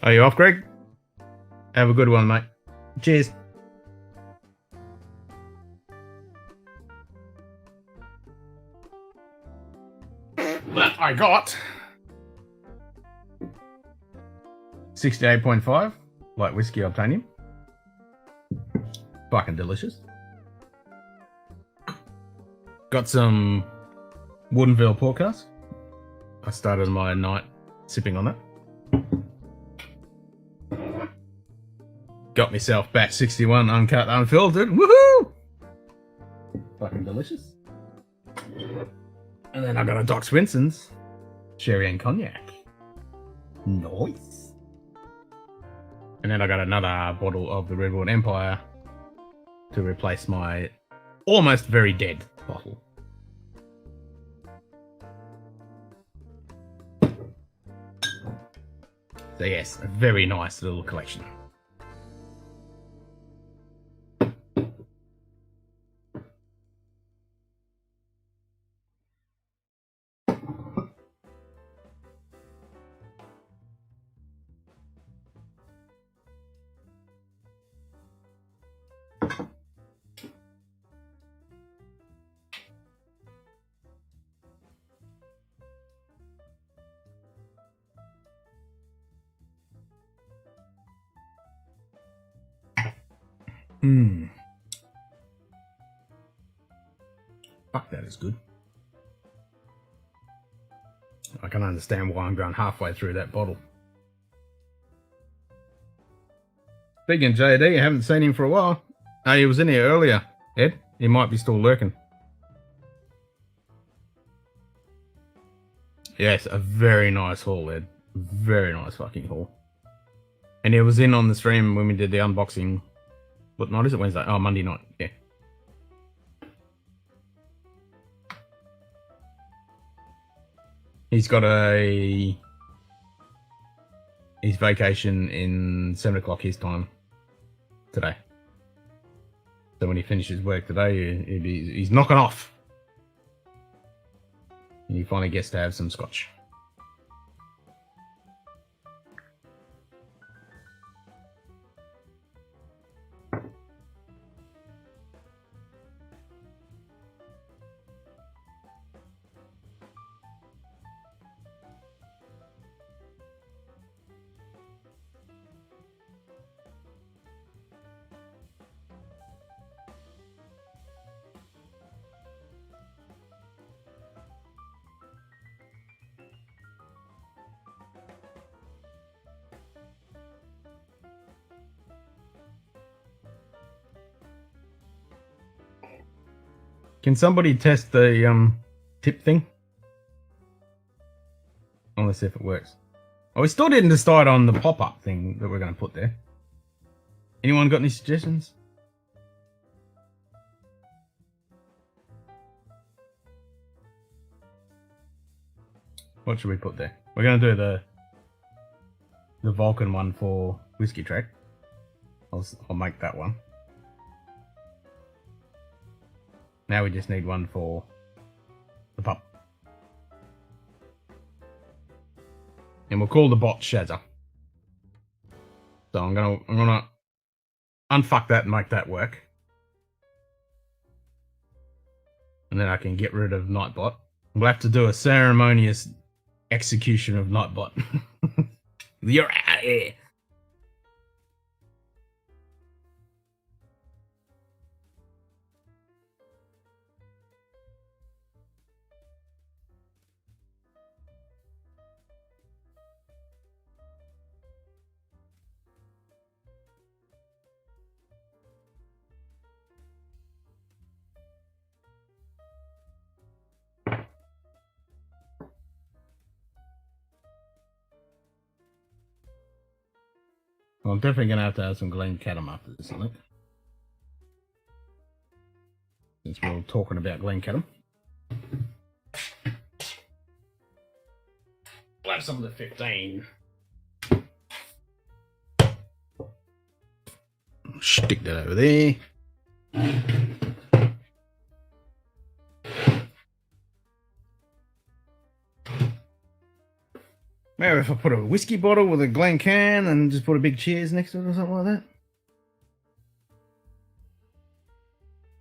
Are you off, Greg? Have a good one, mate. Cheers. That I got 68.5 light whiskey obtanium. Fucking delicious. Got some Woonthella podcast. I started my night sipping on that. Got myself batch 61 uncut, unfiltered. Woohoo! Fucking delicious. And then I got a Doc Swinson's sherry and cognac. Nice. And then I got another bottle of the Redwood Empire to replace my almost very dead bottle. So yes, a very nice little collection. Fuck, that is good. I can understand why I'm going halfway through that bottle. Speaking of JD, I haven't seen him for a while. Oh, he was in here earlier, Ed. He might be still lurking. Yes, a very nice haul, Ed. Very nice fucking haul. And he was in on the stream when we did the unboxing. What night is it? Wednesday? Oh, Monday night. Yeah. He's got his vacation in 7 o'clock his time today. So when he finishes work today, he's knocking off. And he finally gets to have some scotch. Can somebody test the tip thing? I want to see if it works. Oh, we still didn't decide on the pop-up thing that we're going to put there. Anyone got any suggestions? What should we put there? We're going to do the Vulcan one for Whiskey Track. I'll make that one. Now we just need one for the pup. And we'll call the bot Shazza. So I'm gonna unfuck that and make that work. And then I can get rid of Nightbot. We'll have to do a ceremonious execution of Nightbot. You're out of here. Well, I'm definitely going to have some Glencaddam after this, I think. Since we're all talking about Glencaddam. We'll have some of the 15. Stick that over there. Maybe if I put a whiskey bottle with a Glencairn and just put a big cheers next to it or something like that.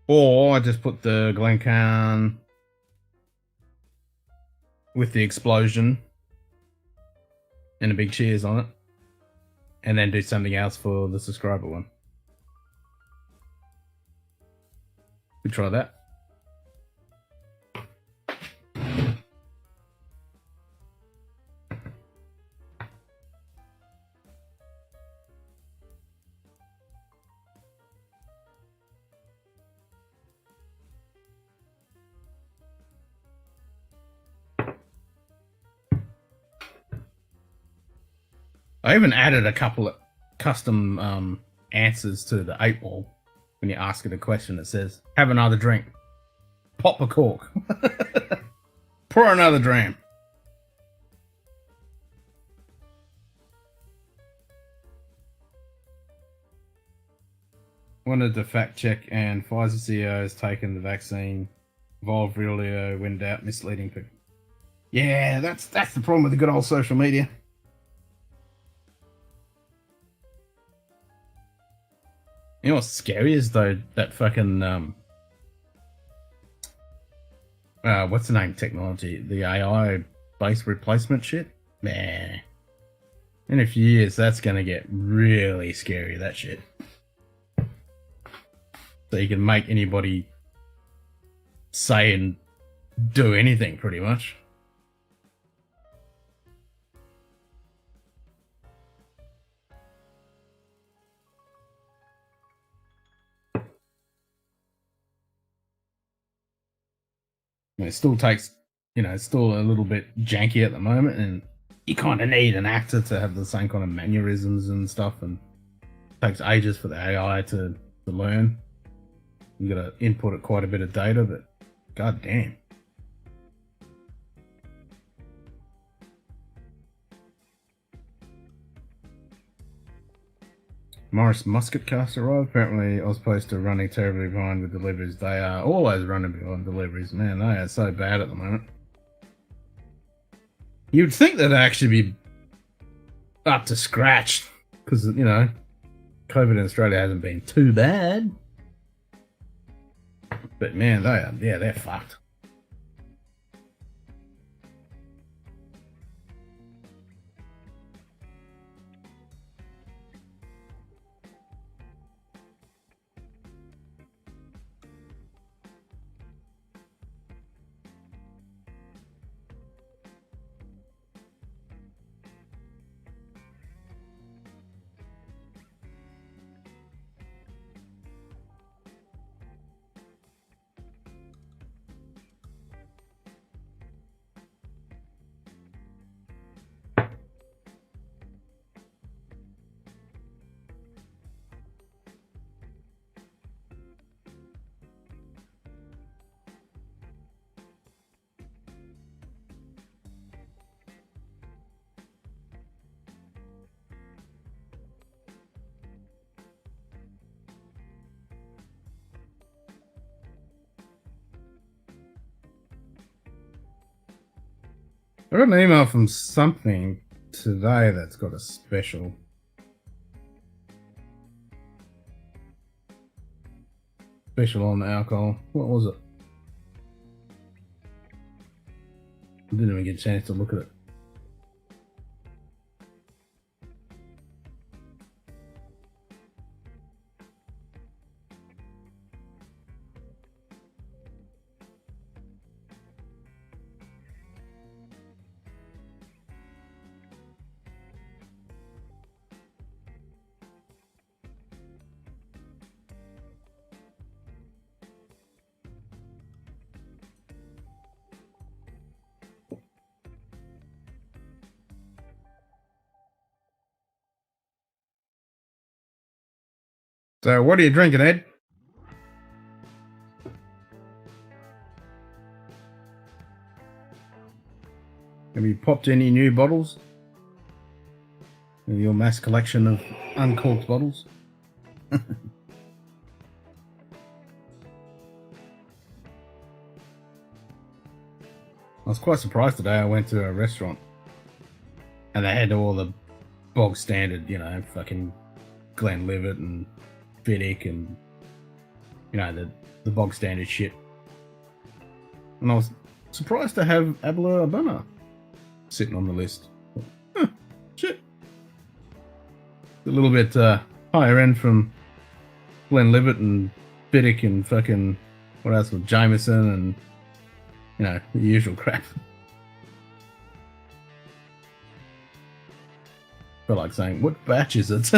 Or I just put the Glencairn with the explosion and a big cheers on it. And then do something else for the subscriber one. We try that. I even added a couple of custom answers to the 8-ball. When you ask it a question that says, have another drink. Pop a cork. Pour another dram. wanted to fact check, and Pfizer CEO has taken the vaccine. Volvilio when doubt, misleading people. Yeah, that's the problem with the good old social media. You know what's scary is though that fucking what's the name technology? The AI based replacement shit? Man. In a few years that's gonna get really scary, that shit. So you can make anybody say and do anything pretty much. It still takes, it's still a little bit janky at the moment, and you kind of need an actor to have the same kind of mannerisms and stuff, and it takes ages for the AI to learn. You got to input it quite a bit of data, but god damn. Morris Musket cast arrived. Apparently, I was supposed to running terribly behind with deliveries. They are always running behind deliveries. Man, they are so bad at the moment. You'd think they'd actually be up to scratch because, COVID in Australia hasn't been too bad. But man, they're fucked. I got an email from something today that's got a special. Special on alcohol. What was it? I didn't even get a chance to look at it. So, what are you drinking, Ed? Have you popped any new bottles? Your mass collection of uncorked bottles? I was quite surprised today. I went to a restaurant and they had all the bog standard, fucking Glenlivet and Fiddick and, the bog standard shit. And I was surprised to have Abla Abana sitting on the list. Shit. A little bit higher end from Glenlivet and Fiddick and fucking, what else was Jameson and, the usual crap. Felt like saying, what batch is it?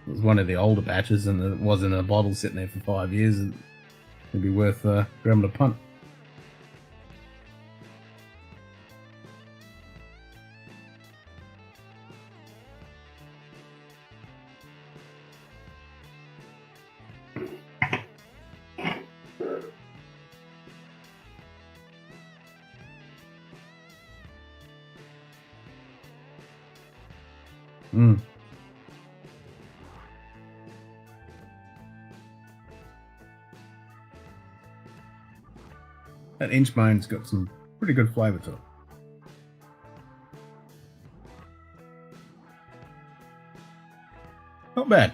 It was one of the older batches and it was in a bottle sitting there for 5 years. And it'd be worth grabbing a punt. Mm. That Inchbone's got some pretty good flavour to it. Not bad.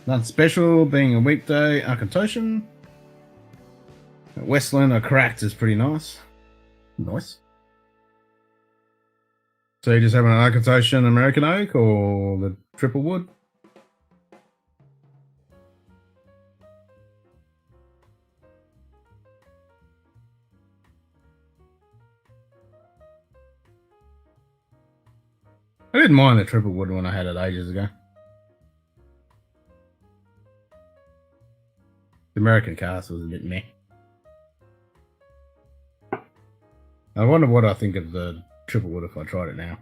Nothing special, being a weekday Akatotion. Westland or cracked is pretty nice. Nice. So you just having an Akatotion American Oak or the triple wood? I didn't mind the triple wood when I had it ages ago. The American cast was a bit meh. I wonder what I think of the triple wood if I tried it now.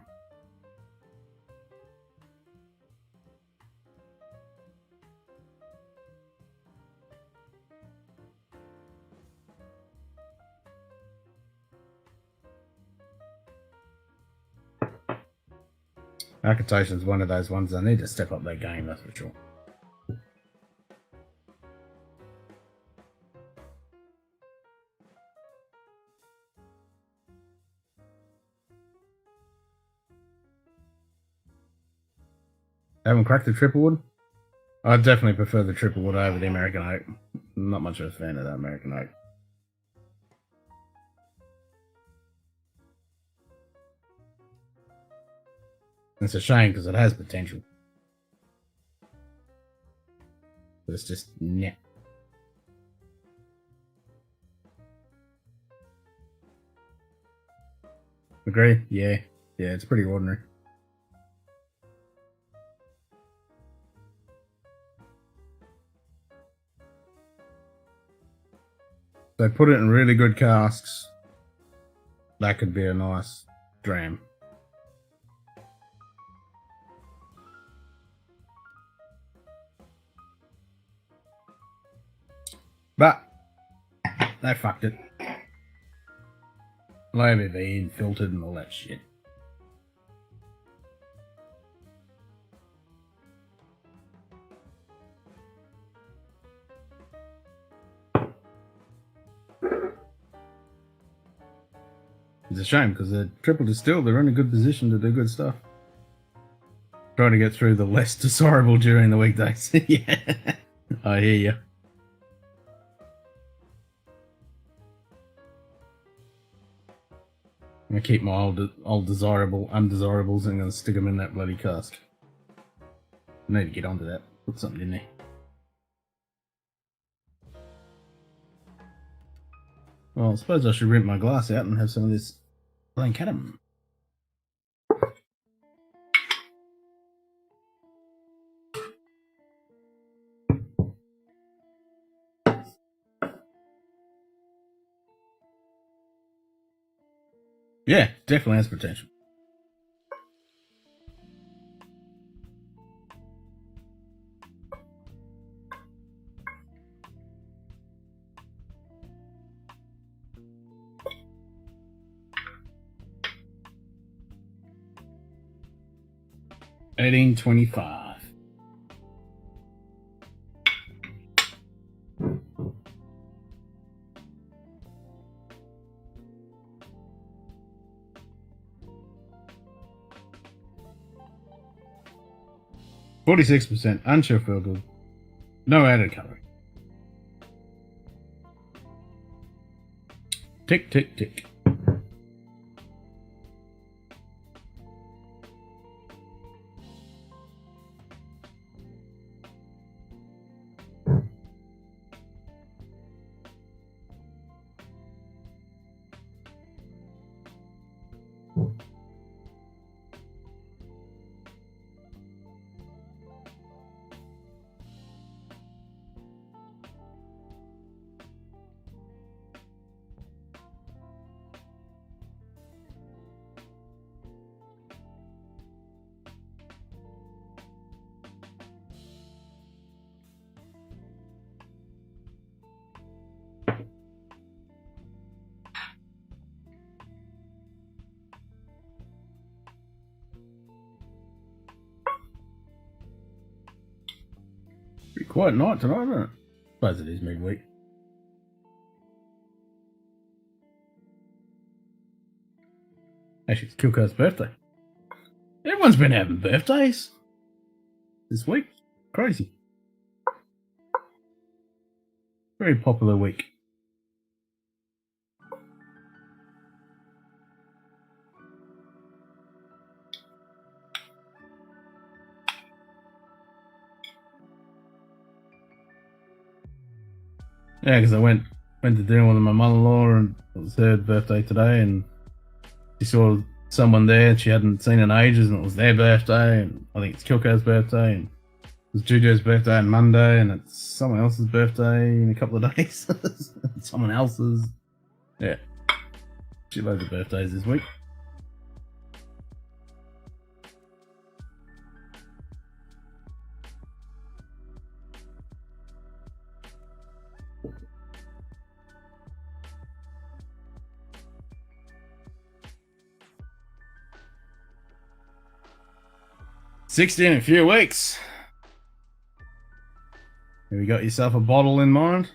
Akatotion's one of those ones I need to step up their game, that's for sure. Haven't cracked the triple wood? I definitely prefer the triple wood over the American Oak. Not much of a fan of that American Oak. It's a shame because it has potential. But it's just, nah. Agree? Yeah. Yeah, it's pretty ordinary. They put it in really good casks. That could be a nice dram. But they fucked it. Low ABV and filtered and all that shit. It's a shame because they're triple distilled. They're in a good position to do good stuff. Trying to get through the less desirable during the weekdays. Yeah, I hear you. I'm gonna keep my old desirable undesirables and I'm gonna stick them in that bloody cask. I need to get onto that. Put something in there. Well, I suppose I should rinse my glass out and have some of this plain cadmium. Yeah, definitely has potential. $18.25. %, unsure filtered, no added coloring. Tick, tick, tick. quiet night tonight, isn't it? Suppose it is midweek. Actually, it's Kilco's birthday. Everyone's been having birthdays this week. Crazy. Very popular week. Yeah, because I went to dinner with my mother-in-law, and it was her birthday today, and she saw someone there and she hadn't seen in ages, and it was their birthday, and I think it's Kilco's birthday, and it was Jujo's birthday on Monday, and it's someone else's birthday in a couple of days. Someone else's. Yeah. Shitloads of birthdays this week. $60 in a few weeks. Have you got yourself a bottle in mind?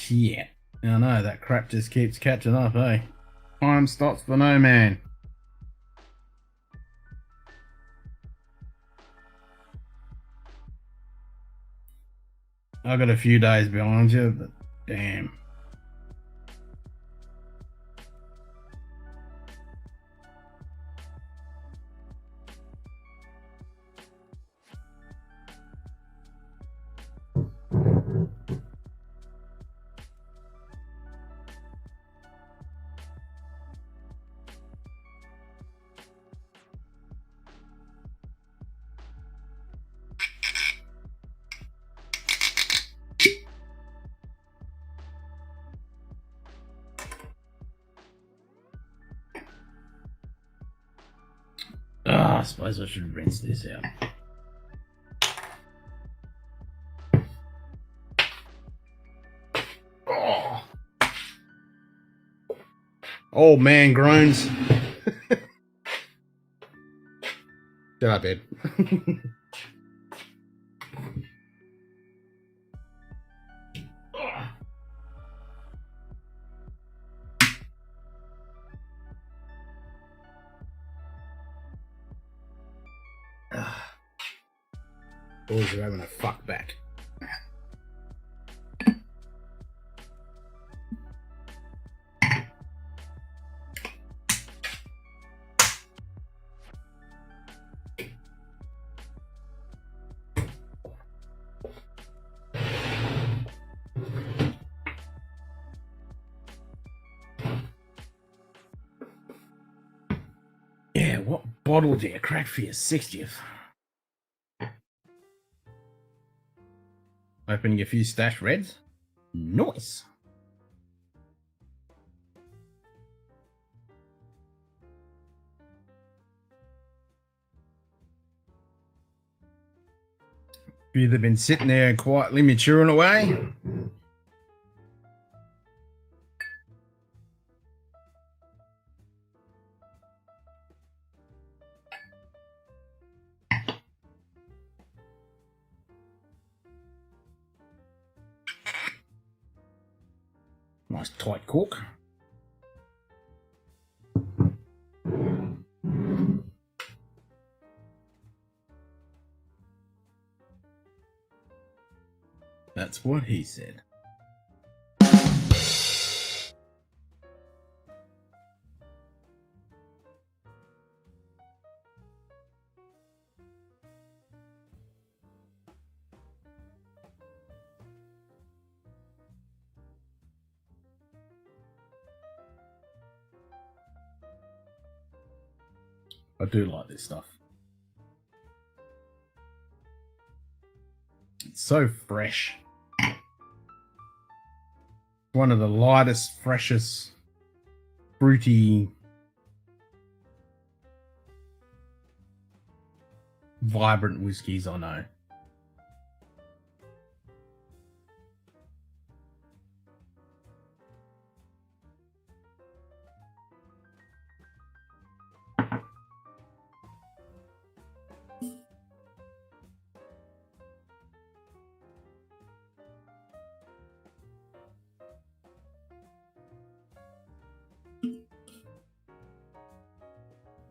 Yeah. I know, that crap just keeps catching up, eh? Time stops for no man. I got a few days behind you, but damn. I suppose I should rinse this out. Oh. Old man groans. Shut up, Ed. Boys are having a fuck back. Yeah, what bottle do you crack for your 60th? Opening a few stash reds. Nice. Few that have been sitting there and quietly maturing away. Nice tight cork. That's what he said. I do like this stuff. It's so fresh. One of the lightest, freshest, fruity, vibrant whiskies I know.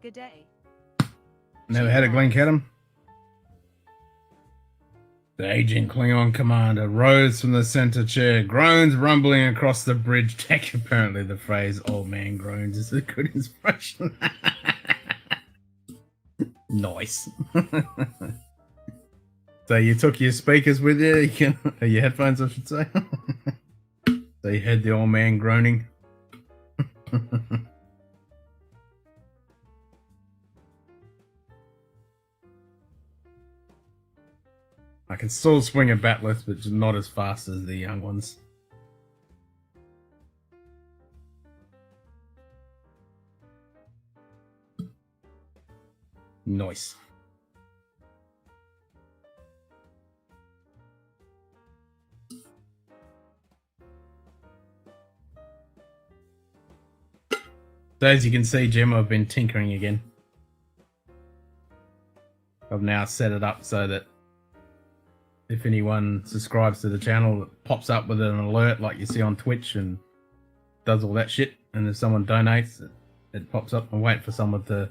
Good day. Never had a Glencairn. The aging Klingon commander rose from the center chair, groans rumbling across the bridge deck. Apparently the phrase "old man groans" is a good inspiration. Nice. So you took your speakers with you? Your headphones, I should say. So you heard the old man groaning. I can still swing a batleth, but just not as fast as the young ones. Nice. So as you can see, Jim, I've been tinkering again. I've now set it up so that if anyone subscribes to the channel, it pops up with an alert like you see on Twitch and does all that shit. And if someone donates, it pops up. I'm waiting for someone to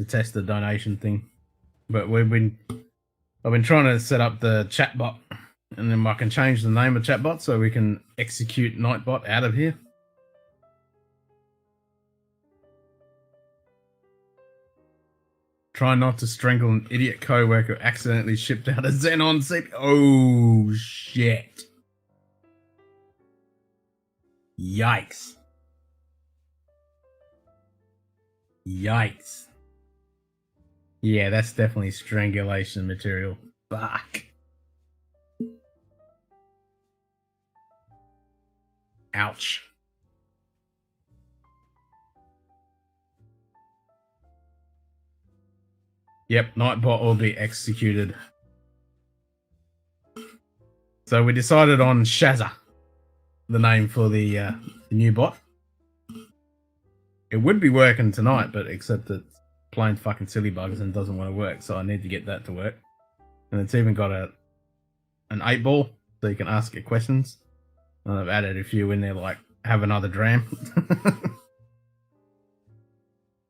test the donation thing. But I've been trying to set up the chatbot, and then I can change the name of chatbot so we can execute Nightbot out of here. Try not to strangle an idiot co-worker who accidentally shipped out a Xenon seat. Oh, shit. Yikes. Yikes. Yeah, that's definitely strangulation material. Fuck. Ouch. Yep, Nightbot will be executed. So we decided on Shazza, the name for the new bot. It would be working tonight, but except it's plain fucking silly bugs and doesn't want to work, so I need to get that to work. And it's even got an 8-ball, so you can ask it questions. And I've added a few in there, like have another dram.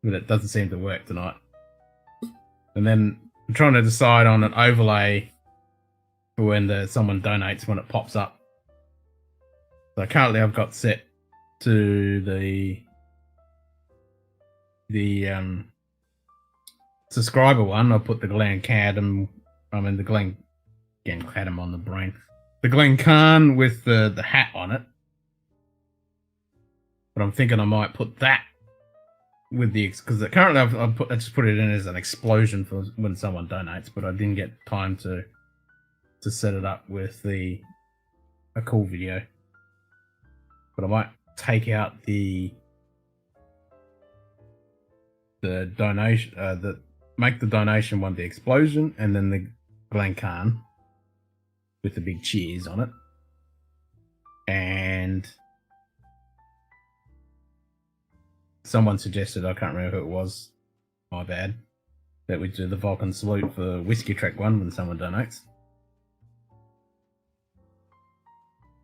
But it doesn't seem to work tonight. And then I'm trying to decide on an overlay for when someone donates, when it pops up. So currently I've got set to the subscriber one. I'll put the Glencairn, Glencairn on the brain. The Glencairn with the hat on it. But I'm thinking I might put that with the, because currently I just put it in as an explosion for when someone donates, but I didn't get time to set it up with a cool video. But I might take out the donation, make the donation one the explosion, and then the Glencairn with the big cheers on it, and someone suggested, I can't remember who it was, my bad, that we do the Vulcan salute for Whiskey Track 1 when someone donates.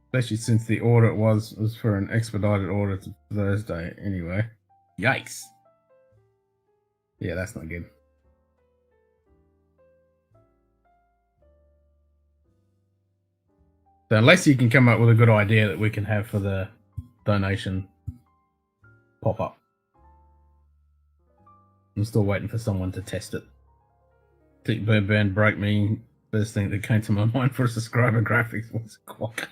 Especially since the order was for an expedited order to Thursday anyway. Yikes. Yeah, that's not good. So unless you can come up with a good idea that we can have for the donation pop-up. I'm still waiting for someone to test it. Tick Burn broke me. First thing that came to my mind for a subscriber graphics was Quokka.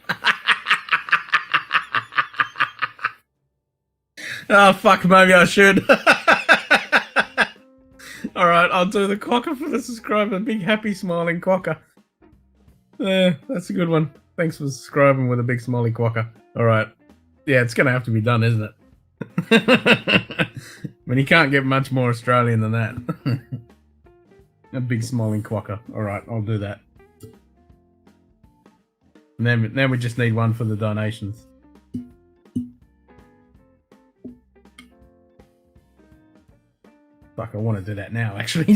Oh fuck, maybe I should. Alright, I'll do the Quokka for the subscriber. Big happy smiling Quokka. Yeah, that's a good one. Thanks for subscribing with a big smiley Quokka. Alright. Yeah, it's gonna have to be done, isn't it? I mean, you can't get much more Australian than that. A big smiling Quokka. Alright, I'll do that. And then we just need one for the donations. Fuck, I want to do that now, actually.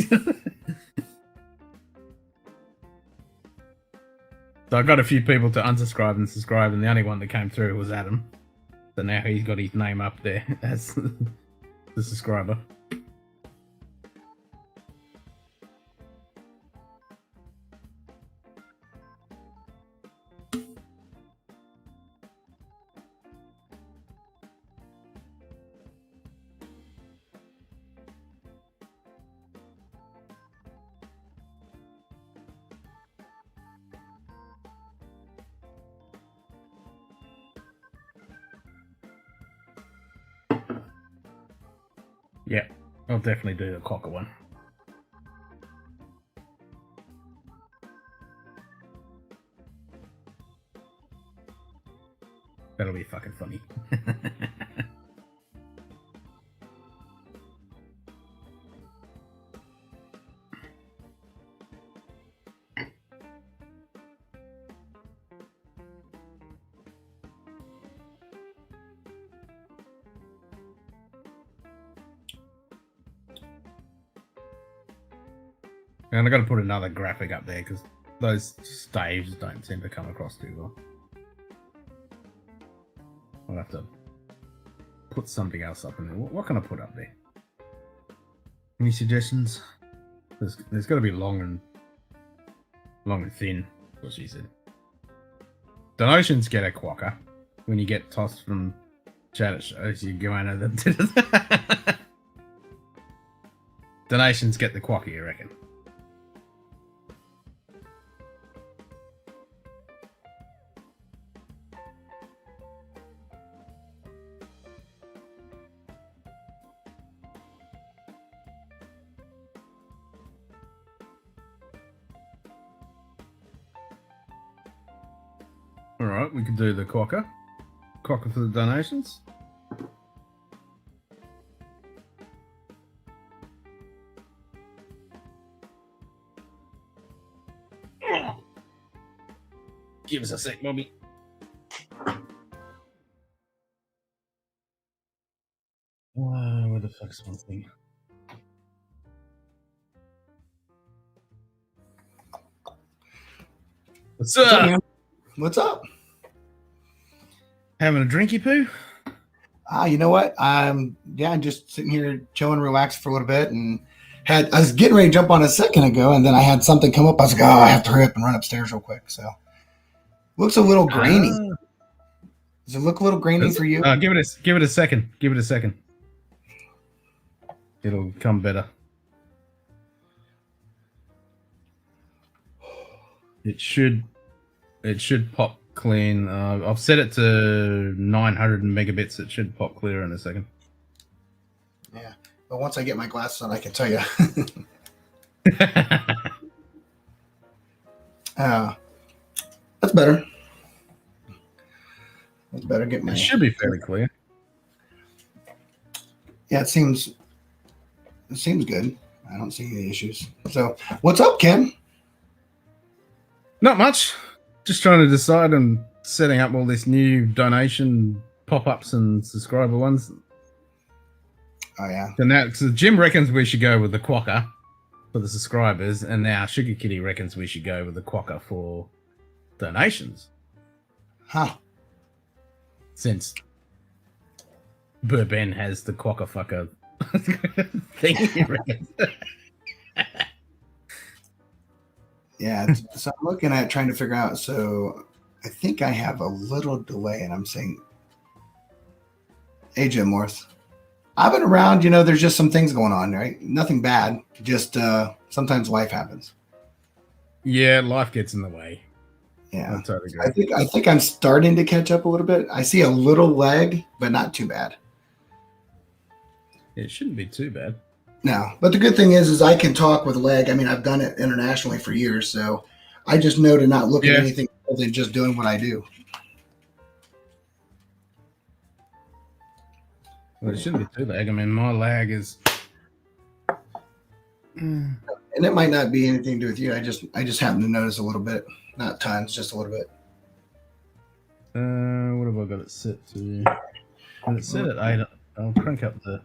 So I got a few people to unsubscribe and subscribe, and the only one that came through was Adam. So now he's got his name up there as the subscriber. Yeah, I'll definitely do the Quokka one. That'll be fucking funny. And I got to put another graphic up there because those staves don't seem to come across too well. I'll have to put something else up in there. What can I put up there? Any suggestions? There's got to be long and thin. What she said. Donations get a Quokka. When you get tossed from chat at shows, you go into the donations get the Quokka, you reckon? Alright, we could do the Quokka. Quokka for the donations. Give us a sec, Bobby. Where the fuck's my thing? What's up, man? What's up? Having a drinky poo? You know what? I'm just sitting here chilling, relaxed for a little bit, and I was getting ready to jump on a second ago, and then I had something come up. I was like, I have to hurry up and run upstairs real quick. So looks a little grainy. Does it look a little grainy for you? Give it a second. Give it a second. It'll come better. It should pop clean. I've set it to 900 megabits. It should pop clear in a second. Yeah, but once I get my glasses on, I can tell you. That's better. That's better. It should be fairly clear. Yeah, it seems good. I don't see any issues. So, what's up, Ken? Not much. Just trying to decide on setting up all this new donation pop-ups and subscriber ones. Oh yeah. So Jim reckons we should go with the Quokka for the subscribers, and now Sugar Kitty reckons we should go with the Quokka for donations. Huh. Since Burben has the Quokka fucker thing, he reckons. Yeah, so I'm looking at trying to figure out. So I think I have a little delay, and I'm saying, hey, Jim Morth, I've been around. There's just some things going on, right? Nothing bad. Just sometimes life happens. Yeah, life gets in the way. Yeah, I totally agree. I think I'm starting to catch up a little bit. I see a little lag, but not too bad. It shouldn't be too bad. No, but the good thing is I can talk with lag. I mean, I've done it internationally for years, so I just know to not look at anything other than just doing what I do. Well, it shouldn't be too lag. I mean, my lag is, and it might not be anything to do with you. I just happen to notice a little bit, not tons, just a little bit. What have I got it set to? When it's set at 8, I'll crank up the.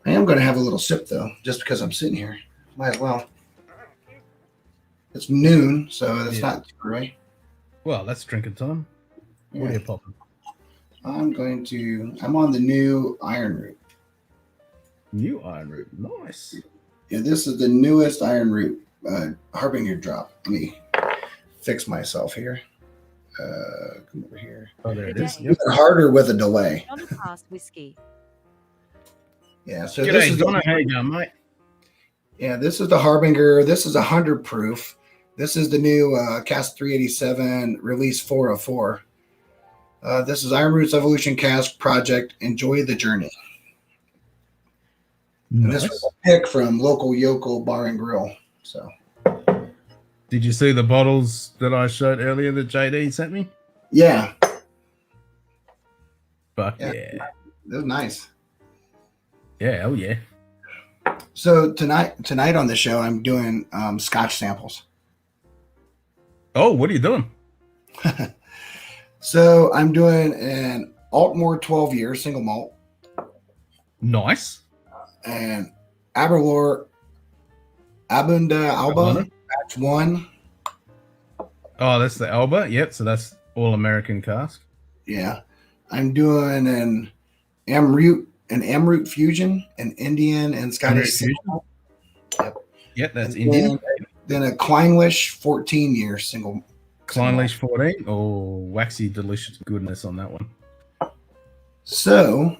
I am going to have a little sip, though, just because I'm sitting here. Might as well. It's noon, so it's not too early. Well, that's drinking time. Yeah. What are you popping? I'm on the new Iron Root. New Iron Root. Nice. Yeah, this is the newest Iron Root Harbinger drop. Let me fix myself here. Come over here. Oh, there it is. Yep. It's harder with a delay. Whiskey. Yeah, so G'day, this is Donna. How you going, mate? Yeah, this is the Harbinger. This is 100 proof. This is the new Cask 387 Release 404. This is Iron Root's Evolution Cask Project. Enjoy the journey. And this was a pick from local Yokel Bar and Grill. So, did you see the bottles that I showed earlier that JD sent me? Yeah. Fuck yeah. That was nice. Yeah, oh yeah. So tonight on the show, I'm doing Scotch samples. Oh, what are you doing? So I'm doing an Altmore 12-year single malt. Nice. And Aberlour Abunda Alba, batch 1. Oh, that's the Alba. Yep, so that's all American cask. Yeah. I'm doing an Amroot Fusion, an Indian and Scottish single malt. Yep, that's and Indian. Then a Kleinlish 14-year single. Kleinlish 14. Oh, waxy, delicious goodness on that one. So,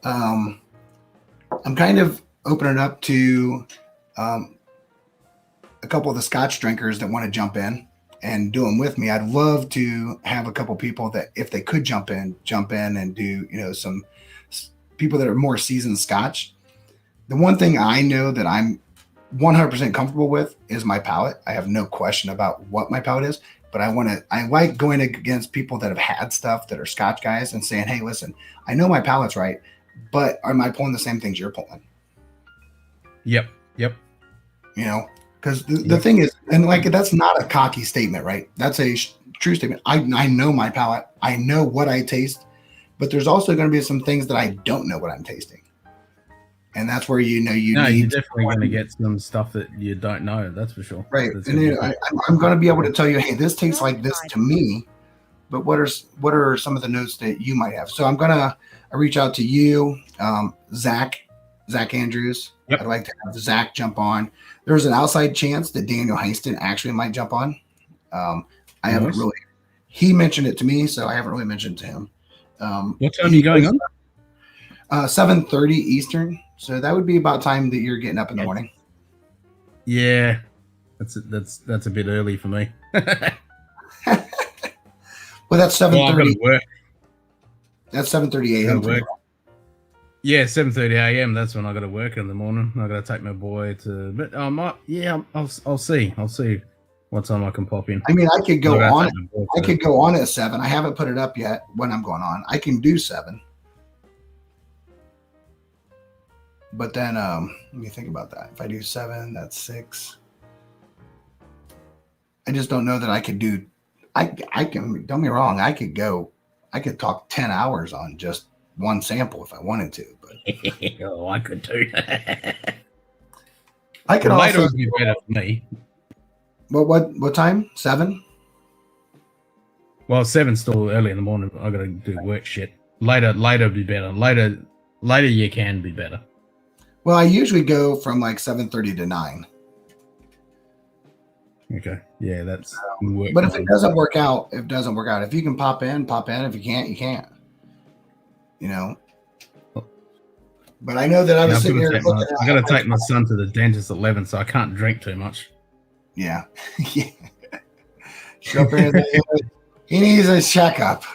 I'm kind of opening up to a couple of the Scotch drinkers that want to jump in and do them with me. I'd love to have a couple people that, if they could jump in and do, some people that are more seasoned Scotch. The one thing I know that I'm 100% comfortable with is my palate. I have no question about what my palate is, but I like going against people that have had stuff that are Scotch guys and saying, hey, listen, I know my palate's right, but am I pulling the same things you're pulling? Yep. Because the thing is, and like, that's not a cocky statement, right? That's a true statement. I know my palate. I know what I taste, but there's also going to be some things that I don't know what I'm tasting. And that's where you're definitely going to get some stuff that you don't know. That's for sure. Right. And I'm going to be able to tell you, hey, this tastes like this to me, but what are some of the notes that you might have? So I'm going to reach out to you, Zach Andrews. Yep. I'd like to have Zach jump on. There's an outside chance that Daniel Hanston actually might jump on. I haven't really, he mentioned it to me, so I haven't really mentioned it to him. What time are you going on? 7:30 Eastern. So that would be about time that you're getting up in the morning. Yeah, that's a bit early for me. Well, that's 7:30. Well, that's 7:30 a.m. Yeah, 7:30 a.m. That's when I got to work in the morning. I got to take my boy to. But I might. Yeah, I'll see. I'll see what time I can pop in. I mean, I could go on. I could go on at 7. I haven't put it up yet when I'm going on. I can do 7. But then, let me think about that. If I do 7, that's 6. I just don't know that I could do. I can. Don't get me wrong. I could talk 10 hours on just one sample if I wanted to. But oh, I could too. I could later also would be better for me. What time? 7. Well, 7's still early in the morning. I got to do work shit. Later would be better. Later you can be better. Well, I usually go from like 7:30 to 9. Okay. Yeah, that's. But if it doesn't work out, If you can pop in. If you can't, you can't. But I know that I was sitting here. I got to take my son to the dentist at 11, so I can't drink too much. Yeah. He needs a checkup.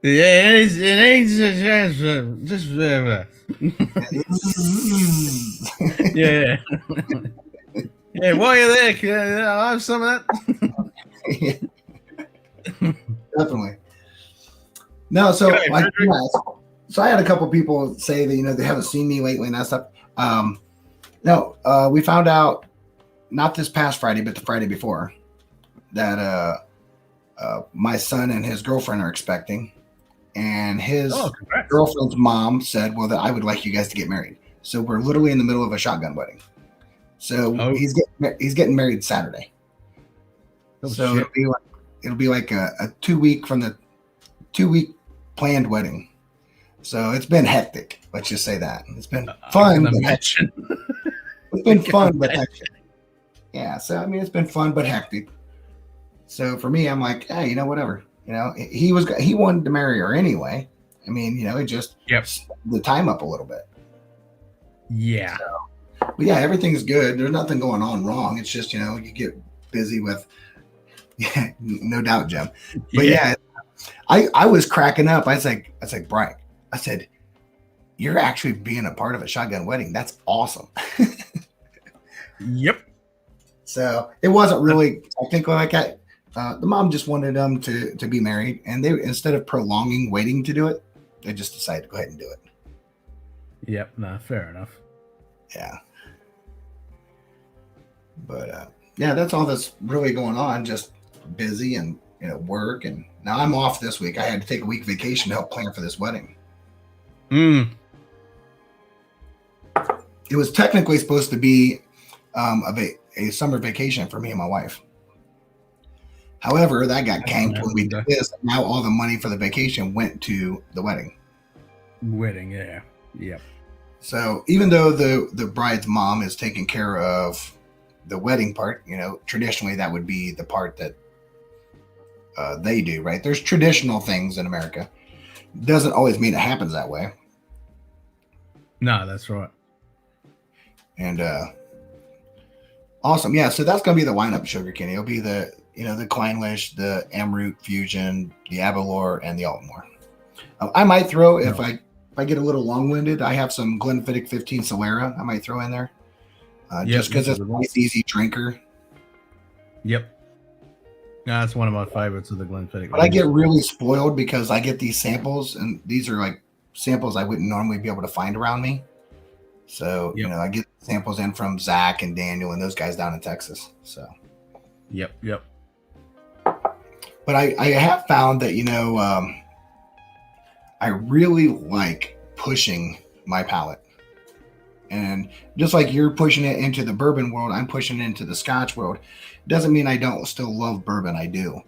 Yeah, it needs just yeah. Yeah, while you're there, can I have some of that? Definitely. No, so so I had a couple people say that they haven't seen me lately and that stuff. We found out not this past Friday, but the Friday before that my son and his girlfriend are expecting, and his girlfriend's mom said, "Well, that I would like you guys to get married." So we're literally in the middle of a shotgun wedding. So he's getting married Saturday. So it'll be like a 2-week from the 2-week planned wedding. So it's been hectic. Let's just say that it's been fun. It's been fun, but hectic. Yeah. So I mean, it's been fun but hectic. So for me, I'm like, hey, whatever. He wanted to marry her anyway. I mean, it just the time up a little bit. Yeah. But yeah, everything's good. There's nothing going on wrong. It's just, you get busy with, no doubt, Jim. But yeah, I was cracking up. I was like, Brian, I said, you're actually being a part of a shotgun wedding. That's awesome. Yep. So it wasn't really, I think, like the mom just wanted them to be married, and they, instead of prolonging waiting to do it, they just decided to go ahead and do it. Yep. No, fair enough. Yeah. But yeah, that's all that's really going on. Just busy and work. And now I'm off this week. I had to take a week vacation to help plan for this wedding. Mm. It was technically supposed to be a summer vacation for me and my wife. However, that got canked when we did this. Now all the money for the vacation went to the wedding. Yeah. Yep. So even though the bride's mom is taking care of the wedding part, traditionally that would be the part that they do, right? There's traditional things in America. Doesn't always mean it happens that way. No, that's right. And awesome. Yeah, so that's going to be the wind-up sugar candy. It'll be the Kleinlish, the Amroot Fusion, the Avalor, and the Altmore. I might throw, if I get a little long-winded, I have some Glenfiddich 15 Solera I might throw in there. Just because it's a nice, easy drinker. Yep. No, that's one of my favorites of the Glenfiddich. But I get really spoiled because I get these samples, and these are like samples I wouldn't normally be able to find around me. So, I get samples in from Zach and Daniel and those guys down in Texas. So, Yep. But I have found that, I really like pushing my palate. And just like you're pushing it into the bourbon world, I'm pushing it into the Scotch world. Doesn't mean I don't still love bourbon. I do.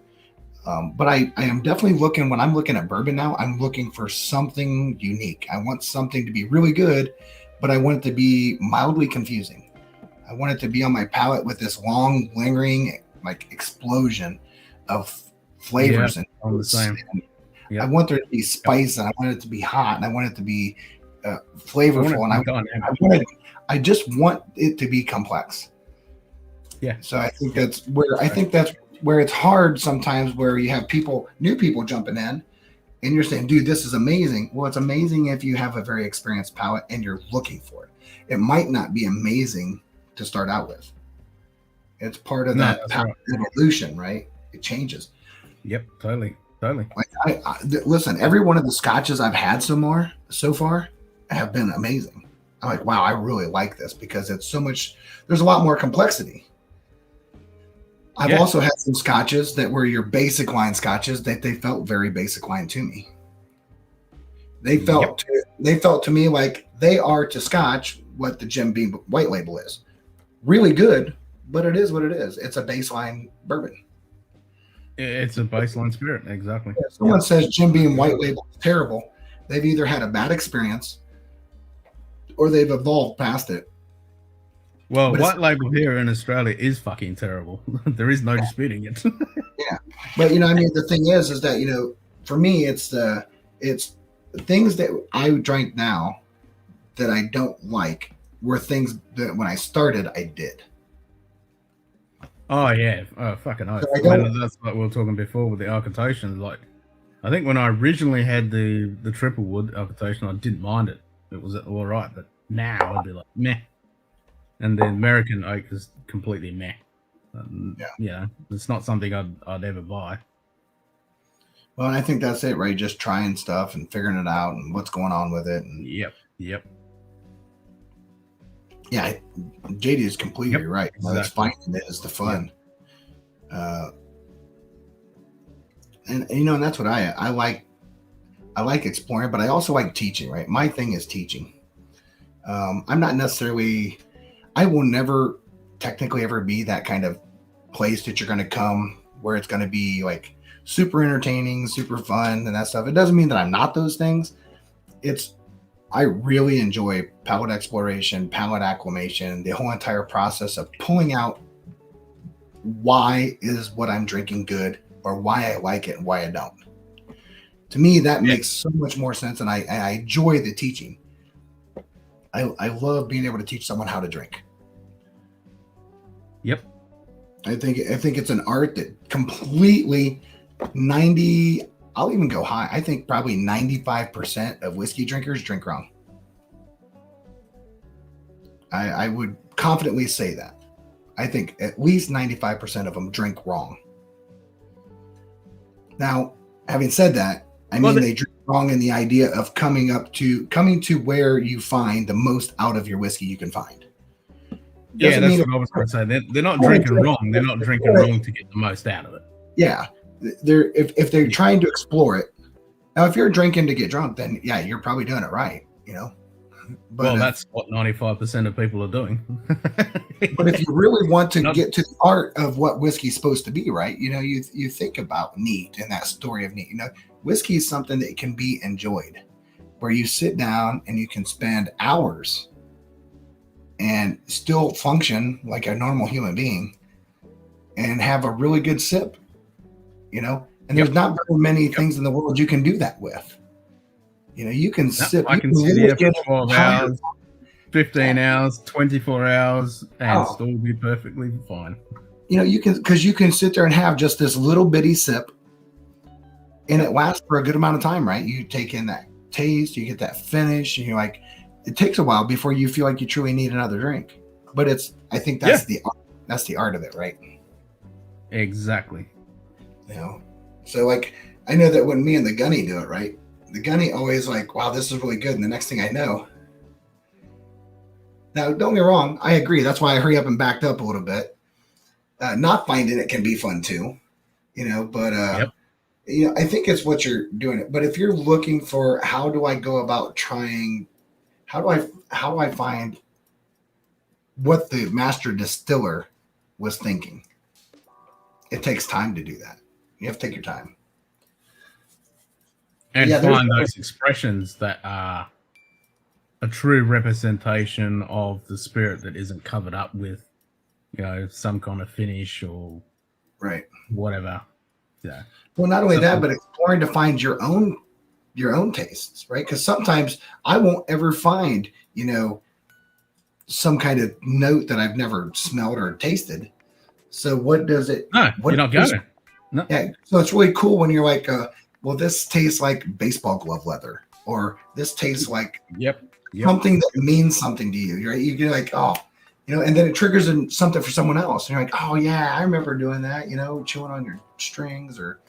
But I am definitely looking, when I'm looking at bourbon now, I'm looking for something unique. I want something to be really good, but I want it to be mildly confusing. I want it to be on my palate with this long, lingering, like explosion of flavors. Yeah, all the same. Yep. I want there to be spice, and I want it to be hot, and I want it to be flavorful, and I just want it to be complex. Yeah. So I think that's where it's hard sometimes, where you have new people jumping in, and you're saying, dude, this is amazing. Well, it's amazing if you have a very experienced palate and you're looking for it. It might not be amazing to start out with. It's part of that palate evolution, right? It changes. Yep, totally. Like listen, every one of the scotches I've had so far have been amazing. I'm like, wow, I really like this because it's so much. There's a lot more complexity. I've also had some scotches that were your basic line scotches that they felt very basic line to me. They felt to me like they are to Scotch what the Jim Beam white label is. Really good, but it is what it is. It's a baseline bourbon. It's a baseline spirit, exactly. If someone says Jim Beam white label is terrible, they've either had a bad experience or they've evolved past it. Well, white label here in Australia is fucking terrible. There is no disputing it. Yeah, but the thing is that for me, it's the things that I drank now that I don't like were things that when I started I did. Oh yeah, fucking oath. That's like we were talking before with the Arcatotion. Like, I think when I originally had the triple wood Arcatotion, I didn't mind it. It was all right, but now I'd be like meh. And the American oak is completely meh. It's not something I'd ever buy. Well, and I think that's it, right? Just trying stuff and figuring it out and what's going on with it. And Yep. Yeah, JD is completely right. Exactly. It's finding it is the fun. Yep. And that's what I like. I like exploring, but I also like teaching, right? My thing is teaching. I'm not necessarily, I will never technically ever be that kind of place that you're going to come where it's going to be like super entertaining, super fun and that stuff. It doesn't mean that I'm not those things. I really enjoy palate exploration, palate acclimation, the whole entire process of pulling out why is what I'm drinking good or why I like it and why I don't. To me, that makes so much more sense, and I enjoy the teaching. I love being able to teach someone how to drink. Yep. I think it's an art that completely 90. I'll even go high. I think probably 95% of whiskey drinkers drink wrong. I would confidently say that. I think at least 95% of them drink wrong. Now, having said that, I mean, they drink wrong in the idea of coming to where you find the most out of your whiskey you can find. Yeah, that's what I was going to say. They're not drinking wrong. They're not drinking wrong to get the most out of it. Yeah, if they're trying to explore it. Now, if you're drinking to get drunk, then yeah, you're probably doing it right. But, well, that's what 95% of people are doing. But if you really want to get to the art of what whiskey's supposed to be, right? You think about neat and that story of neat. Whiskey is something that can be enjoyed, where you sit down and you can spend hours and still function like a normal human being and have a really good sip, And there's not very many things in the world you can do that with. You can sip. I can sit here for 12 hours, 15 hours, 24 hours, and still be perfectly fine. You can sit there and have just this little bitty sip, and it lasts for a good amount of time, right? You take in that taste, you get that finish, and you're like, it takes a while before you feel like you truly need another drink. But I think that's the art of it, right? Exactly. So like, I know that when me and the Gunny do it, right? The Gunny always like, wow, this is really good. And the next thing I know, now don't get me wrong, I agree. That's why I hurry up and backed up a little bit. Not finding it can be fun too, but I think it's what you're doing. But if you're looking for how do I go about trying, how do I find what the master distiller was thinking? It takes time to do that. You have to take your time. And find those expressions that are a true representation of the spirit that isn't covered up with, some kind of finish or whatever. Yeah. Well, not only that, but exploring to find your own tastes, right? Because sometimes I won't ever find, some kind of note that I've never smelled or tasted. So what does it? No, you're not going. No. Yeah. So it's really cool when you're like, well, this tastes like baseball glove leather, or this tastes like something that means something to you. You're like, oh, and then it triggers something for someone else. And you're like, oh yeah, I remember doing that, chewing on your strings or,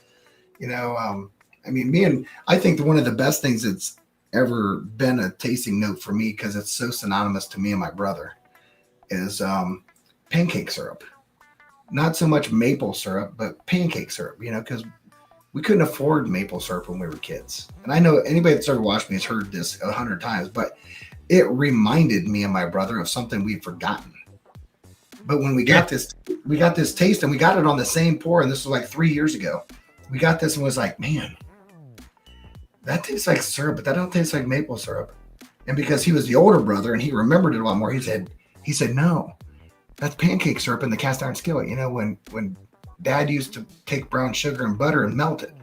I think one of the best things that's ever been a tasting note for me, because it's so synonymous to me and my brother, is pancake syrup. Not so much maple syrup, but pancake syrup, because we couldn't afford maple syrup when we were kids. And I know anybody that's ever watched me has heard this 100 times, but it reminded me and my brother of something we'd forgotten. But when we got this taste, and we got it on the same pour, and this was like 3 years ago. We got this and was like, man, that tastes like syrup, but that don't taste like maple syrup. And because he was the older brother and he remembered it a lot more, he said, no, that's pancake syrup in the cast iron skillet. When Dad used to take brown sugar and butter and melt it,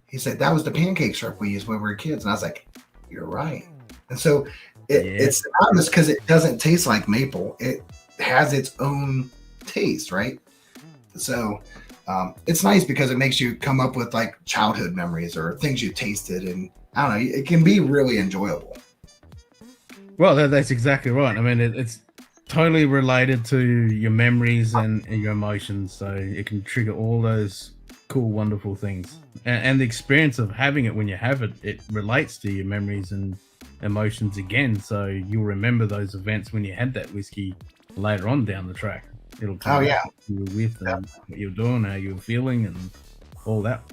he said that was the pancake syrup we used when we were kids. And I was like, you're right. And so it's synonymous because it doesn't taste like maple. It has its own taste, right? So it's nice because it makes you come up with like childhood memories or things you tasted, and I don't know, it can be really enjoyable. Well, that's exactly right. I mean, it's totally related to your memories and your emotions, so it can trigger all those cool, wonderful things. And the experience of having it when you have it, it relates to your memories and emotions again, so you'll remember those events when you had that whiskey later on down the track. It'll tell you what you were with and what you were doing, how you were feeling, and all that.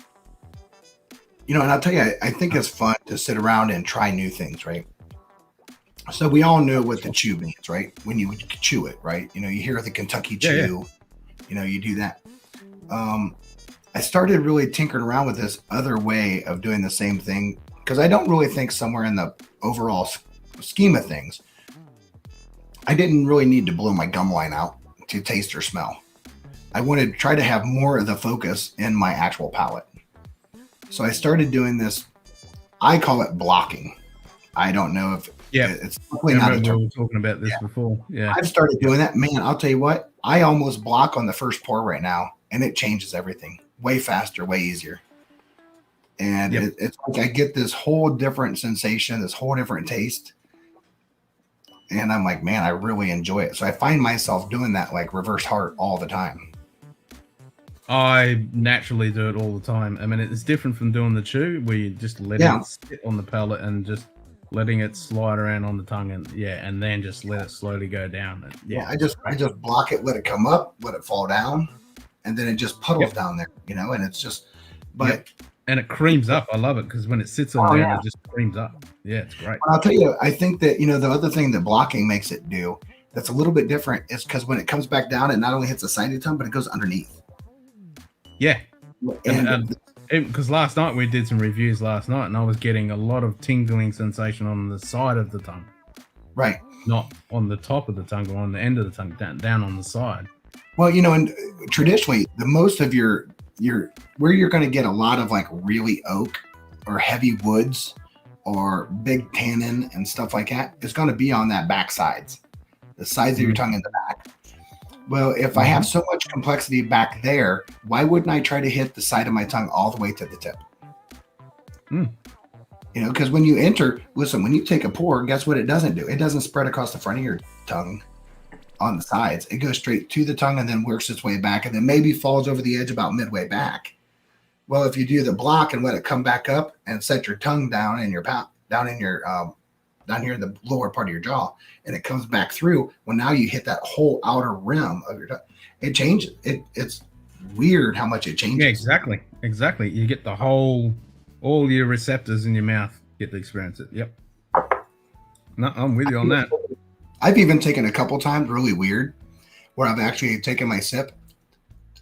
And I'll tell you, I think it's fun to sit around and try new things, right? So we all know what the chew means, right? When you chew it, right? You hear the Kentucky chew, you do that. I started really tinkering around with this other way of doing the same thing, because I don't really think somewhere in the overall scheme of things, I didn't really need to blow my gum line out to taste or smell. I wanted to try to have more of the focus in my actual palate. So I started doing this. I call it blocking. I don't know if it's probably not a term. We were talking about this before. Yeah, I've started doing that. Man, I'll tell you what, I almost block on the first pour right now, and it changes everything way faster, way easier. And it's like I get this whole different sensation, this whole different taste. And I'm like, man, I really enjoy it. So I find myself doing that like reverse heart all the time. I naturally do it all the time. I mean, it's different from doing the chew, where you just letting it sit on the palate and just letting it slide around on the tongue, and and then just let it slowly go down. And, I just block it, let it come up, let it fall down, and then it just puddles down there, and it's just, but and it creams up. I love it because when it sits on there, it just creams up. Yeah, it's great. I'll tell you, I think that the other thing that blocking makes it do that's a little bit different is because when it comes back down, it not only hits the side of your tongue, but it goes underneath. Yeah, and because last night we did some reviews last night, and I was getting a lot of tingling sensation on the side of the tongue. Right. Not on the top of the tongue or on the end of the tongue, down on the side. Well, and traditionally, the most of your where you're going to get a lot of like really oak or heavy woods or big tannin and stuff like that is going to be on that back sides, the sides of your tongue in the back. Well, if I have so much complexity back there, why wouldn't I try to hit the side of my tongue all the way to the tip? Because when you when you take a pour, guess what it doesn't do? It doesn't spread across the front of your tongue on the sides. It goes straight to the tongue and then works its way back and then maybe falls over the edge about midway back. Well, if you do the block and let it come back up and set your tongue down in your down here in the lower part of your jaw, and it comes back through. Well, now you hit that whole outer rim of your tongue. It changes. It's weird how much it changes. Yeah, exactly. You get the all your receptors in your mouth get to experience it. Yep. No, I'm with you on that. I've even taken a couple times, really weird, where I've actually taken my sip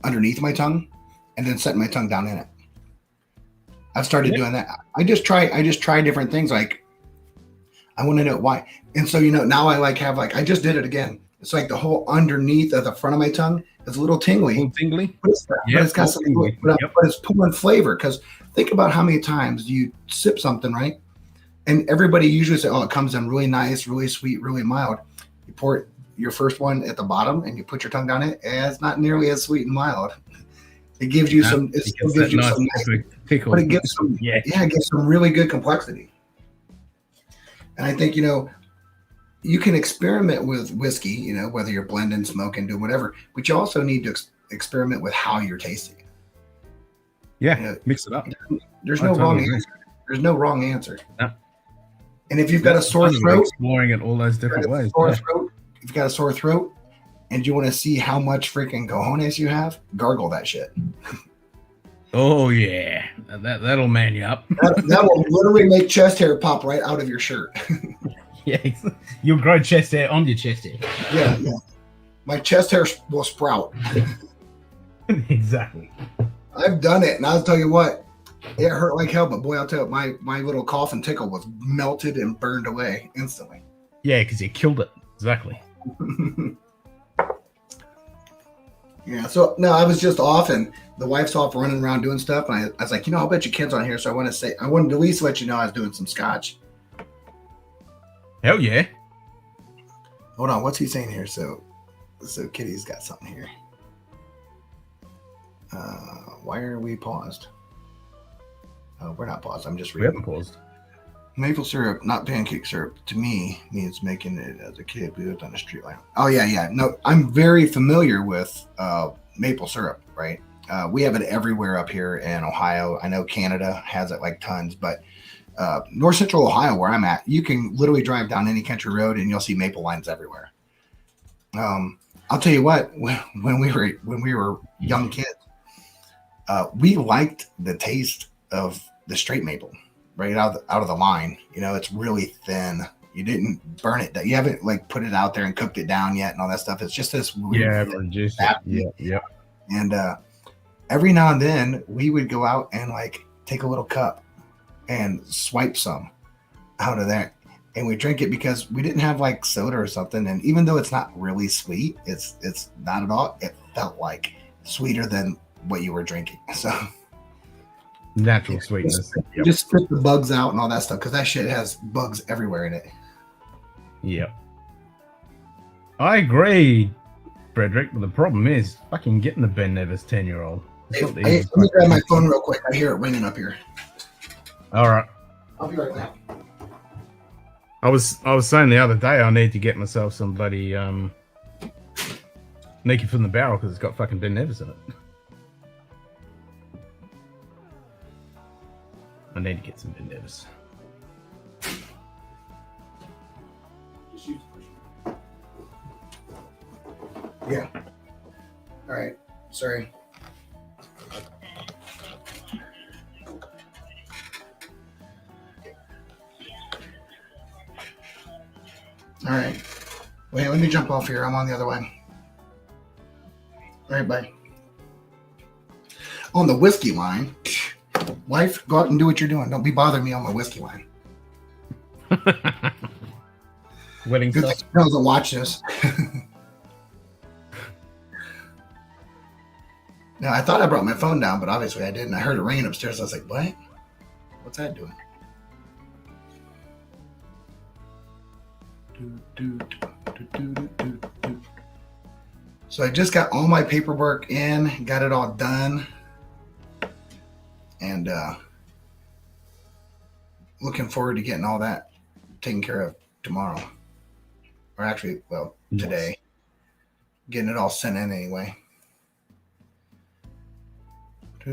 underneath my tongue and then setting my tongue down in it. I've started doing that. I just try different things. Like, I want to know why. And so, now I I just did it again. It's like the whole underneath of the front of my tongue is a little tingly. But it's got some, but it's pulling flavor. Because think about how many times you sip something, right? And everybody usually say, oh, it comes in really nice, really sweet, really mild. You pour it, your first one at the bottom and you put your tongue down it. It's not nearly as sweet and mild. It gives you some, it still gives you some nice tickle. But it gives some, it gives some really good complexity. And I think, you can experiment with whiskey, whether you're blending, smoking, doing whatever, but you also need to experiment with how you're tasting. Yeah, mix it up. There's no wrong answer. There's no wrong answer. No. And if you've got a sore throat, exploring it all those different ways. If you've got a sore throat and you want to see how much freaking cojones you have, gargle that shit. Oh yeah, that'll man you up. that will literally make chest hair pop right out of your shirt. Yeah, you'll grow chest hair on your chest hair. Yeah. My chest hair will sprout. Exactly. I've done it, and I'll tell you what, it hurt like hell. But boy, I'll tell you, my little cough and tickle was melted and burned away instantly. Yeah, because you killed it. Exactly. Yeah. So no, I was just off, and the wife's off running around doing stuff, and I was like, I'll bet your kid's on here, so I wanted to at least let you know I was doing some scotch. Hell yeah. Hold on, what's he saying here? So Kitty's got something here. Why are we paused? Oh, we're not paused. I'm just reading. We haven't paused. Maple syrup, not pancake syrup, to me means making it as a kid. We lived on a street lamp. Oh, yeah. No, I'm very familiar with maple syrup, right? We have it everywhere up here in Ohio. I know Canada has it like tons, but North Central Ohio, where I'm at, you can literally drive down any country road and you'll see maple lines everywhere. I'll tell you what, when we were young kids, we liked the taste of the straight maple right out of the line. It's really thin. You didn't burn it. You haven't like put it out there and cooked it down yet and all that stuff. It's just this weird. Yeah. And every now and then we would go out and like take a little cup and swipe some out of there, and we drink it because we didn't have like soda or something. And even though it's not really sweet, it's not at all. It felt like sweeter than what you were drinking. So natural sweetness. Just spit the bugs out and all that stuff, because that shit has bugs everywhere in it. Yep. I agree, Frederick, but the problem is fucking getting the Ben Nevis 10-year-old. Let me grab my phone real quick. I hear it ringing up here. All right. I'll be right back. I was saying the other day I need to get myself some bloody Naked from the Barrel because it's got fucking Ben Nevis in it. I need to get some Ben Nevis. Yeah. All right. Sorry. All right. Wait, let me jump off here. I'm on the other way. All right, bye. On the whiskey line, wife, go out and do what you're doing. Don't be bothering me on my whiskey line. Wedding Good stuff. thing she doesn't watch this. Now, I thought I brought my phone down, but obviously I didn't. I heard it ringing upstairs. I was like, what? What's that doing? So I just got all my paperwork in, got it all done, and looking forward to getting all that taken care of tomorrow. Or actually, well, today. Getting it all sent in anyway. How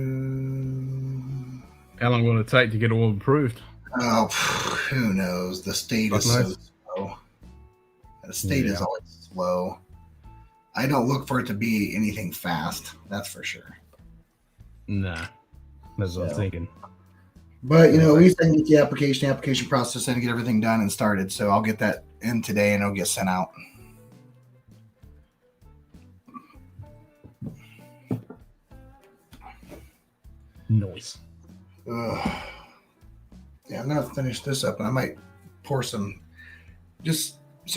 long will it take to get all approved? Oh, who knows? The state is so slow. The state is always slow. I don't look for it to be anything fast. That's for sure. Nah, that's what I was thinking. But, you know, at least I can get the application process and get everything done and started. So I'll get that in today and it'll get sent out. Nice. Yeah, I'm going to finish this up and I might pour some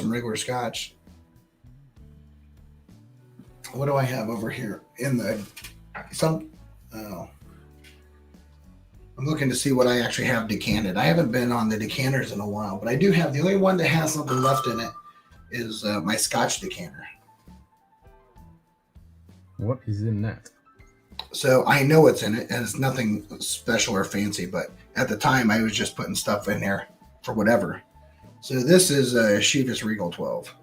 regular scotch. What do I have over here in the I'm looking to see what I actually have decanted. I haven't been on the decanters in a while, but I do have the only one that has something left in it is my Scotch decanter. What is in that? So I know what's in it, and it's nothing special or fancy, but at the time I was just putting stuff in there for whatever. So this is a Chivas Regal 12.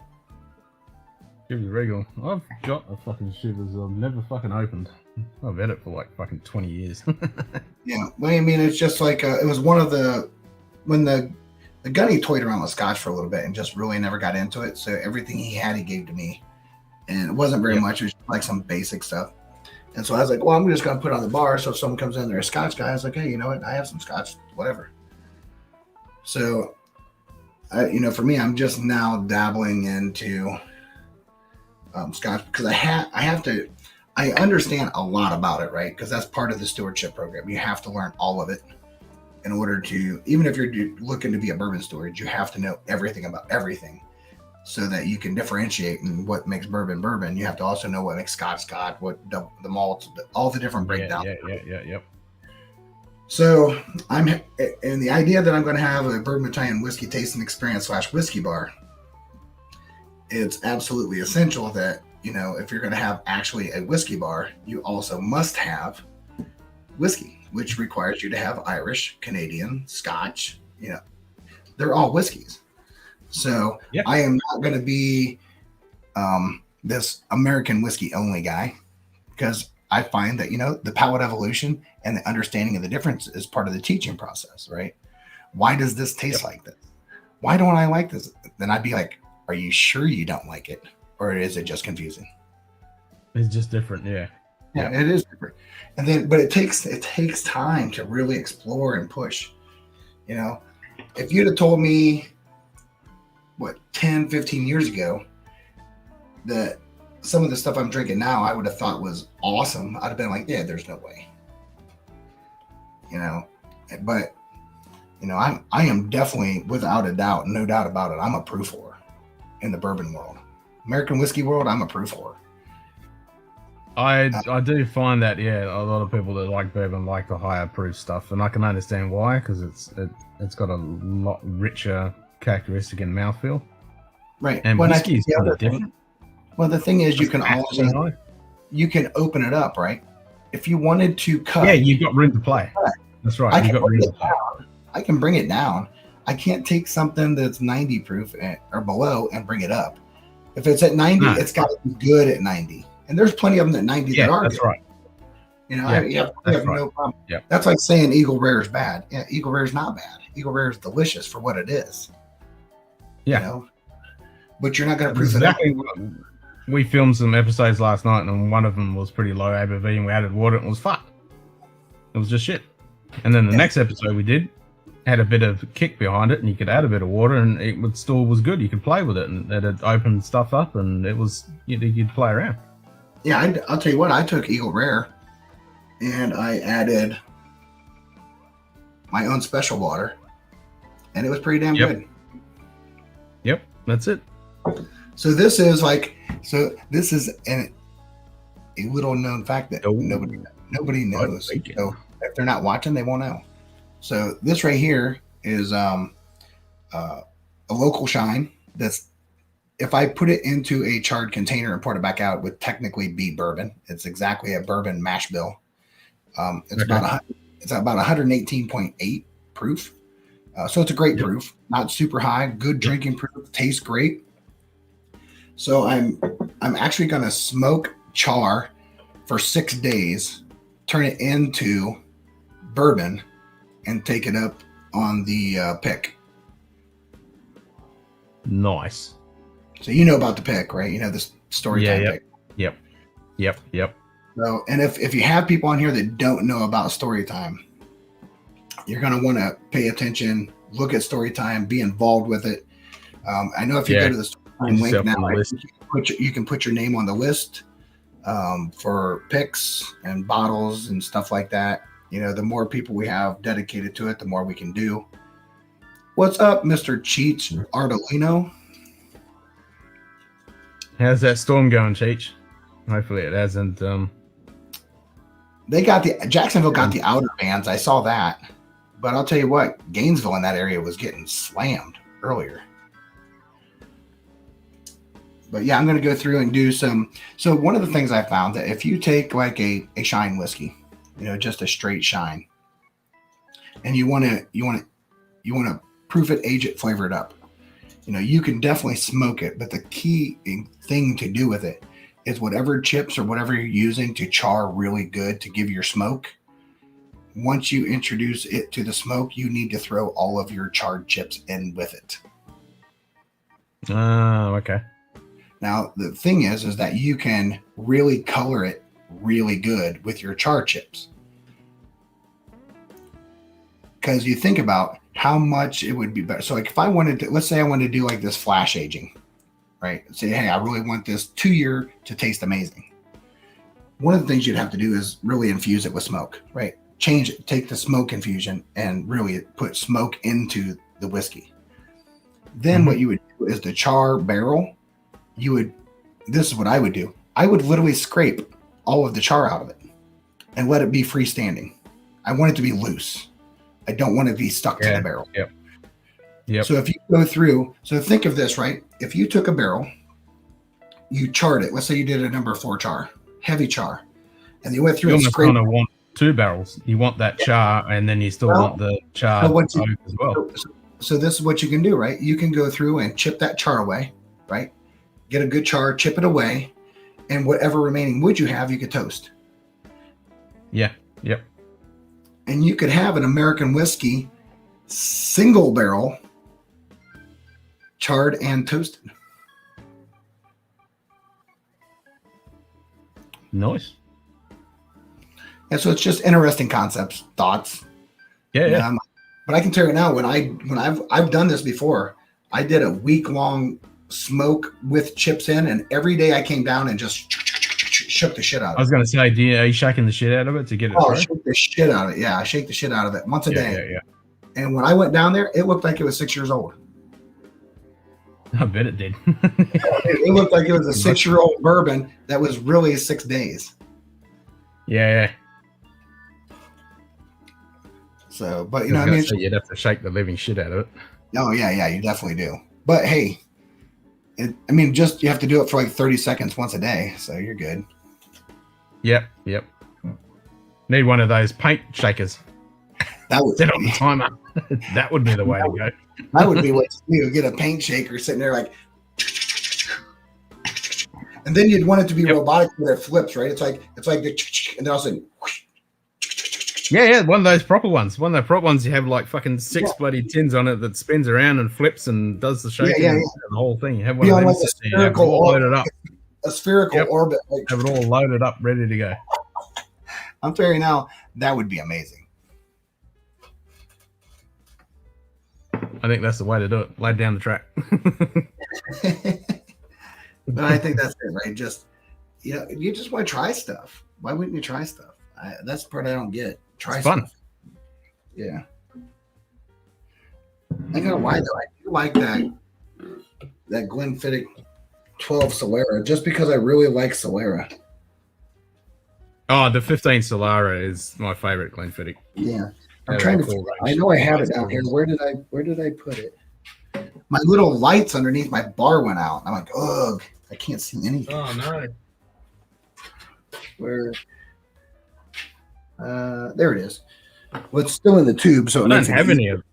Chivas Regal. I've got a fucking Chivas I've never fucking opened. I've had it for like fucking 20 years. Yeah, well, I mean, it's just like it was one of when the Gunny toyed around with Scotch for a little bit and just really never got into it. So everything he had, he gave to me, and it wasn't very much. It was just like some basic stuff. And so I was like, well, I'm just gonna put it on the bar. So if someone comes in, they're a Scotch guy. I was like, hey, you know what? I have some Scotch, whatever. So, for me, I'm just now dabbling into Scotch because I understand a lot about it, right? Because that's part of the stewardship program. You have to learn all of it in order to, even if you're looking to be a bourbon steward, you have to know everything about everything so that you can differentiate and what makes bourbon bourbon. You have to also know what makes Scotch Scotch, what the malts, all the different breakdowns. Yep. So and the idea that I'm going to have a bourbon Italian whiskey tasting experience / whiskey bar, it's absolutely essential that, if you're going to have actually a whiskey bar, you also must have whiskey, which requires you to have Irish, Canadian, Scotch. They're all whiskeys. So I am not going to be this American whiskey only guy, because I find that, the palate evolution and the understanding of the difference is part of the teaching process, right? Why does this taste like this? Why don't I like this? Then I'd be like, are you sure you don't like it? Or is it just confusing? It's just different, yeah. Yeah, it is different. And then, but it takes time to really explore and push. If you'd have told me 10, 15 years ago that some of the stuff I'm drinking now I would have thought was awesome, I'd have been like, yeah, there's no way. But I am definitely, without a doubt, no doubt about it, I'm a proof whore in the bourbon world. American whiskey world, I'm a proof whore. I do find that, a lot of people that like bourbon like the higher proof stuff, and I can understand why, because it's got a lot richer characteristic in mouthfeel. Right. And whiskey is kind of different. Well, the thing is, you can open it up, right? If you wanted to cut. Yeah, you've got room to play. That's right. You've got room to play. I can bring it down. I can't take something that's 90 proof or below and bring it up. If it's at 90, it's got to be good at 90. And there's plenty of them at 90 that are that's good. right. You know, Yeah, I have no problem. Yeah. That's like saying Eagle Rare is bad. Yeah, Eagle Rare is not bad. Eagle Rare is delicious for what it is. Yeah. You know? But you're not going to proof exactly it up. We filmed some episodes last night, and one of them was pretty low ABV, and we added water, and it was fucked. It was just shit. And then the next episode we did had a bit of kick behind it, and you could add a bit of water, and it would still was good. You could play with it, and it had opened stuff up, and it was you'd play around. Yeah, I'll tell you what. I took Eagle Rare, and I added my own special water, and it was pretty damn good. Yep, that's it. So this is a little known fact that nobody knows. So if they're not watching, they won't know. So this right here is a local shine. That's if I put it into a charred container and pour it back out, it would technically be bourbon. It's exactly a bourbon mash bill. It's about 118.8 proof. So it's a great proof, not super high, good drinking proof, tastes great. So I'm actually going to smoke char for 6 days, turn it into bourbon, and take it up on the pick. Nice. So you know about the pick, right? You know this story time pick. Yep. So, and if you have people on here that don't know about story time, you're going to want to pay attention, look at story time, be involved with it. I know if you go to the story time link now, you can put your name on the list for picks and bottles and stuff like that. You know, the more people we have dedicated to it, the more we can do. What's up, Mr. Cheech Ardolino? How's that storm going, Cheech? Hopefully it hasn't. They got Jacksonville got the outer bands. I saw that. But I'll tell you what, Gainesville in that area was getting slammed earlier. But yeah, I'm going to go through and do some. So one of the things I found that if you take like a shine whiskey, you know, just a straight shine, and you want to proof it, age it, flavor it up, you know, you can definitely smoke it. But the key thing to do with it is whatever chips or whatever you're using to char really good to give your smoke. Once you introduce it to the smoke, you need to throw all of your charred chips in with it. Oh, okay. Now, the thing is that you can really color it really good with your char chips. Because you think about how much it would be better. So like if I wanted to, let's say I wanted to do like this flash aging, right? Say, hey, I really want this 2 year to taste amazing. One of the things you'd have to do is really infuse it with smoke, right? Change it, take the smoke infusion and really put smoke into the whiskey. Then what you would do is the char barrel, this is what I would do. I would literally scrape all of the char out of it and let it be freestanding. I want it to be loose. I don't want it to be stuck to the barrel. Yep. So if you go through, so think of this, right? If you took a barrel, you charred it. Let's say you did a number 4 char, heavy char, and you went through and scraped. You want 2 barrels. You want that char, and then you still want the char as well. So this is what you can do, right? You can go through and chip that char away, right? Get a good char, chip it away, and whatever remaining wood you have, you could toast. Yeah. Yep. And you could have an American whiskey single barrel charred and toasted. Nice. And so it's just interesting concepts, thoughts. Yeah. But I can tell you now, when I've done this before, I did a week-long smoke with chips in, and every day I came down and just shook the shit out of it. I was going to say, are you shaking the shit out of it to get it? I shake the shit out of it. Yeah, I shake the shit out of it once a day. Yeah. And when I went down there, it looked like it was 6 years old. I bet it did. It looked like it was a 6-year-old bourbon that was really 6 days. Yeah. So, but you know, I mean, you'd have to shake the living shit out of it. Oh yeah, you definitely do. But hey, just you have to do it for like 30 seconds once a day, so you're good. Yep. Need one of those paint shakers. That would Set on the timer. That would be the way to go. that would be what you do. Get a paint shaker sitting there like, and then you'd want it to be robotic where it flips, right? It's like the, and then all of a sudden, Yeah, one of those proper ones. One of the proper ones you have like fucking 6 bloody tins on it that spins around and flips and does the shaking and the whole thing. You have one of them like sitting there, all loaded up. A spherical orbit. Like, have it all loaded up, ready to go. I'm telling you now, that would be amazing. I think that's the way to do it. Lay down the track. But I think that's it, right? Just, you just want to try stuff. Why wouldn't you try stuff? That's the part I don't get. Try stuff. Fun. Yeah. I don't know why though. I do like that Glenfiddich 12 Solera just because I really like Solera. Oh, the 15 Solara is my favorite Glenfiddich. Yeah. I'm trying to. I know I have it down here. Where did I put it? My little lights underneath my bar went out. I'm like, ugh, I can't see anything. Oh no. Where? There it is. Well, it's still in the tube, so I don't have any of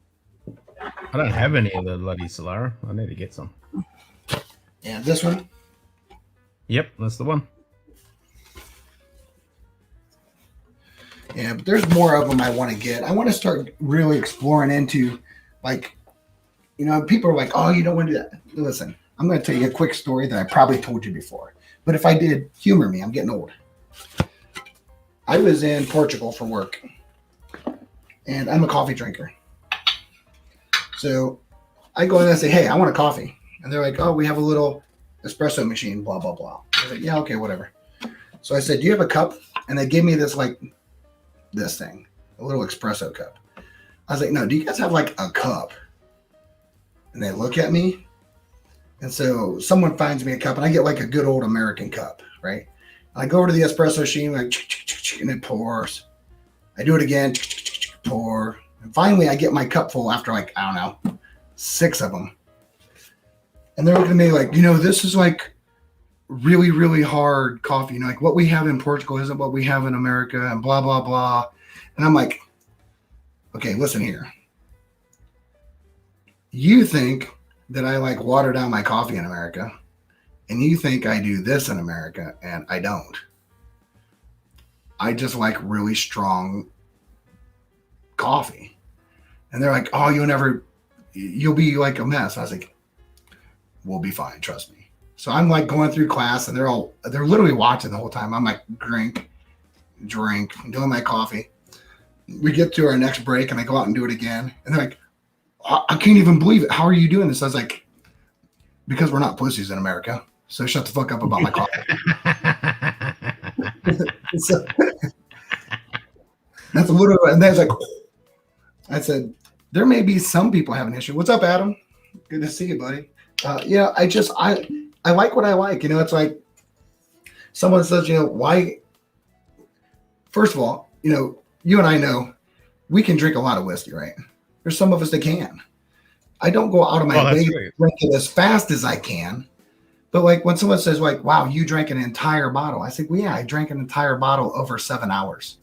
the bloody Solara. I need to get some. Yeah, this one. Yep, that's the one. Yeah, but there's more of them I want to get. I want to start really exploring into, like, people are like, oh, you don't want to do that. Listen, I'm going to tell you a quick story that I probably told you before. But if I did, humor me. I'm getting old. I was in Portugal for work, and I'm a coffee drinker. So I go in and I say, hey, I want a coffee. And they're like, oh, we have a little espresso machine, blah, blah, blah. I was like, yeah, okay, whatever. So I said, do you have a cup? And they gave me this thing, a little espresso cup. I was like, no, do you guys have like a cup? And they look at me. And so someone finds me a cup and I get like a good old American cup, right? And I go over to the espresso machine, like, and it pours. I do it again, pour. And finally I get my cup full after like, I don't know, 6 of them. And they're looking at me like, this is like really, really hard coffee. Like what we have in Portugal isn't what we have in America and blah, blah, blah. And I'm like, okay, listen here. You think that I like water down my coffee in America and you think I do this in America and I don't. I just like really strong coffee. And they're like, oh, you'll be like a mess. I was like, we'll be fine. Trust me. So I'm like going through class and they're literally watching the whole time. I'm like, drink, I'm doing my coffee. We get to our next break and I go out and do it again. And they're like, I can't even believe it. How are you doing this? I was like, because we're not pussies in America. So shut the fuck up about my coffee. So, that's a little, and then it's like, I said, there may be some people have an issue. What's up, Adam? Good to see you, buddy. I like what I like. It's like someone says, why? First of all, you and I know we can drink a lot of whiskey, right? There's some of us that can. I don't go out of my way to drink it as fast as I can. But like when someone says like, wow, you drank an entire bottle. I say, well, yeah, I drank an entire bottle over 7 hours.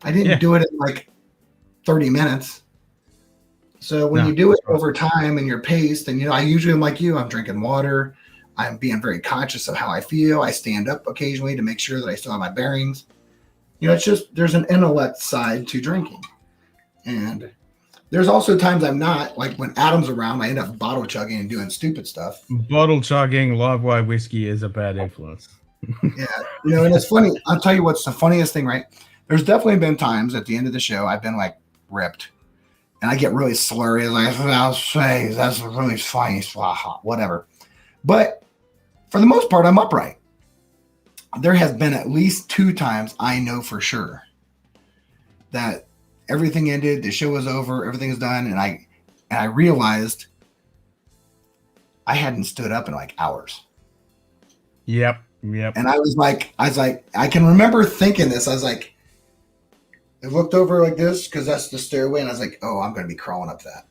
I didn't do it in like 30 minutes. So when you do it over time and you're paced, and I usually am like you, I'm drinking water. I'm being very conscious of how I feel. I stand up occasionally to make sure that I still have my bearings. It's just, there's an intellect side to drinking. And there's also times I'm not, like when Adam's around, I end up bottle chugging and doing stupid stuff. Bottle chugging, live wire whiskey is a bad influence. Yeah. And it's funny. I'll tell you what's the funniest thing, right? There's definitely been times at the end of the show, I've been like ripped. And I get really slurry. Like, I'll say, that's really funny, whatever. But for the most part, I'm upright. There has been at least 2 times I know for sure that everything ended, the show was over, everything is done, and I realized I hadn't stood up in like hours. Yep. And I was like, I can remember thinking this. I was like, I looked over like this because that's the stairway, and I was like, oh, I'm going to be crawling up that.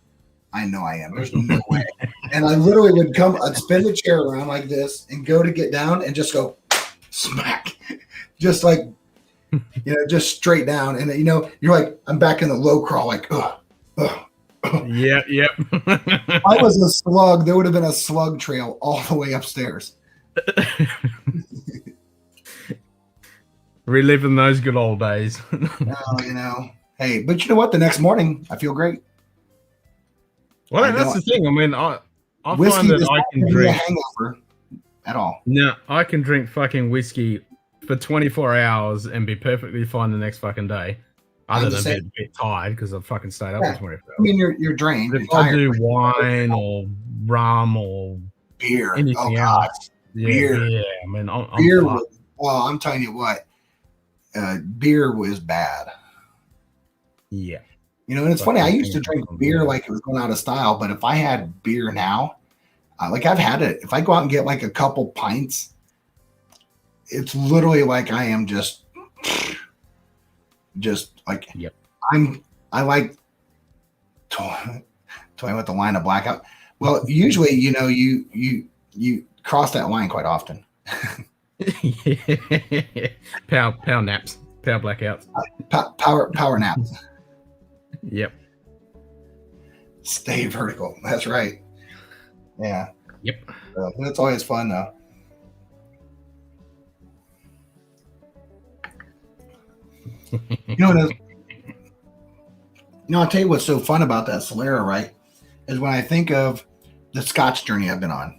I know I am. There's no way. And I literally would I'd spin the chair around like this and go to get down and just go smack. Just like just straight down. And you're like, I'm back in the low crawl, like, ugh. Yeah, yep. If I was a slug, there would have been a slug trail all the way upstairs. Reliving those good old days. Hey, but you know what? The next morning, I feel great. Well, that's the thing. I mean, I whiskey find that I can drink a hangover at all. No, I can drink fucking whiskey for 24 hours and be perfectly fine the next fucking day. Other than being a bit tired because I've fucking stayed up for 24 hours. I mean, you're drained. But if I do wine or rum or beer, anything else, beer. I mean, beer. I'm telling you what, beer was bad. Yeah. And it's funny. I used to drink beer like it was going out of style, but if I had beer now, like I've had it, if I go out and get like a couple pints, it's literally like I am just like, yep. I like toying with the line of blackout. Well, usually, you cross that line quite often. Power naps, power blackouts, power naps. Yep. Stay vertical. That's right. Yeah. Yep. It's always fun though. I'll tell you what's so fun about that Solera, right? Is when I think of the Scotch journey I've been on,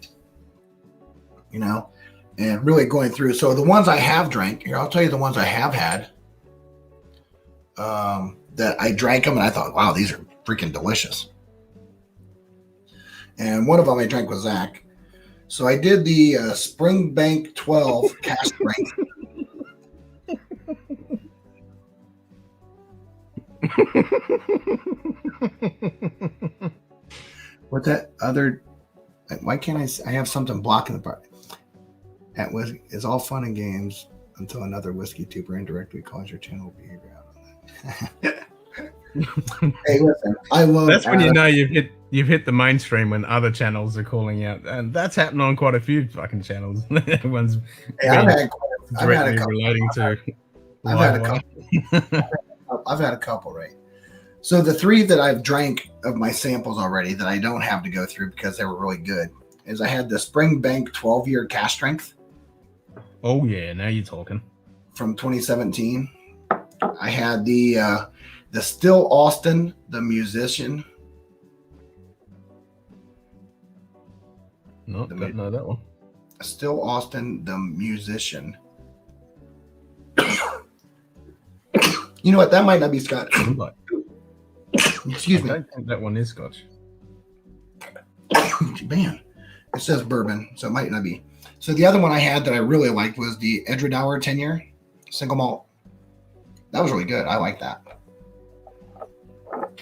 and really going through. So the ones I have drank here, I'll tell you the ones I have had, that I drank them and I thought, wow, these are freaking delicious. And one of them I drank with Zach. So I did the Springbank 12 cask strength. What that other? Why can't I have something blocking the part? That was it's all fun and games until another whiskey tuber indirectly calls your channel behavior out on that. Hey, listen, I love. That's when you know you've hit the mainstream when other channels are calling out, and that's happened on quite a few fucking channels. Everyone's directly relating to. I've had a couple. I've had a couple, right? So the three that I've drank of my samples already that I don't have to go through because they were really good is I had the Springbank 12-year cask strength. Oh yeah, now you're talking. From 2017. I had the Still Austin, the musician. No, don't know that one. Still Austin, the musician. You know what? That might not be Scotch. Excuse me. I don't think that one is Scotch. Man, it says bourbon, so it might not be. So the other one I had that I really liked was the Edredauer 10-year single malt. That was really good. I like that.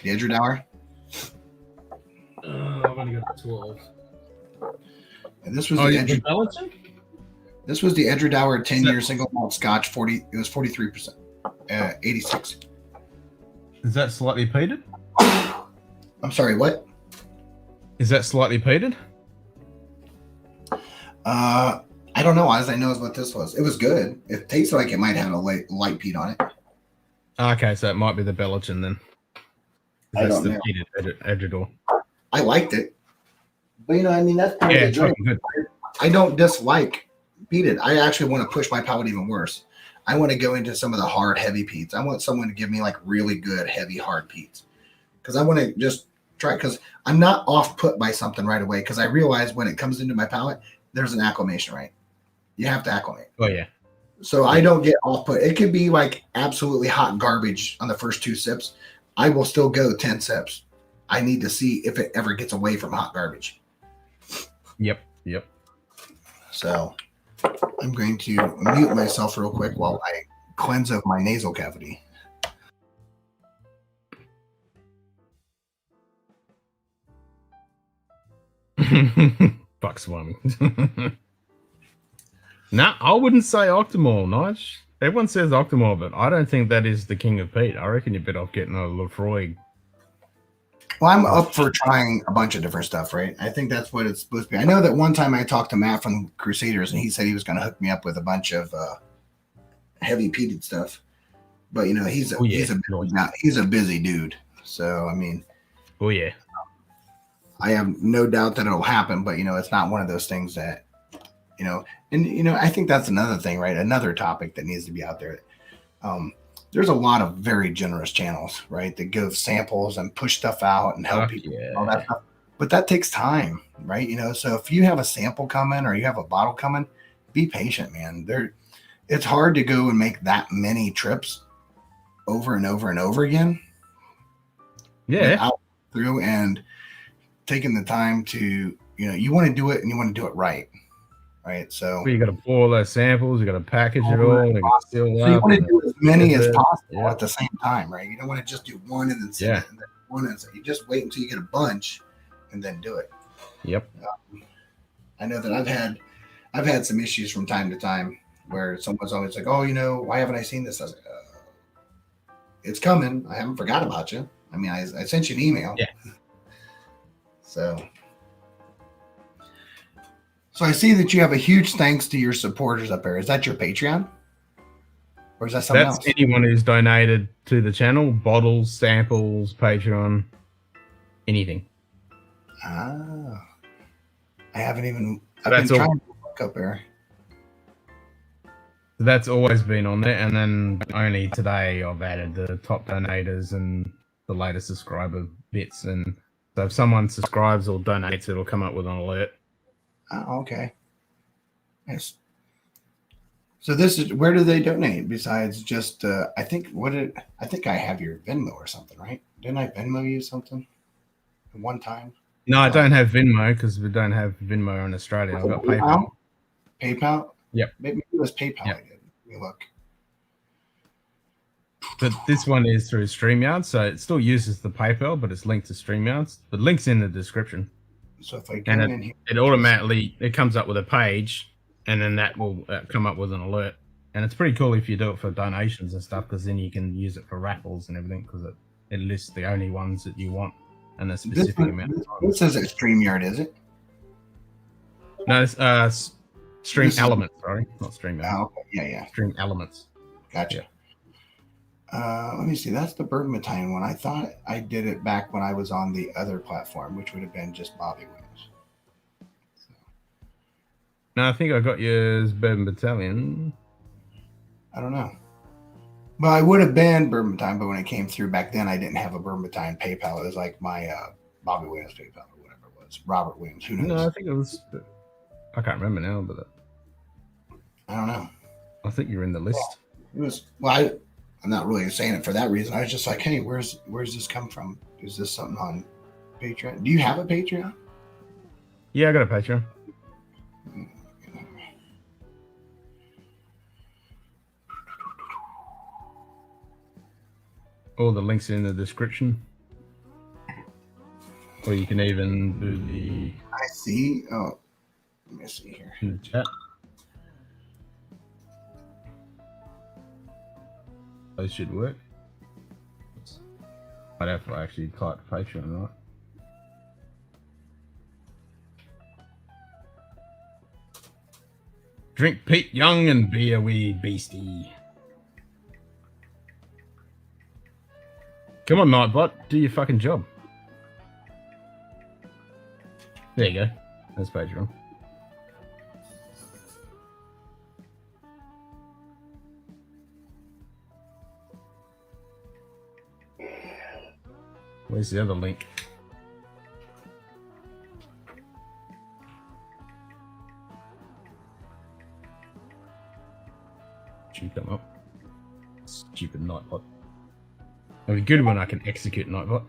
The Edredauer. I've only got 12. And this was This was the Edredauer 10-year single malt Scotch. 40. It was 43%. 86. Is that slightly peated? I'm sorry, what? Is that slightly peated? I don't know. All I know is what this was. It was good. It tasted like it might have a light peat on it. Okay, so it might be the Belgian then. I don't know. Peated Edredauer. I liked it. But that's part of the drink. Good. I don't dislike peated. I actually want to push my palate even worse. I want to go into some of the hard, heavy peats. I want someone to give me like really good, heavy, hard peats. Because I want to just try, because I'm not off put by something right away. Because I realize when it comes into my palate, there's an acclimation, right? You have to acclimate. Oh, yeah. So I don't get off put. It could be like absolutely hot garbage on the first 2 sips. I will still go 10 sips. I need to see if it ever gets away from hot garbage. Yep. So I'm going to mute myself real quick while I cleanse of my nasal cavity. Fuck swami. Nah, I wouldn't say Octomore, Nige. Everyone says Octomore, but I don't think that is the king of peat. I reckon you're better off getting a Lefroy. Well, I'm up for trying a bunch of different stuff, right? I think that's what it's supposed to be. I know that one time I talked to Matt from Crusaders, and he said he was going to hook me up with a bunch of heavy peated stuff. but you know, he's Oh yeah. he's a busy dude. So I mean, Oh yeah. I have no doubt that it'll happen, but you know, it's not one of those things that, you know, and you know, I think that's another thing, right? Another topic that needs to be out there. There's a lot of very generous channels, right, that give samples and push stuff out and help people, Yeah. all that stuff. But that takes time, right? You know, so if you have a sample coming or you have a bottle coming, be patient, man. It's hard to go and make that many trips over and over and over again. Yeah. Without through and taking the time to, you know, you want to do it and you want to do it right. Right. So you got to pour those samples, you got to package it all, you got to seal so you want to do as many as possible yeah. at the same time, right? You don't want to just do one and then send it and then one and you just wait until you get a bunch and then do it. Yep. I know that I've had some issues from time to time where someone's always like, oh, you know, why haven't I seen this? I was like, it's coming. I haven't forgot about you. I mean, I sent you an email. Yeah. So I see that you have a huge thanks to your supporters up there. Is that your Patreon? Or is that something else? That's anyone who's donated to the channel, bottles, samples, Patreon, anything. Ah. I've been That's trying all. to look up there. That's always been on there, and then only today I've added the top donators and the latest subscriber bits. And so if someone subscribes or donates, it'll come up with an alert. Oh, okay. Yes. So this is, where do they donate besides just I think I have your Venmo or something, right? Didn't I Venmo you something at one time? No, I don't have Venmo because we don't have Venmo in Australia. I've got PayPal. PayPal? Yep. Maybe it was PayPal. Yep. I did. Let me look. But this one is through StreamYard, so it still uses the PayPal, but it's linked to StreamYard. The link's in the description. So if I go And in here, it automatically comes up with a page, and then that will come up with an alert. And it's pretty cool if you do it for donations and stuff, because then you can use it for raffles and everything, because it lists the only ones that you want and a specific amount of time. This says it's StreamYard, is it? No, it's Stream Elements, sorry, not StreamYard. Oh, okay. Yeah. Stream Elements. Gotcha. Yeah. Let me see. That's the Bergamatine one. I thought I did it back when I was on the other platform, which would have been just Bobby Williams. So. No, I think I got yours, Bourbon Battalion. I don't know. Well, I would have been Bergamatine, but when it came through back then, I didn't have a Bergamatine PayPal. It was like my Bobby Williams PayPal or whatever it was. Robert Williams. Who knows? No, I think it was. I can't remember now, but I don't know. I think you're in the list. It was. Well, I'm not really saying it for that reason. I was just like, hey, where's this come from? Is this something on Patreon? Do you have a Patreon? Yeah, I got a Patreon. All the links in the description. Or you can even do the... I see. Oh, let me see here. In the chat. Those should work. I'd have to actually type Patreon, right? Drink Pete Young and be a wee beastie. Come on, Nightbot, do your fucking job. There you go. That's Patreon. Where's the other link? Should come up. Stupid Nightbot. It'll be good when I can execute Nightbot.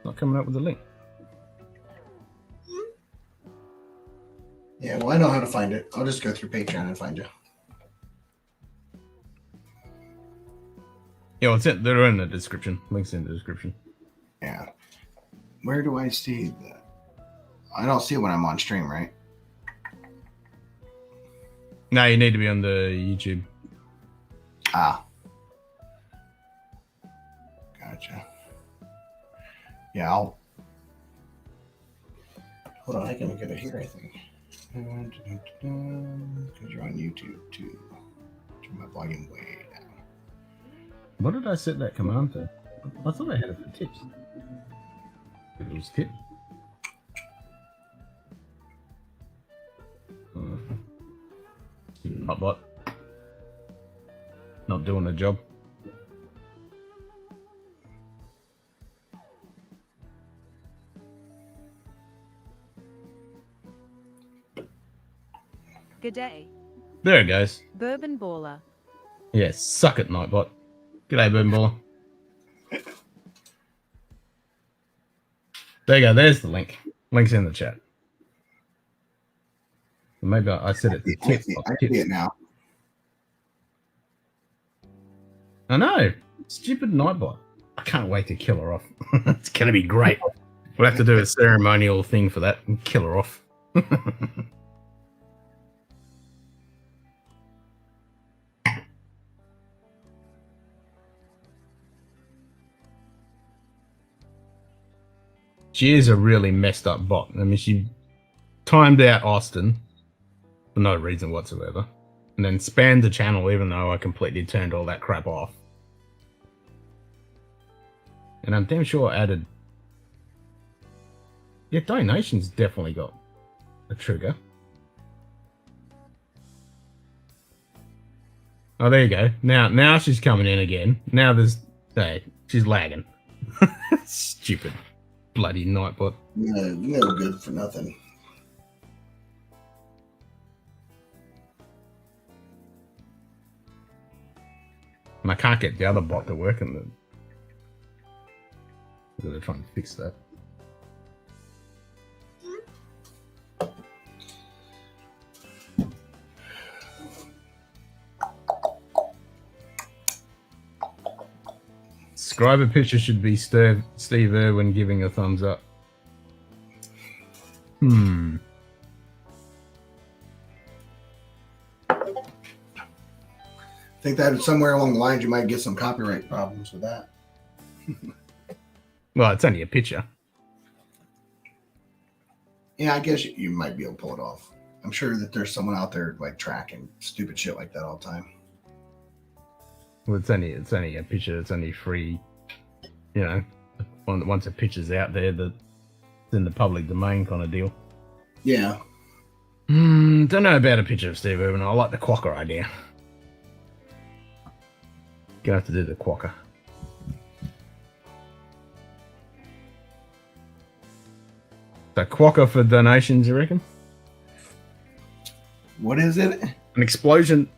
Not coming up with a link. Yeah, well, I know how to find it. I'll just go through Patreon and find you. Yeah, well, they're in the description. Links in the description. Yeah. Where do I see that? I don't see it when I'm on stream, right? No, you need to be on the YouTube Ah. Gotcha. Yeah, I'll... Hold on, I can get it here, I think. Because you're on YouTube, too. Turn my volume way down. What did I set that command to? I thought I had it for tips. It was tip. Hotbot. Not doing the job. G'day. There it goes. Bourbon Baller. Yeah, suck it, Nightbot. G'day, Boom Baller. There you go. There's the link. Link's in the chat. Maybe I said it to tip. I see it now. I know. Stupid Nightbot. I can't wait to kill her off. It's going to be great. We'll have to do a ceremonial thing for that and kill her off. She is a really messed up bot. I mean, she timed out Austin for no reason whatsoever, and then spanned the channel even though I completely turned all that crap off. And I'm damn sure I added... Yeah, donations definitely got a trigger. Oh, there you go. Now she's coming in again. Now there's... Hey, she's lagging. Stupid. Bloody Nightbot. No good for nothing. And I can't get the other bot to work in the... They're trying to fix that. Subscriber picture should be Steve Irwin giving a thumbs up. I think that somewhere along the lines you might get some copyright problems with that. Well, it's only a picture. Yeah, I guess you might be able to pull it off. I'm sure that there's someone out there like tracking stupid shit like that all the time. Well, it's only a picture. It's only free. You know, once a picture's out there, that's in the public domain kind of deal. Yeah. Don't know about a picture of Steve Irwin. I like the quokka idea. Gonna have to do the quokka. So quokka for donations, you reckon? What is it? An explosion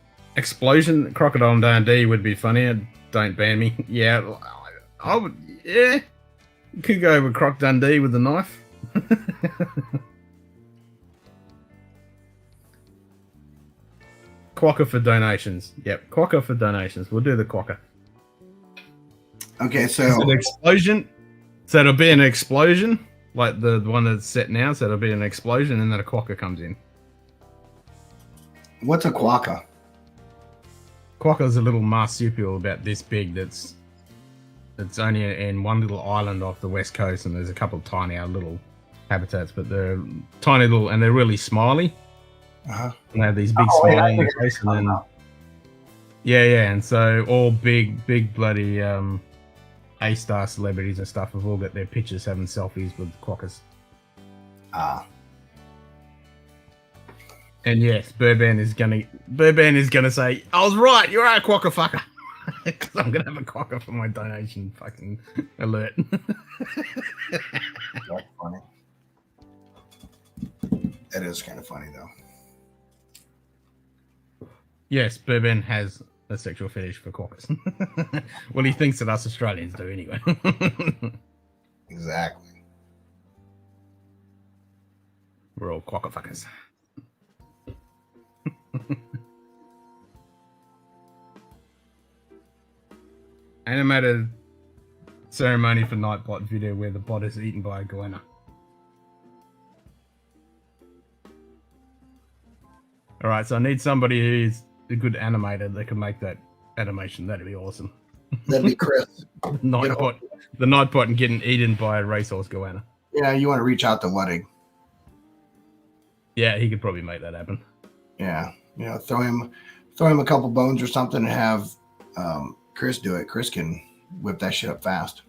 Crocodile Dundee would be funnier. Don't ban me. Yeah, I would. Yeah, could go with Croc Dundee with the knife. Quokka for donations. Yep, quokka for donations. We'll do the quokka. Okay, so an explosion. So it'll be an explosion, like the one that's set now. So it'll be an explosion, and then a quokka comes in. What's a quokka? Quokka is a little marsupial about this big. That's only in one little island off the west coast, and there's a couple of tiny little habitats, but they're tiny little, and they're really smiley. Uh-huh. And they have these big smiles on their face, and then yeah, and so all big bloody A-star celebrities and stuff have all got their pictures having selfies with quokkas. And yes, Burban is gonna say, I was right, you're a quokka fucker. Because I'm gonna have a quokka for my donation fucking alert. That's funny. That is kind of funny though. Yes, Burban has a sexual fetish for quokkas. Well, he thinks that us Australians do anyway. Exactly. We're all quokka fuckers. Animated ceremony for Nightbot video where the bot is eaten by a goanna. Alright, so I need somebody who's a good animator that can make that animation. That'd be awesome. That'd be Chris. Nightbot, the Nightbot, and getting eaten by a racehorse goanna. Yeah, you want to reach out to Ludwig. Yeah, he could probably make that happen. Yeah, throw him a couple bones or something, and have Chris do it. Chris can whip that shit up fast.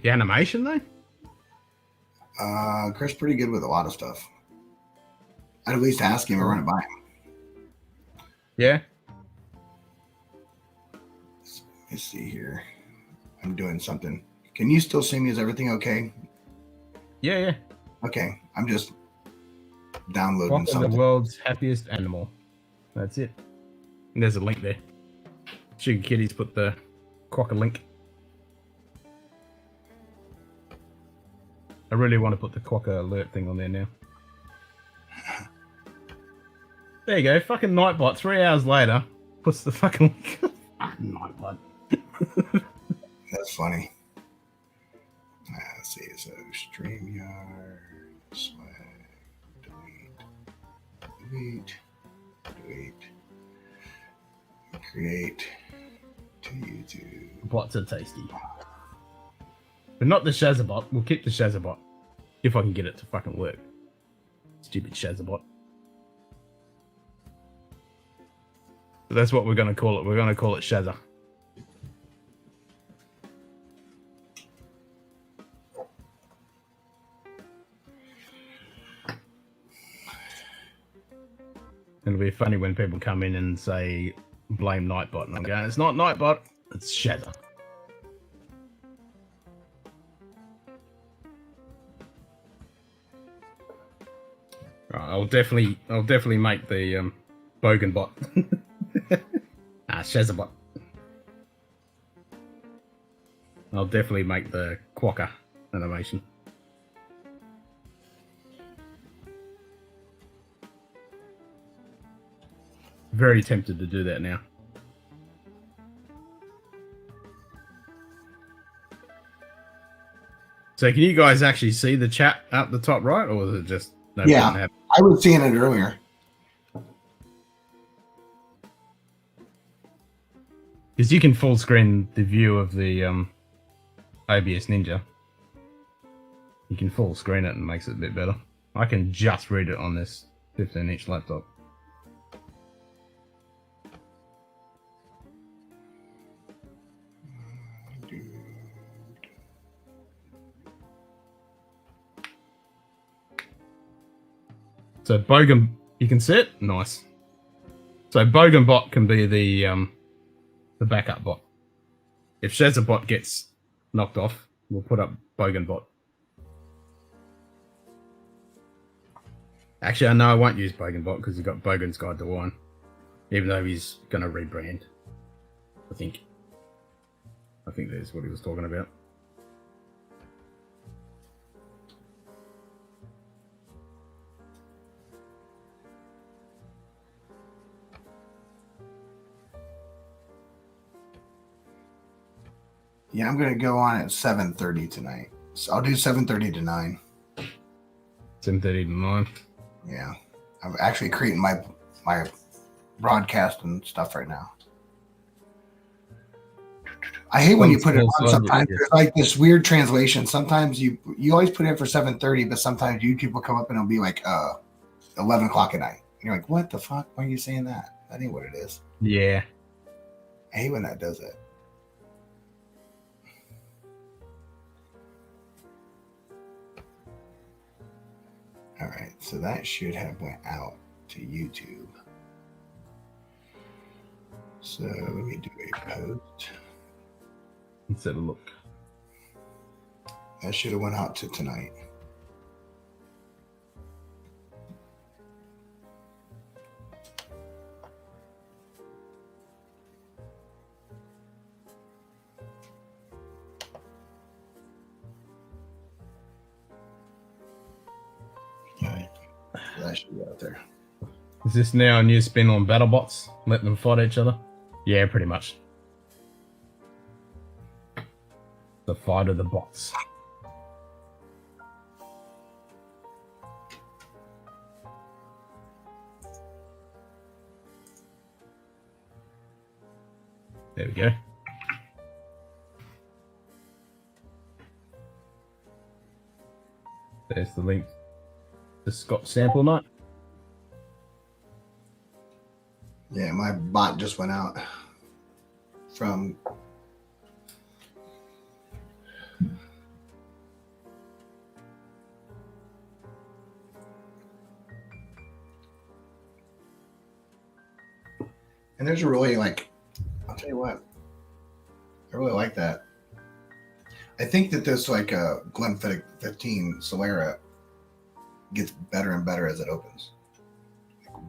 The animation though. Chris pretty good with a lot of stuff. I'd at least ask him or run it by him. Yeah. Let's see here. I'm doing something. Can you still see me? Is everything okay? Yeah. Okay. I'm just downloading Quokka, something. the world's happiest animal. That's it. And there's a link there. Sugar Kitty's put the Quokka link. I really want to put the Quokka alert thing on there now. There you go. Fucking Nightbot. 3 hours later, puts the fucking link. Fucking Nightbot. That's funny. Let's see. So StreamYard, swag, delete, create to YouTube. Bots are tasty. But not the Shazabot. We'll keep the Shazabot. If I can get it to fucking work. Stupid Shazabot. So that's what we're going to call it. We're going to call it Shazza. It'll be funny when people come in and say, blame Nightbot. And I'm going, it's not Nightbot, it's Shazza. Right, I'll definitely make the Bogan bot. Shazabot. I'll definitely make the Quokka animation. Very tempted to do that now. So can you guys actually see the chat up the top right, or is it just no? Yeah, I was seeing it earlier. Because you can full screen the view of the OBS Ninja. You can full screen it and makes it a bit better. I can just read it on this 15-inch laptop. So Bogan, you can see it? Nice. So Bogan bot can be the backup bot. If Shazabot gets knocked off, we'll put up Bogan bot. Actually, I know I won't use Bogan bot because you've got Bogan's Guide to Wine. Even though he's going to rebrand. I think that's what he was talking about. Yeah, I'm gonna go on at 7:30 tonight. So I'll do 7:30 to 9. 7:30 to 9. Yeah, I'm actually creating my broadcast and stuff right now. I hate when you put it on sometimes. There's like this weird translation. Sometimes you always put it in for 7:30, but sometimes YouTube will come up and it'll be like 11 o'clock at night. And you're like, what the fuck? Why are you saying that? That ain't what it is. Yeah. I hate when that does it. All right, so that should have went out to YouTube. So let me do a post. Let's have a look. That should have went out to tonight. That should be out there. Is this now a new spin on BattleBots? Let them fight each other? Yeah, pretty much. The fight of the bots. go. There's the link to Scotch sample night. Yeah, my bot just went out from. And there's a really I'll tell you what, I really like that. I think that this Glenfiddich 15 Solera gets better and better as it opens.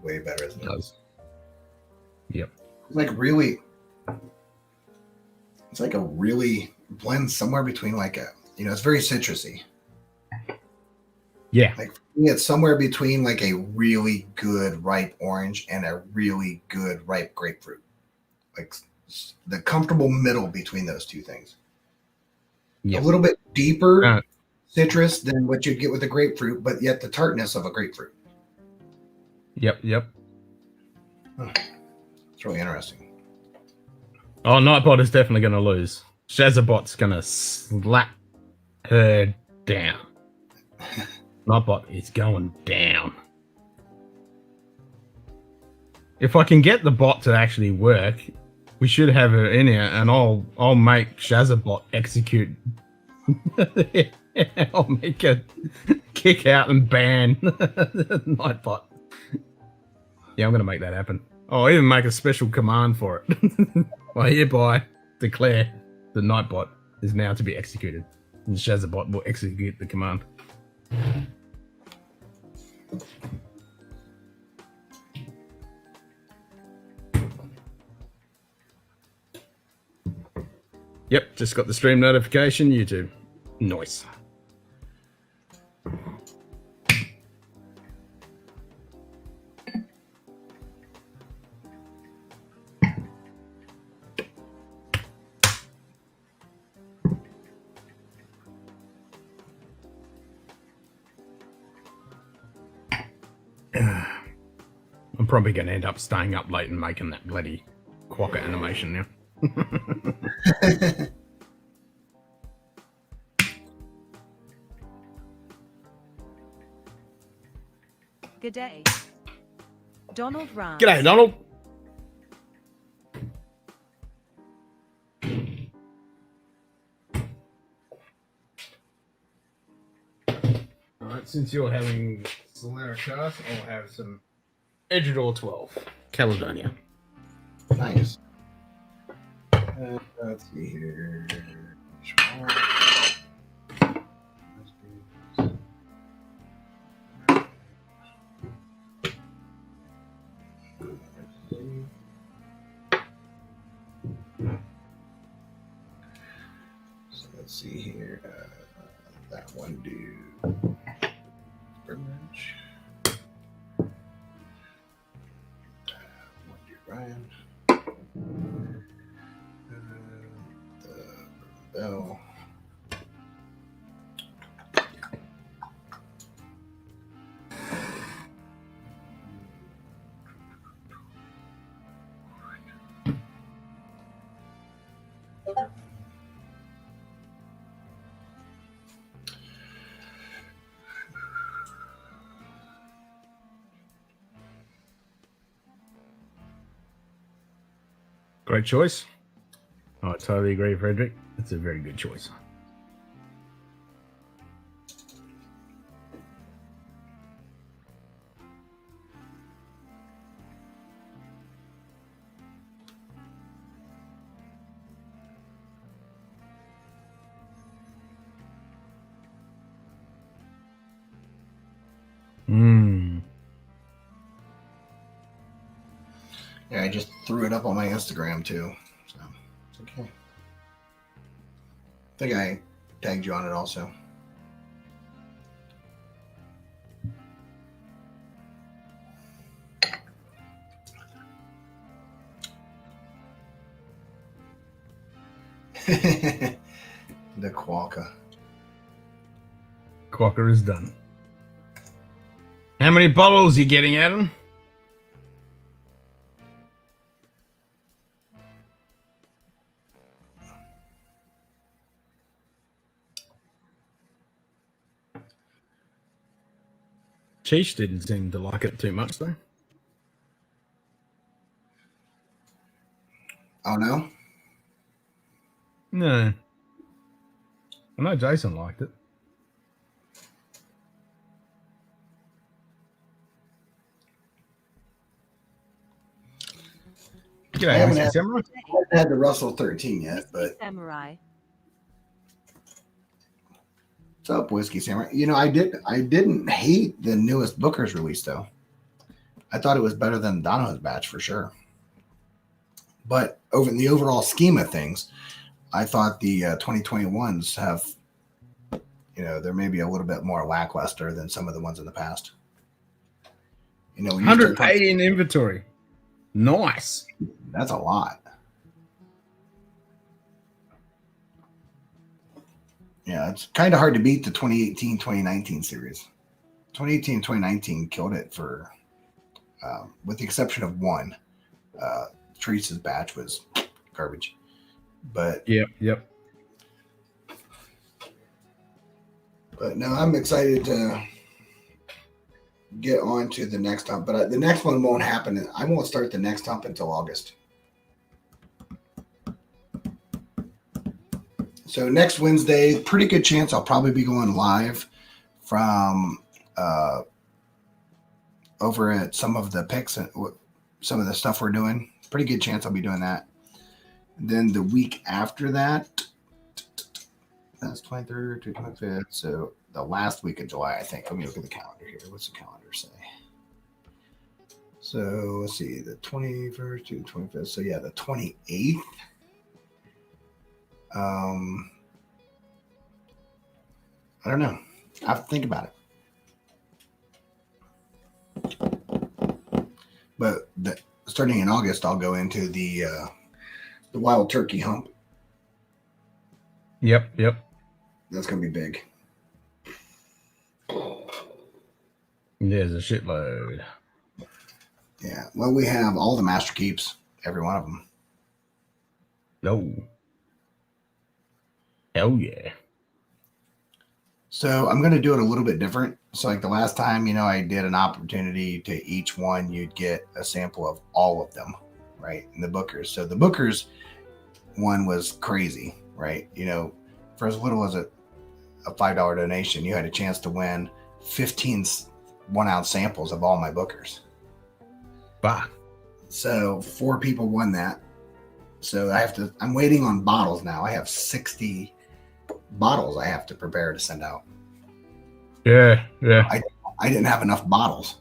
Way better as it does. Yep. It's like a really blend somewhere between it's very citrusy. Yeah. For me, it's somewhere between a really good ripe orange and a really good ripe grapefruit. The comfortable middle between those two things. Yep. A little bit deeper citrus than what you'd get with a grapefruit, but yet the tartness of a grapefruit. Yep. It's really interesting. Oh, Nightbot is definitely going to lose. Shazabot's going to slap her down. Nightbot is going down. If I can get the bot to actually work, we should have her in here, and I'll make Shazabot execute. I'll make her kick out and ban Nightbot. Yeah, I'm going to make that happen. I'll even make a special command for it. I hereby declare the Nightbot is now to be executed. And Shazabot will execute the command. Yep, just got the stream notification, YouTube. Nice. I'm probably going to end up staying up late and making that bloody quokka animation now. Good day. Donald Rance. G'day, Donald. Alright, since you're having Solera Cast, I'll have some Edgeador 12, Caledonia. Nice. Let's see here. So let's see here. That one dude. Bridge. One dude Ryan. The Bell. Great choice. I totally agree, Frederick. It's a very good choice. Yeah, I just threw it up on my Instagram too. So it's okay. I think I tagged you on it also. The quokka. Quokka is done. How many bottles are you getting, Adam? Cheech didn't seem to like it too much, though. Oh no. No. I know Jason liked it. I G'day, haven't Whiskey Samurai. had the Russell 13 yet, Whiskey but Samurai. what's up, Whiskey Samurai? You know, I didn't hate the newest Booker's release though. I thought it was better than Donohoe's batch for sure. But over in the overall scheme of things, I thought the 2021s have, you know, they're maybe a little bit more lackluster than some of the ones in the past. You know, when you start 180 in inventory. Nice. that's a lot. Yeah, it's kind of hard to beat the 2018, 2019 series. 2018, 2019 killed it for, with the exception of one. Teresa's batch was garbage. But Yep. But no, I'm excited to get on to the next hump. But the next one won't happen. I won't start the next hump until August. So next Wednesday, pretty good chance I'll probably be going live from over at some of the picks and some of the stuff we're doing. Pretty good chance I'll be doing that. And then the week after that, that's 23rd to 25th. So the last week of July, I think. Let me look at the calendar here. What's the calendar say? So let's see, the 21st to 25th. So yeah, the 28th. I don't know. I have to think about it. But starting in August, I'll go into the wild turkey hump. Yep. That's gonna be big. There's a shitload. Yeah. Well, we have all the master keeps, every one of them. No. Hell yeah. So I'm going to do it a little bit different. So like the last time, you know, I did an opportunity to each one, you'd get a sample of all of them, right? In the Bookers. So the Bookers one was crazy, right? You know, for as little as a $5 donation, you had a chance to win 15 1-ounce samples of all my Bookers. Bah. So 4 people won that. So I'm waiting on bottles now. I have 60 bottles I have to prepare to send out. Yeah. I didn't have enough bottles,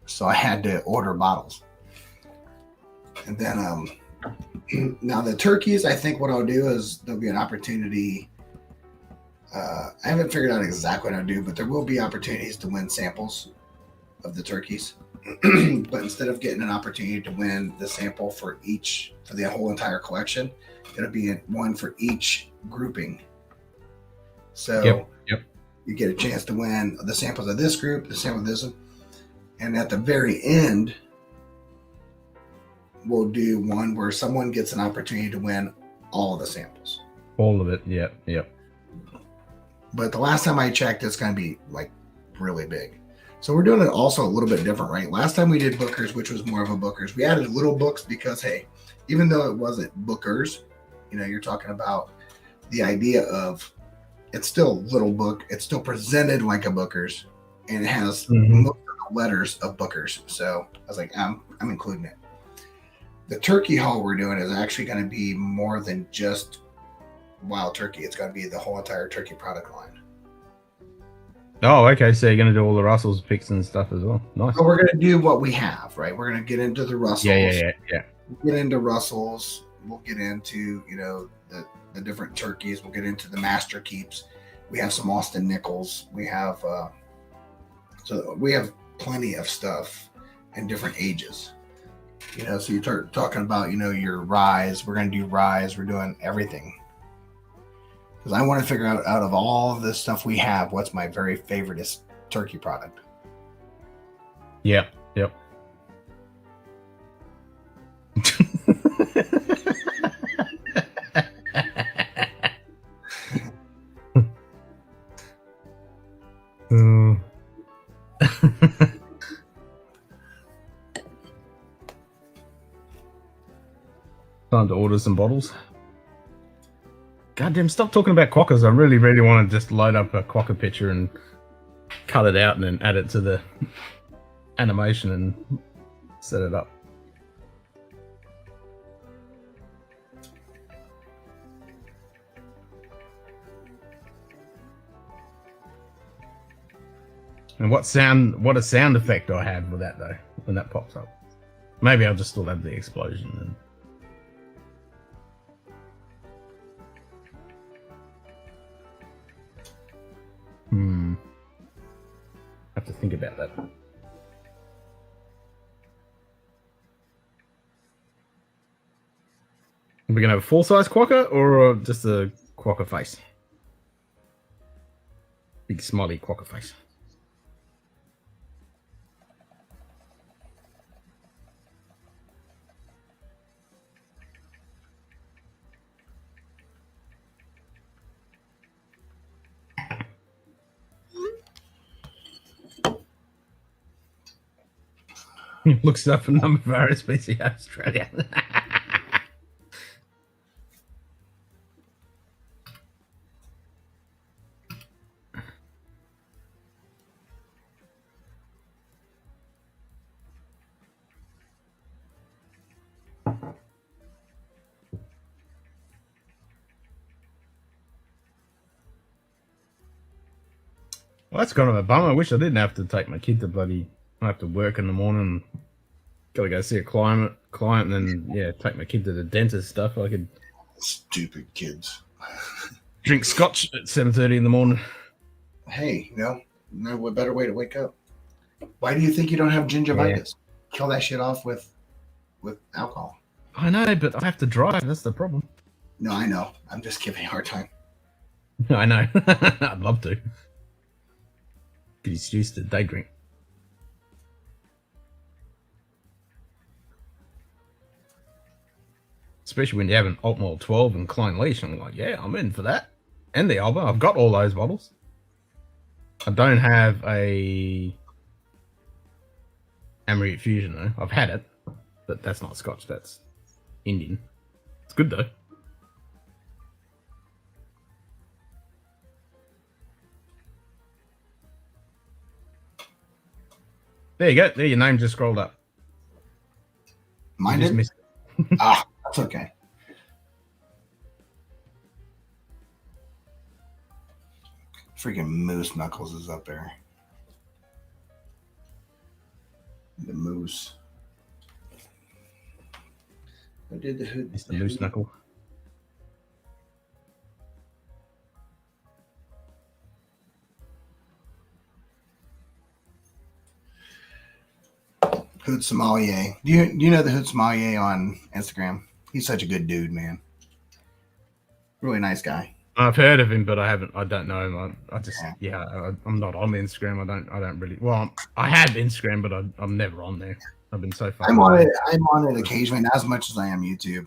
so I had to order bottles. And then now the turkeys, I think what I'll do is there'll be an opportunity. I haven't figured out exactly what I'll do, but there will be opportunities to win samples of the turkeys. But instead of getting an opportunity to win the sample for the whole entire collection, it'll be one for each grouping. So Yep. you get a chance to win the samples of this group, the sample of this one. And at the very end, we'll do one where someone gets an opportunity to win all of the samples. All of it. Yep. But the last time I checked, it's going to be like really big. So we're doing it also a little bit different, right? Last time we did Bookers, which was more of a Bookers. We added little books because, hey, even though it wasn't Bookers, you know, you're talking about the idea of it's still a little book. It's still presented like a Bookers, and it has most of the letters of Bookers. So I was like, I'm including it. The turkey haul we're doing is actually going to be more than just wild turkey. It's going to be the whole entire turkey product line. Oh, okay. So you're going to do all the Russell's picks and stuff as well. Nice. So we're going to do what we have, right? We're going to get into the Russells. Yeah. We'll get into Russells. We'll get into, you know, the different turkeys. We'll get into the master keeps. We have some Austin Nichols. We have, so we have plenty of stuff in different ages. You know, so you start talking about, you know, your ryes. We're going to do ryes. We're doing everything. Because I want to figure out of all of this stuff we have, what's my very favoriteest turkey product. Yep. Time to order some bottles. Goddamn, stop talking about quackers. I really, really want to just load up a quacker picture and cut it out and then add it to the animation and set it up. And what a sound effect I have with that though, when that pops up. Maybe I'll just still have the explosion and have to think about that. Are we gonna have a full-size quacker or just a quacker face? Big smiley quacker face. Looks up a number of RSPCA Australia. Well, that's kind of a bummer. I wish I didn't have to take my kid to bloody. I have to work in the morning. Gotta go see a client, and then yeah, take my kid to the dentist stuff. I could. Stupid kids. Drink scotch at 7:30 in the morning. Hey, no better way to wake up. Why do you think you don't have gingivitis? Yeah. Kill that shit off with alcohol. I know, but I have to drive. That's the problem. No, I know. I'm just giving you a hard time. I know. I'd love to. Get used to day drink. Especially when you have an Altmore 12 and Klein Leash. I'm like, yeah, I'm in for that. And the Alba. I've got all those bottles. I don't have a Amrit Fusion though. I've had it, but that's not Scotch. That's Indian. It's good though. There you go. There, your name just scrolled up. Mine did? That's okay. Freaking Moose Knuckles is up there. The Moose. I did the hood. It's the Moose Knuckle. Hood Sommelier. Do you know the Hood Sommelier on Instagram? He's such a good dude, man. Really nice guy. I've heard of him, but I don't know him. I'm not on Instagram. I don't really. Well, I have Instagram, but I'm never on there. I've been so far. I'm on it occasionally, not as much as I am YouTube.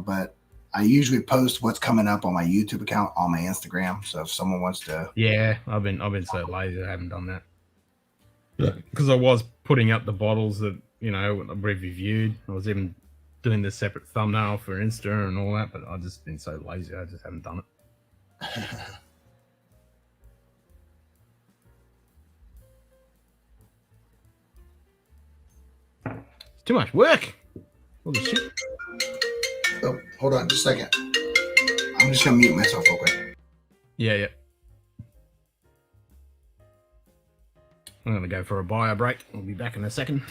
But I usually post what's coming up on my YouTube account on my Instagram. So if someone wants to, yeah, I've been so lazy. I haven't done that. Because I was putting up the bottles that I've reviewed. I was even doing the separate thumbnail for Insta and all that, but I've just been so lazy. I just haven't done it. It's too much work. Holy shit. Oh, hold on just a second. I'm just gonna mute myself real quick. Yeah. I'm gonna go for a bio break. We'll be back in a second.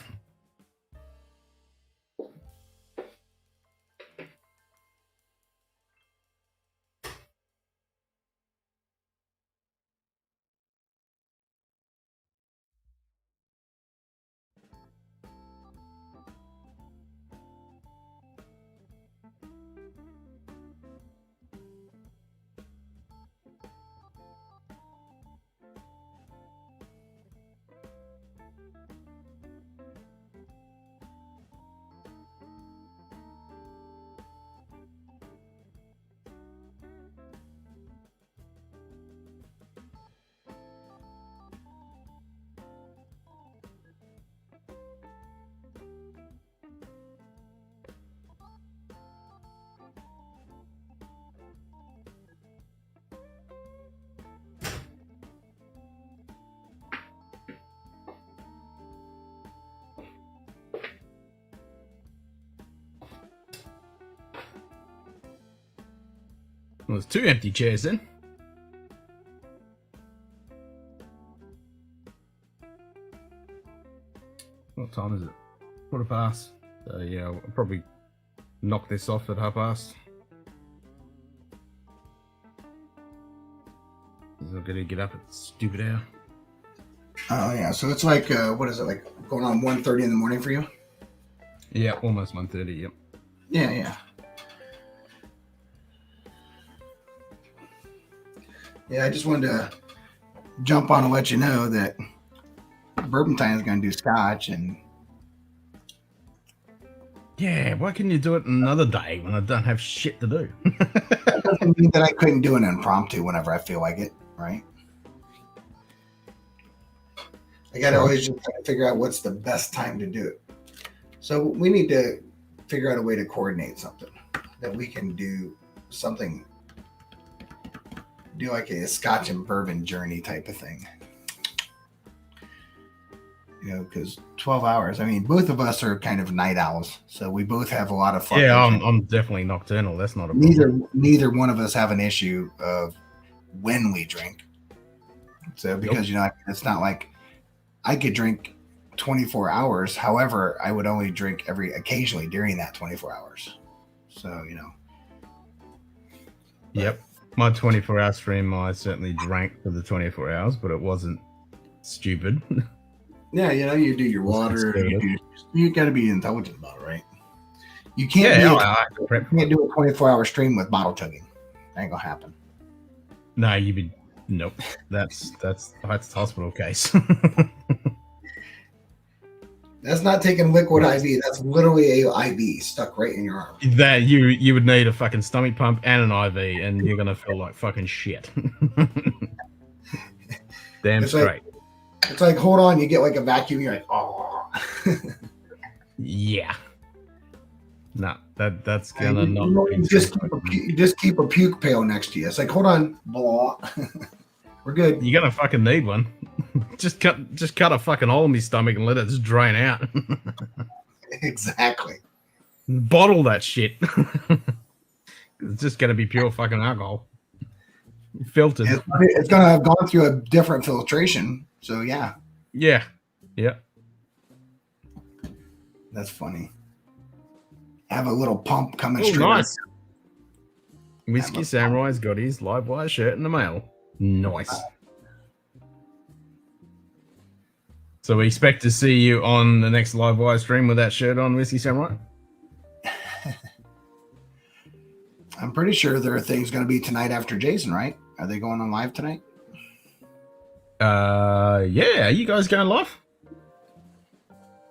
Well, there's 2 empty chairs then. What time is it? 1:15. So yeah, I'll probably knock this off at 1:30. I'm gonna get up at stupid hour. Oh yeah, so it's like what is it like going on 1:30 in the morning for you? Yeah, almost 1:30. Yep. Yeah. Yeah, I just wanted to jump on and let you know that Bourbon Time is going to do Scotch, and Yeah, why couldn't you do it another day when I don't have shit to do? that doesn't mean that I couldn't do an impromptu whenever I feel like it, right? I got to always just try to figure out what's the best time to do it. So we need to figure out a way to coordinate something that we can do something, do like a Scotch and bourbon journey type of thing. You know, because 12 hours, I mean, both of us are kind of night owls, so we both have a lot of fun. Yeah, I'm definitely nocturnal. That's not a problem. Neither one of us have an issue of when we drink. So because, you know, it's not like I could drink 24 hours. However, I would only drink occasionally during that 24 hours. So, you know. Yep. My 24-hour stream, I certainly drank for the 24 hours, but it wasn't stupid. Yeah, you know, you do your water. You got to be intelligent about it, right? You can't can't do a 24-hour stream with bottle chugging. That ain't gonna happen. No, nope. That's hospital case. That's not taking liquid IV. That's literally a IV stuck right in your arm. That you would need a fucking stomach pump and an IV, and you're gonna feel like fucking shit. Damn straight. It's like, hold on, you get like a vacuum, you're like, oh. Yeah. No, that's gonna not. You just keep a puke pail next to you. It's like, hold on, blah. We're good. You're gonna fucking need one. just cut a fucking hole in my stomach and let it just drain out. Exactly. Bottle that shit. It's just gonna be pure fucking alcohol. Filtered. It's gonna have gone through a different filtration. So yeah. Yeah. That's funny. Have a little pump coming straight. Nice. Whiskey Samurai's got his live wire shirt in the mail. Nice. So we expect to see you on the next live wire stream with that shirt on, Whiskey Samurai? I'm pretty sure there are things going to be tonight after Jason, right? Are they going on live tonight? Yeah. Are you guys going live?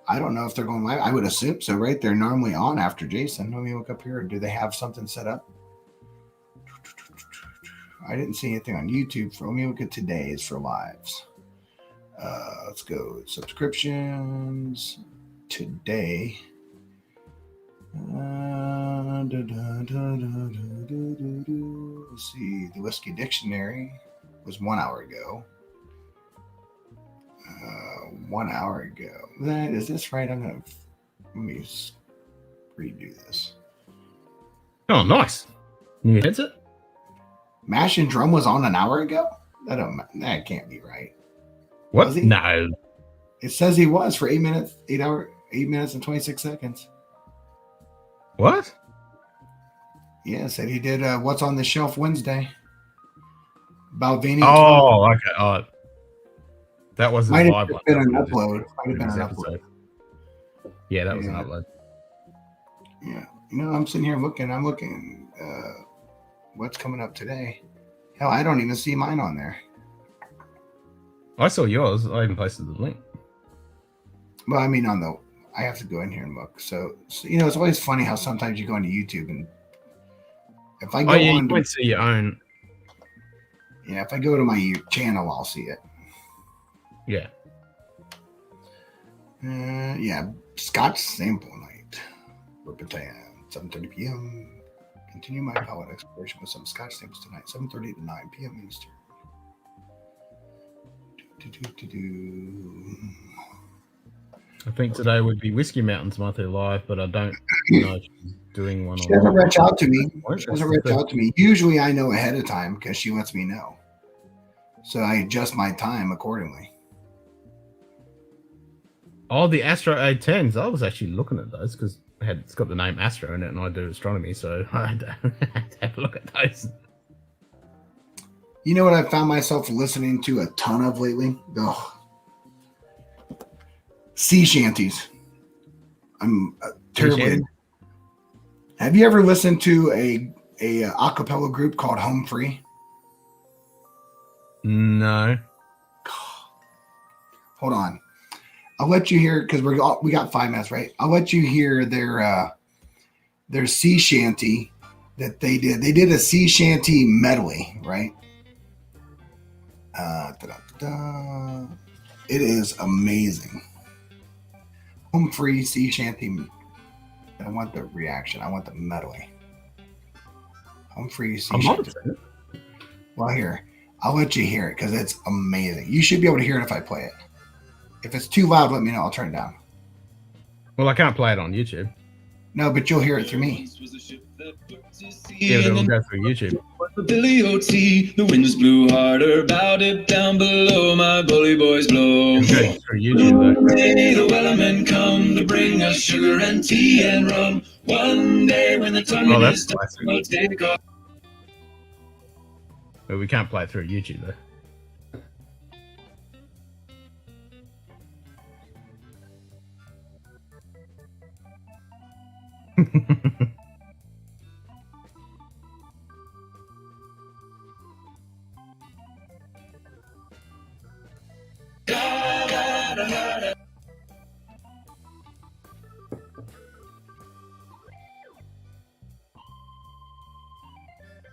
I don't know if they're going live. I would assume so, right? They're normally on after Jason. Let me look up here. Do they have something set up? I didn't see anything on YouTube. Let me look at today's for lives. Let's go subscriptions today. Let's see. The Whiskey Dictionary was 1 hour ago. 1 hour ago. Is this right? Let me redo this. Oh, nice. New headset? Mash and Drum was on an hour ago? That can't be right. What? No. It says he was for 8 minutes, 8 minutes and 26 seconds. What? Yeah, said he did What's on the Shelf Wednesday. Balvenie. Oh, okay. That wasn't might live. Have been an upload. Might have been an upload. Yeah, that was an upload. Yeah. You know, I'm sitting here looking. I'm looking what's coming up today. Hell, I don't even see mine on there. I saw yours. I even posted the link. Well, I mean, I have to go in here and look. So you know, it's always funny how sometimes you go into YouTube and if I go you might see your own. Yeah, if I go to my channel, I'll see it. Yeah. Yeah, Scotch sample night. Bourbon 7:30 p.m. Continue my palate exploration with some Scotch samples tonight, 7:30 to 9 p.m. Eastern. I think today would be Whiskey Mountain's monthly live, but I don't know she's doing one. She or doesn't not. reach out to me. What? She doesn't reach out to me. Usually I know ahead of time because she lets me know. So I adjust my time accordingly. Oh, the Astro A10s. I was actually looking at those because it's got the name Astro in it, and I do astronomy, so I had to have a look at those. You know what I found myself listening to a ton of lately? Oh, sea shanties. I'm terribly. shanty? Have you ever listened to a acapella group called Home Free? No. Hold on. I'll let you hear because we got 5 minutes, right? I'll let you hear their sea shanty that they did. They did a sea shanty medley, right? It is amazing. Home Free sea shanty. I want the reaction. I want the medley. Home Free sea shanty. Well, here, I'll let you hear it because it's amazing. You should be able to hear it if I play it. If it's too loud, let me know. I'll turn it down. Well, I can't play it on YouTube. No, but you'll hear it through me. Yeah, but it'll go through YouTube. Billy O.T. The winds blew harder, bowed it down below, my bully boys blow. It'll go through YouTube, though. One day the wellermen come to bring us sugar and tea and rum. One day when the tongue is done, we'll take off. But we can't play it through YouTube, though.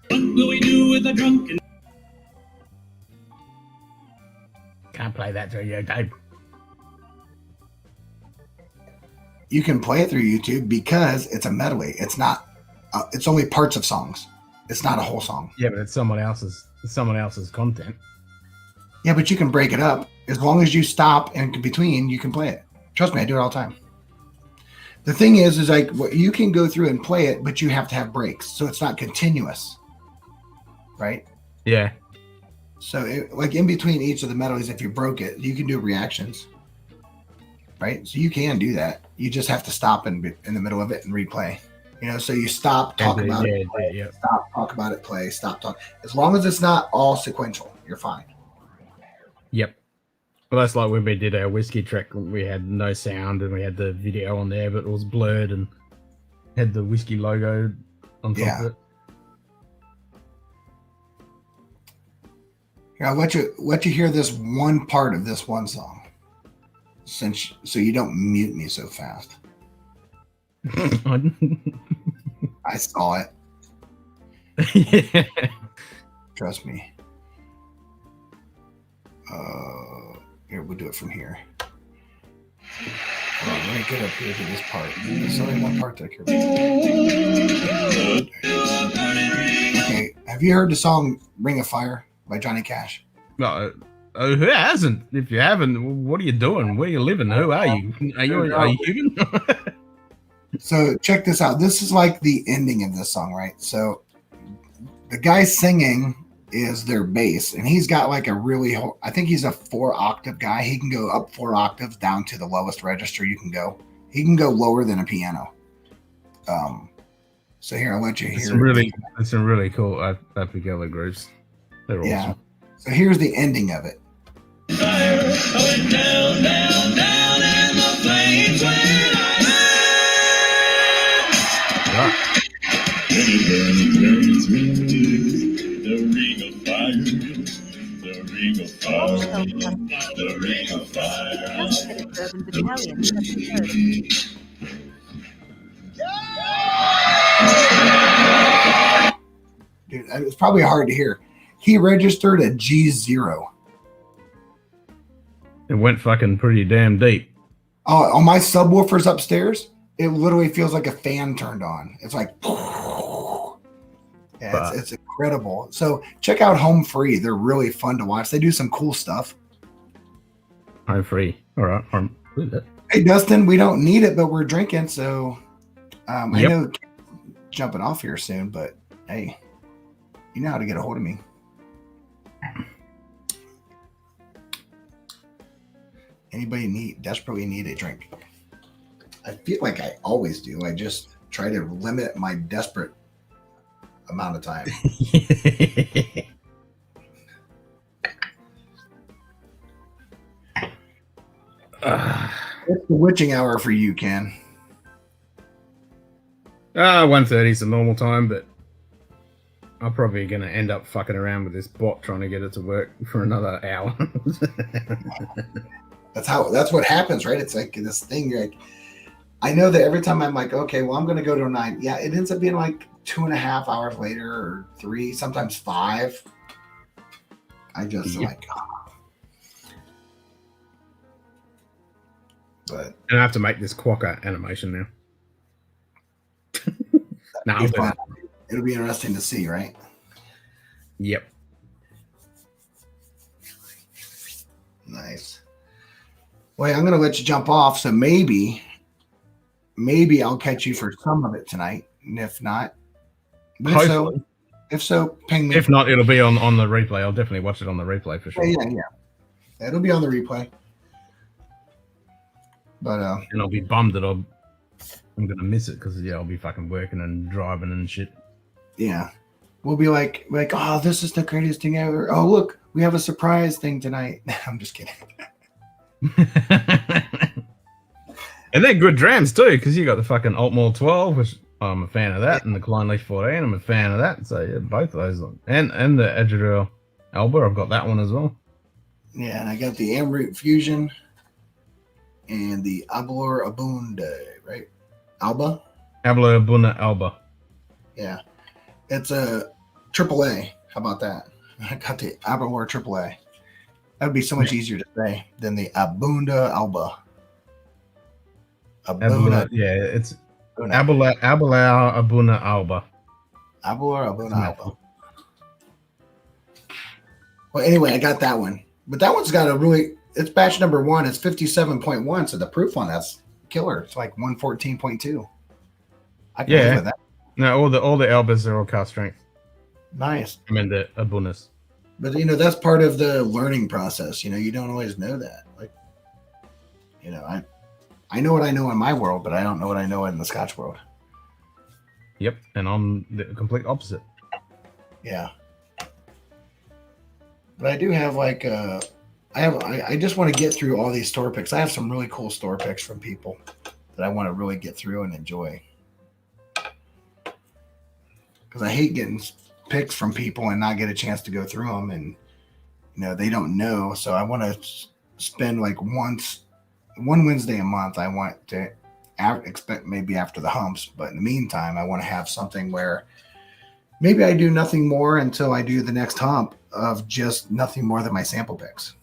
What will we do with the drunken? Can't play that through YouTube. You can play it through YouTube because it's a medley. It's not. It's only parts of songs. It's not a whole song. Yeah, but it's someone else's content. Yeah, but you can break it up as long as you stop and in between. You can play it. Trust me, I do it all the time. The thing is like you can go through and play it, but you have to have breaks, so it's not continuous, right? Yeah. So, like in between each of the medleys, if you broke it, you can do reactions, right? So you can do that. You just have to stop in the middle of it and replay. You know, so you stop, talk about it, play, stop, talk about it, play, stop, talk. As long as it's not all sequential, you're fine. Yep. Well, that's like when we did our whiskey track. We had no sound and we had the video on there, but it was blurred and had the whiskey logo on top of it. Here, I'll let you hear this one part of this one song, so you don't mute me so fast. I saw it. Yeah. Trust me. Here, we'll do it from here. Hold on, let me get up here to this part. There's only one part that I care about. Okay, have you heard the song Ring of Fire by Johnny Cash? No, who hasn't? If you haven't, what are you doing? Where are you living? Who are you? Are you human? So check this out. This is like the ending of this song, right? So the guy singing is their bass, and he's got like a really, I think he's a 4-octave guy. He can go up 4 octaves down to the lowest register you can go. He can go lower than a piano. So here, I'll let you hear. It's some really cool acapella groups. They're awesome. So here's the ending of it. Fire, I went down, down, down, and the flames went high. The ring of fire, the ring of fire, the ring of fire. Urban Battalion has occurred. Dude, it's probably hard to hear. He registered a G0. It went fucking pretty damn deep. Oh, on my subwoofers upstairs, it literally feels like a fan turned on. It's like, yeah, it's incredible. So check out Home Free. They're really fun to watch. They do some cool stuff. Home Free. All right. Hey, Dustin, we don't need it, but we're drinking. So I know jumping off here soon, but hey, you know how to get a hold of me. Anybody desperately need a drink? I feel like I always do. I just try to limit my desperate amount of time. What's the witching hour for you, Ken? 1:30 is the normal time, but I'm probably going to end up fucking around with this bot trying to get it to work for another hour. That's what happens, right? It's like this thing. You're like, I know that every time I'm like, okay, well, I'm going to go to a 9. Yeah, it ends up being like 2.5 hours later, or 3, sometimes 5. I just like, but and I have to make this quokka animation now. It'll be interesting to see, right? Yep. Nice. Well, I'm going to let you jump off, so maybe I'll catch you for some of it tonight, and if not, but if so, ping me. If not, it'll be on the replay. I'll definitely watch it on the replay for sure. Yeah. It'll be on the replay. But and I'll be bummed that I'm gonna miss it because I'll be fucking working and driving and shit. Yeah, we'll be like, oh, this is the greatest thing ever. Oh, look, we have a surprise thing tonight. I'm just kidding. And they're good drams too, because you got the fucking Altmore 12, which I'm a fan of that, and the Klein Leaf 14, I'm a fan of that. So yeah, both of those, and the Edgeril Alba, I've got that one as well. Yeah, and I got the Amroot Fusion and the Abulor Abunda, right? Alba? Abulor Abunda Alba. Yeah. It's a AAA. How about that? I got the Abulor AAA. That would be so much easier to say than the Abunda Alba. Abula, yeah, it's Abulor Abuna Alba. Abulor Abuna Alba. Well, anyway, I got that one. But that one's got it's batch number 1. It's 57.1, so the proof on that's killer. It's like 114.2. I can live with that. No, all the Albas are all cast strength. Nice. I mean the Abunas. But that's part of the learning process. You don't always know that. Like, I know what I know in my world, but I don't know what I know in the Scotch world. Yep, and I'm the complete opposite. Yeah. But I do have I just want to get through all these store picks. I have some really cool store picks from people that I want to really get through and enjoy. Because I hate getting picks from people and not get a chance to go through them, and they don't know. So I want to spend like one Wednesday a month. I want to expect maybe after the humps, but in the meantime, I want to have something where maybe I do nothing more until I do the next hump of just nothing more than my sample picks.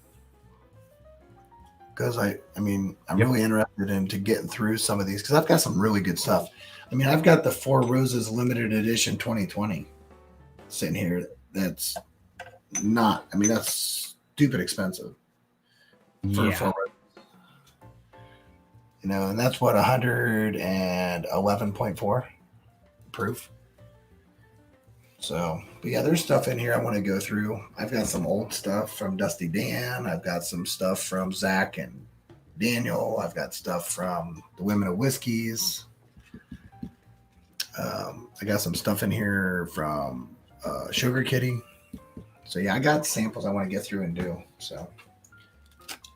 Because I'm really interested into getting through some of these, because I've got some really good stuff. I've got the 4 Roses limited edition 2020 sitting here. That's not, that's stupid expensive. For 4 Roses. And that's what 111.4 proof. So, but yeah, there's stuff in here I want to go through. I've got some old stuff from Dusty Dan. I've got some stuff from Zach and Daniel. I've got stuff from the Women of Whiskeys. I got some stuff in here from Sugar Kitty. So yeah, I got samples I want to get through and do. So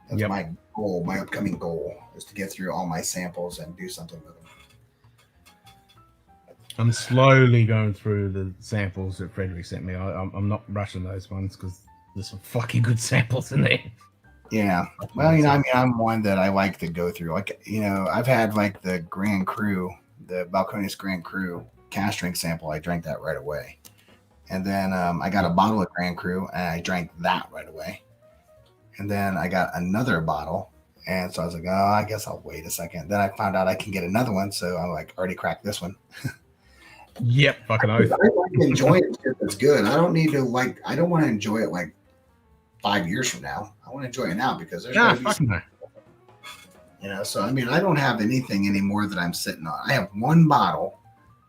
that's my goal, my upcoming goal, is to get through all my samples and do something with them. I'm slowly going through the samples that Frederick sent me. I'm not rushing those ones because there's some fucking good samples in there. Yeah. Well, I'm one that I like to go through. Like, I've had like the Grand Cru, the Balcones Grand Cru cast drink sample. I drank that right away. And then I got a bottle of Grand Cru and I drank that right away. And then I got another bottle. And so I was like, oh, I guess I'll wait a second. Then I found out I can get another one. So I'm like, already cracked this one. Yep, fucking oath. I like enjoying it if it's good. I don't need to I don't want to enjoy it like 5 years from now. I want to enjoy it now because there's fucking no. You know, so I mean, I don't have anything anymore that I'm sitting on. I have one bottle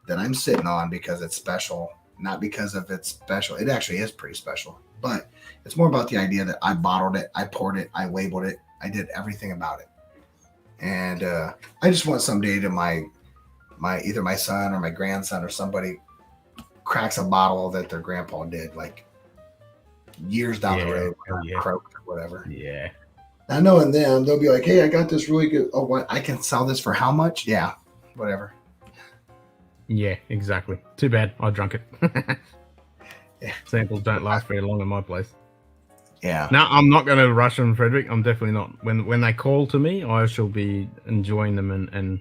that I'm sitting on because it's special, not because of it's special. It actually is pretty special, but it's more about the idea that I bottled it, I poured it, I labeled it, I did everything about it. And I just want someday to my either my son or my grandson or somebody cracks a bottle that their grandpa did like years down the road, croaked or whatever. Yeah. Now knowing them, they'll be like, "Hey, I got this really good. Oh, what? I can sell this for how much? Yeah, whatever." Yeah, exactly. Too bad I drunk it. Yeah. Samples don't last very long in my place. Yeah. Now I'm not going to rush them, Frederick. I'm definitely not. When they call to me, I shall be enjoying them and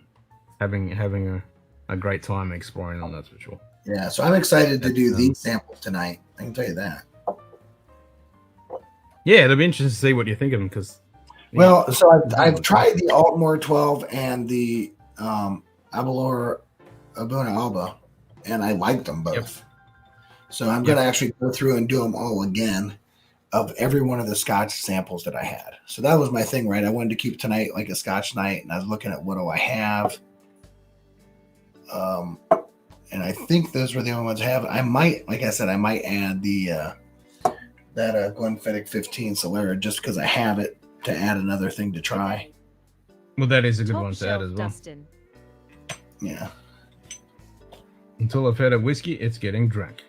having a great time exploring them. That's for sure. Yeah. So I'm excited to do these samples tonight. I can tell you that. Yeah, it'll be interesting to see what you think of them because. Well, so I've tried the Altmore 12 and the Abelor Abuna Alba, and I liked them both. Yep. So I'm going to actually go through and do them all again of every one of the Scotch samples that I had. So that was my thing, right? I wanted to keep tonight like a Scotch night, and I was looking at what do I have. And I think those were the only ones I have. I might, like I said, I might add the that Glenfiddich 15 Solera just because I have it to add another thing to try. Well, that is a good one to add as well. Dustin. Yeah. Until I've had a whiskey, it's getting drunk.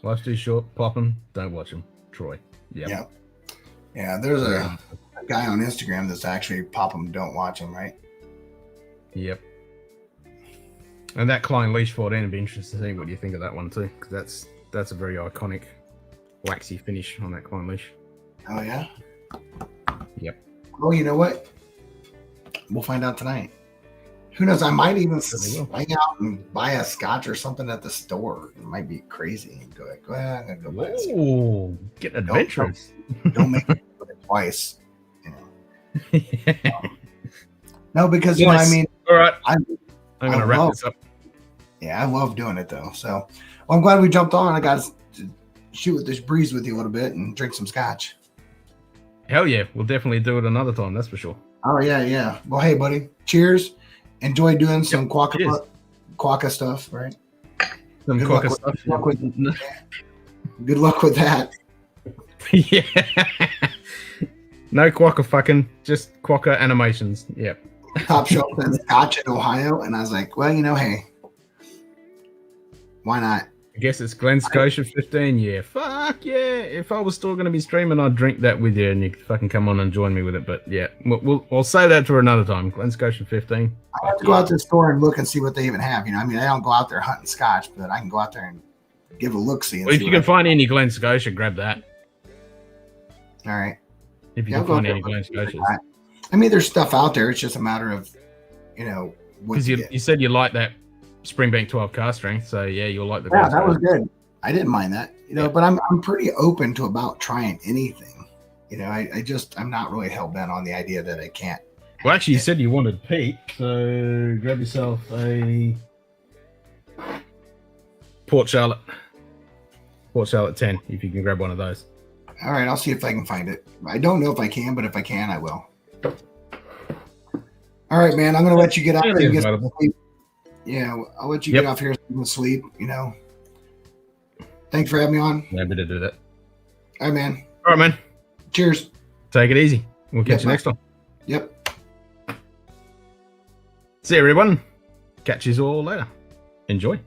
Life's too short. Pop 'em. Don't watch them. Troy. Yep. Yeah. Yeah. There's a guy on Instagram that's actually pop 'em, don't watch them, right? Yep. And that Klein Leash 14 would be interesting to see what you think of that one too, because that's a very iconic waxy finish on that Klein Leash. Oh yeah. Yep. Oh, you know what? We'll find out tonight. Who knows? I might even swing out and buy a Scotch or something at the store. It might be crazy. And go ahead. I'm gonna go buy a Scotch. Oh, get adventurous. Don't make me do it twice. You know. No, because you know, I mean, all right. I'm gonna wrap this up. Yeah, I love doing it though. So, well, I'm glad we jumped on. I got to shoot with this breeze with you a little bit and drink some Scotch. Hell yeah, we'll definitely do it another time. That's for sure. Oh yeah, yeah. Well, hey, buddy, cheers. Enjoy doing some quokka stuff, right? Some quokka stuff. Good luck with that. Yeah. No quokka fucking, just quokka animations. Yep. Top shelf and Scotch in Ohio, and I was like, well, you know, hey, why not? I guess it's Glen Scotia 15. Yeah, fuck yeah. If I was still going to be streaming, I'd drink that with you and you could fucking come on and join me with it. But yeah, we'll say that for another time. Glen Scotia 15. I have to go out to the store and look and see what they even have. You know, I mean, I don't go out there hunting Scotch, but I can go out there and give a look-see. Well, if you can find any Glen Scotia, grab that. All right. If you can find any Glen Scotias. I mean, there's stuff out there. It's just a matter of, you know, because you said you like that Springbank 12 cast strength, so yeah, you'll like the. Yeah, that was good. I didn't mind that, you know, but I'm pretty open to about trying anything. You know, I'm not really hell bent on the idea that I can't. Well, actually, you said you wanted peat, so grab yourself a Port Charlotte 10 if you can grab one of those. All right, I'll see if I can find it. I don't know if I can, but if I can, I will. All right, man, I'm going to let you get out there and get some sleep. Yeah, I'll let you get off here and sleep, you know. Thanks for having me on. Happy to do that. All right, man. All right, man. Cheers. Take it easy. We'll catch you next time. Yep. See you, everyone. Catch you all later. Enjoy.